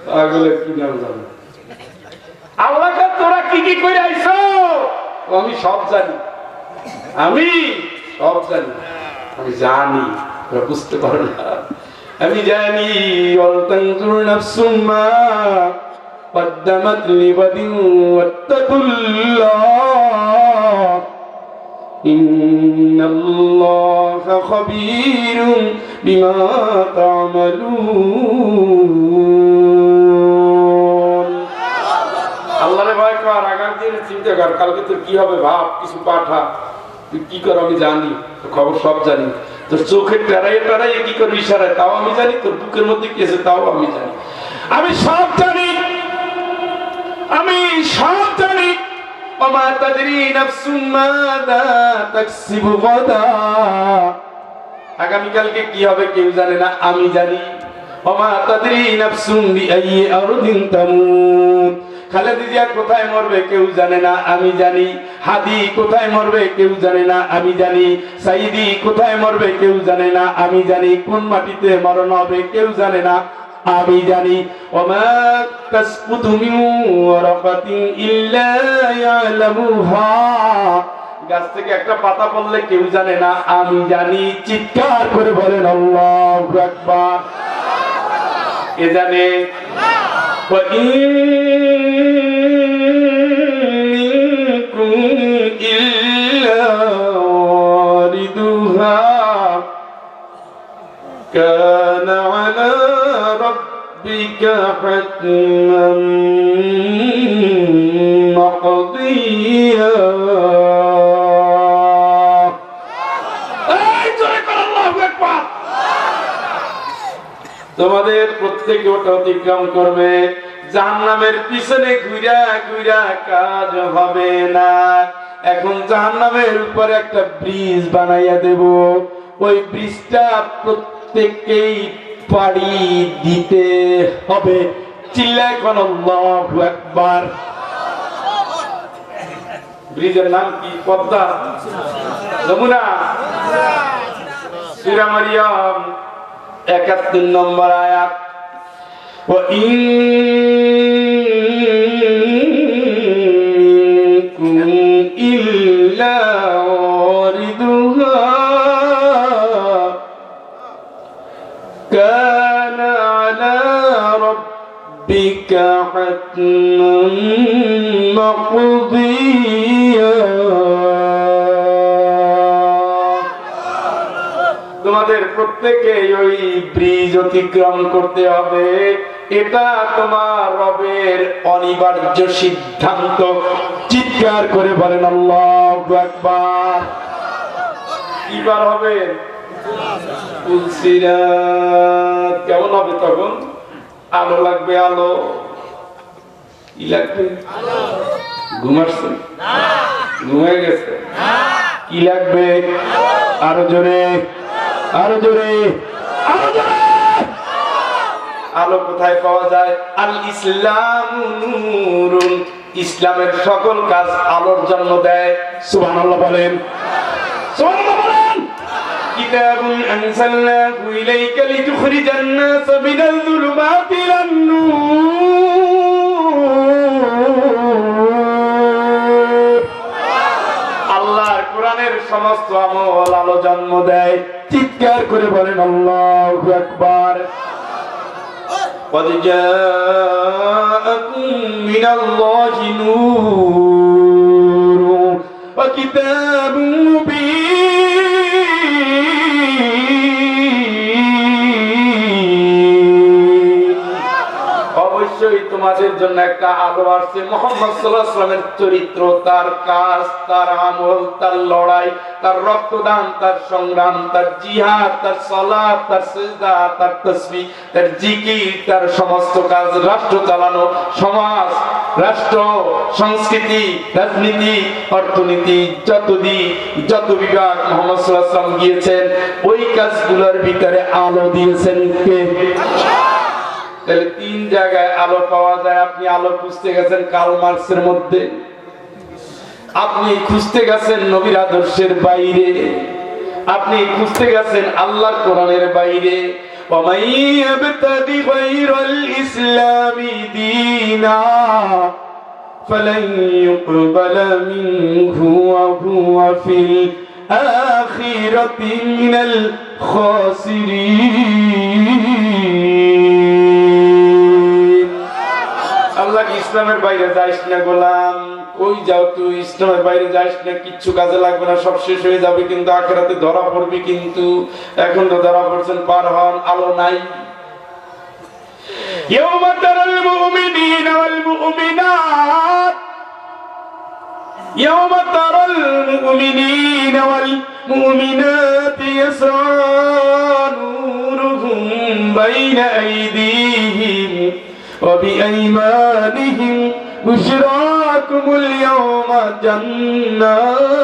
পাগলের কি নাম জানো। আল্লাহ কা তোরা কি কি করে আইছো? আমি সব জানি, আমি সব জানি, আমি জানি তোরা বুঝতে পারো না। আমি জানি ওয়ালতানজুর নাফসুম মা قدمت لغد واتقوا الله إن الله خبير بما تعملون। আল্লাহরে ভয় কর, আগামী দিনে চিন্তা কর, কালকে তোর কি হবে ভাব, কিছু পাঠা, তুই কি কর আমি জানি, তোর খবর সব জানি, তোর চোখে টেরাইয়ে টেরাইয়ে কি করবি ইশারায় তাও আমি জানি, তোর বুকের মধ্যে কি আছে তাও আমি জানি, আমি সব জানি, আমি সব জানি। ওমা তাদরি নাফসুম মাযা তাকসিবু গাদা, আগামী কালকে কি হবে কেউ জানে না, আমি জানি। ওমা তাদরি নাফসুম বিআইয়ি আরদিন তামুত, খালেদা জিয়া কোথায় মরবে কেউ জানে না, আমি জানি। হাদি কোথায় মরবে কেউ জানে না, আমি জানি। সাইদি কোথায় মরবে কেউ জানে না, আমি জানি। কোন মাটিতে মরণ হবে কেউ জানে না, আমি জানি। ওমা তাসকুতু মিন ওয়ারাকাতিন ইল্লা ইয়ালামুহা, গাছ থেকে একটা পাতা পড়লে কেউ জানে না, আমি জানি। চিৎকার করে বলেন আল্লাহু আকবার। কে জানে? ওয়া ইনকুম ইল্লা ওয়ারিদুহা কানা আলা রাব্বিকা হাতমান মাকদিয়া। এই জোরে কর আল্লাহু আকবার। তোমাদের প্রত্যেকে ওটা অতিক্রম করবে, জাহান্নামের পিছনে ঘুরা ঘুরা কাজ হবে না। এখন জাহান্নামের উপরে একটা ব্রিজ বানাইয়া দেব, ওই ব্রিজটা প্রত্যেককেই পাড়ি দিতে হবে। চিল্লায় কোন আল্লাহু আকবার। ব্রিজের নাম কি? পদ্মা, যমুনা, সূরা মারিয়াম 71 নম্বর আয়াত। ওয়া ইনকুম ইল্লা ওয়ারিদুহা কানা আলা রাব্বিকা হাতমান মাকদিয়া। তোমাদের প্রত্যেকে ওই ব্রিজ অতিক্রম করতে হবে, এটা তোমার রবের অনিবার্য সিদ্ধান্ত। চিৎকার করে বলেন আল্লাহু আকবার। কি বার হবে? পুলসিরাত। কেমন হবে তখন? আলো লাগবে, আলো। কি লাগবে? ঘুম আসছে? ঘুমিয়ে গেছে? কি লাগবে? আরো জোরে, আরো জোরে, আরো জোরে। আলো কোথায় পাওয়া যায়? আল ইসলামু নূরুন, ইসলামের সকল কাজ আলোর জন্ম দেয়। সুবহানাল্লাহ বলেন, সুবহানাল্লাহ বলেন। কিতাবুন আনজালনাহু ইলাইকা লিতুখরিজান নাস মিনাল যুলুমাতি ইলান নূর। আল্লাহর কোরআনের সমস্ত আমল আলো জন্ম দেয়। চিৎকার করে বলেন আল্লাহু আকবার। قد جاءكم من الله نور وكتاب مبين। অবশ্যই তোমাদের জন্য একটা আলো আসছে। মুহাম্মদ সাল্লাল্লাহু আলাইহি ওয়াসাল্লামের চরিত্র, তার কাজ, তার আমল, তার লড়াই, তার রক্তদান, তার সংগ্রাম, তার জিহাদ, তার সালাত, তার সিজদা, তার তাসবিহ, তার জিকির, তার সমস্ত কাজ, রাষ্ট্র চালানো, সমাজ, রাষ্ট্র, সংস্কৃতি, রাজনীতি, অর্থনীতি, যত বিভাগ মুহাম্মদ সাল্লাল্লাহু আলাইহি ওয়াসাল্লাম গিয়েছেন, ওই কাজগুলোর ভিতরে আলো দিয়েছেন কে? তাহলে 3 জায়গায় আলো পাওয়া যায়। আপনি আলো খুঁজতে গেছেন কার্ল মার্কসের মধ্যে, আপনি খুঁজতে গেছেন নবীর আদর্শের বাইরে, আপনি খুঁজতে গেছেন আল্লাহর কোরআনের বাইরে। وَمَن يَبْتَغِ غَيْرَ الْإِسْلَامِ دِينًا فَلَن يُقْبَلَ مِنْهُ وَهُوَ فِي الْآخِرَةِ مِنَ الْخَاسِرِينَ। আল্লাহ ইসলামের বাইরে যাইস না গোলাম, ওই যাও তুই ইসলামের বাইরে যাইস না, কিচ্ছু কাজে লাগবে না, সব শেষ হয়ে যাবে, কিন্তু আখিরাতে ধরা পড়বি। কিন্তু এখন তো ধরা পড়ছেন, পার হন, আলো নাই। ইয়াউমা তারাল মুমিনিনা ওয়াল মুমিনাত ইয়াউমা তারাল মুমিনিনা ওয়াল মুমিনাত ইয়াসআ নূরুহুম বাইনা আইদিহিম ওয়া বিআইমানিহিম বুশরাকুমুল ইয়াওমা জান্নাত।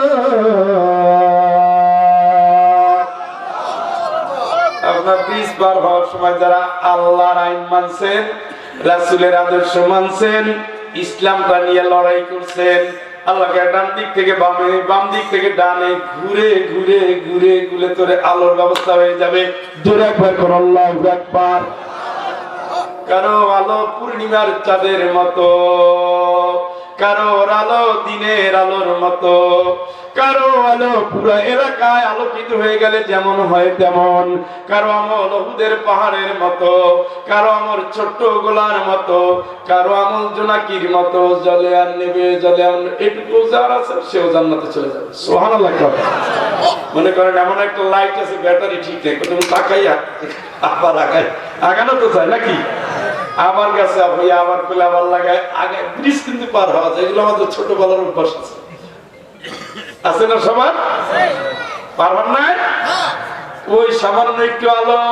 আপনার ব্রিজ পার হওয়ার সময় যারা আল্লাহর আইন মানছেন, রাসূলের আদর্শ মানছেন, ইসলামটা নিয়ে লড়াই করছেন, আল্লাহকে ডান দিক থেকে বামে, বাম দিক থেকে ডানে ঘুরে ঘুরে ঘুরে ঘুরে তোরে আলোর ব্যবস্থা হয়ে যাবে। জোরে একবার করো আল্লাহু আকবার। কারো আলো পূর্ণিমার চাঁদের মতো, কারো আলো দিনের আলোর মতো, কারো আলো পুরো এলাকায় আলোকিত হয়ে গেলে যেমন হয় তেমন, কারো আমল উহুদের পাহাড়ের মতো, কারো আমল ছোট্ট গোলার মতো, কারো আমল জোনাকির মতো, জলে আর নেবে, জলে আর এটুকু যার আছে সেও জান্নাতে চলে যাবে। সুবহানাল্লাহ। মনে করেন এমন একটা লাইট আছে, ব্যাটারি ঠিক নেই, তুমি তাকাইয়া আবার আগানো তো চাই নাকি, আবার গেছে আবার পেলে আবার লাগায়, আগে ব্রিজ কিন্তু পার হওয়া যায়। এগুলো আমাদের ছোটবেলার অভ্যাস আছে না সবার? পারবেন না? ওই সামান্য একটু আলো,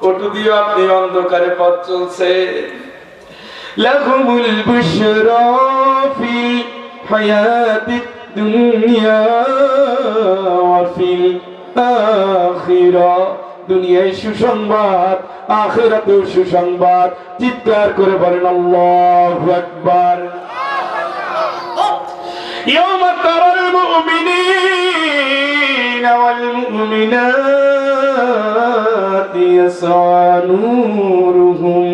ওটু দিয়ে আপনি অন্ধকারে পথ চলছে। লাহুমুল বুশরা ফিল হায়াতিদ দুনিয়া ওয়া ফিল আখিরাহ। দুনিয়ায় সুসংবাদ, আখিরাতেও সুসংবাদ। চিৎকার করে বলেন আল্লাহু আকবার। ইয়াউমা তারাল মুমিনিনা ওয়াল মুমিনাত ইয়াসআ নূরুহুম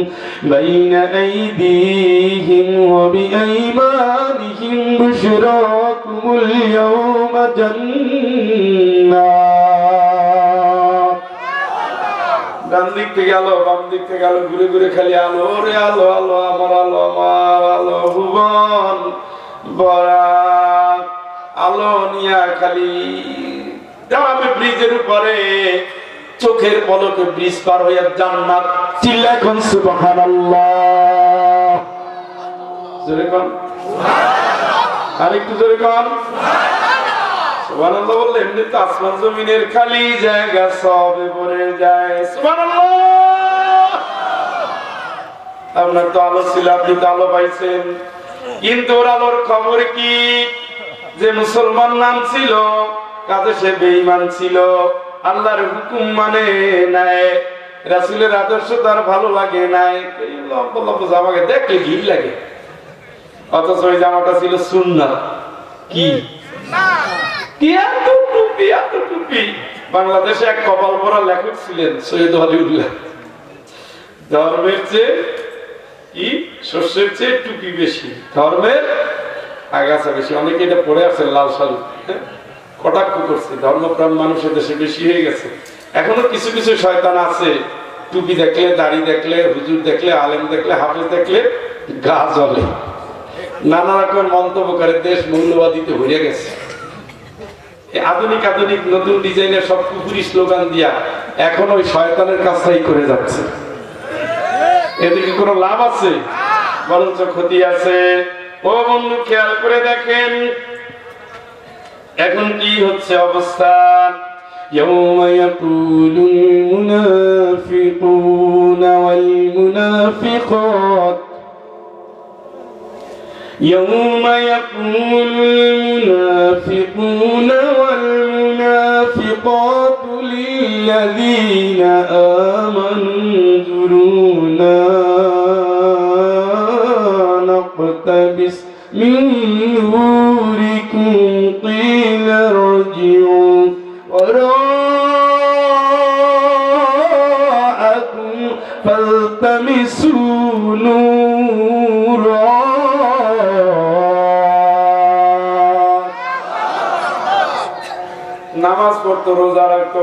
বাইনা আইদিহিম ওয়া বিআইমানিহিম বুশরাকুমুল ইয়াওমা জান্নাত। ডান দিক থেকে আলো, বাম দিক থেকে আলো, ঘুরে ঘুরে খালি আলো রে আলো, আলো আমার আলো, আমার আলো ভুবন বড়া আলো নিয়া খালি দাঁড়াবে ব্রিজের উপরে, চোখের পলকে ব্রিজ পার হইয়া জান্নাত। চিল্লায় কোন সুবহানাল্লাহ। জোরে কোন, আরেকটু জোরে কোন সুবহানাল্লাহ। বললে এমনি তো আসমান জমিনের খালি জায়গা সবে ভরে যায়। সুবহানাল্লাহ। আপনার তো আলো ছিল, আপনি তো আলো পাইছেন, কিন্তু ওর আলোর খবর কি? যে মুসলমান নাম ছিল, কাজে সে বেঈমান ছিল, আল্লাহর হুকুম মানে নাই, রাসূলের আদর্শ তার ভালো লাগে নাই, জামাকে দেখলে ঘিন লাগে, অথচ ওই জামাটা ছিল সুন্নাত। কি বাংলাদেশে এক কপাল পরা লেখক ছিলেন সৈয়দ আলিউল্লাহ। ধর্মের চেয়ে কি শস্যের চেয়ে টুপি বেশি, ধর্মের আগাছা বেশি। অনেকে এটা পড়ে আছে, লাল সালু কটাক্ষ করছে, ধর্মপ্রাণ মানুষের দেশে বেশি হয়ে গেছে। এখনো কিছু কিছু শয়তান আছে, টুপি দেখলে, দাড়ি দেখলে, হুজুর দেখলে, আলেম দেখলে, হাফেজ দেখলে গা জ্বলে, নানা রকম মন্তব্য করে। দেশ মৌলবাদীতে ভরে গেছে। আধুনিক আধুনিক নতুন ডিজাইনের সব কুকুরি স্লোগান দিয়া এখন ওই শয়তানের কাজটাই করে যাচ্ছে। এদিকে কোনো লাভ আছে? বরঞ্চ ক্ষতি আছে। ও বন্ধু, খেয়াল করে দেখেন এখন কি হচ্ছে অবস্থা। ইয়াউমা ইয়াকুলুল মুনাফিকুনা ওয়াল মুনাফিকাত يوم يقول المنافقون والمنافقات للذين آمنوا انظرونا ফালতামিসু নূরা। নামাজ পড়তো, রোজা রাখতো,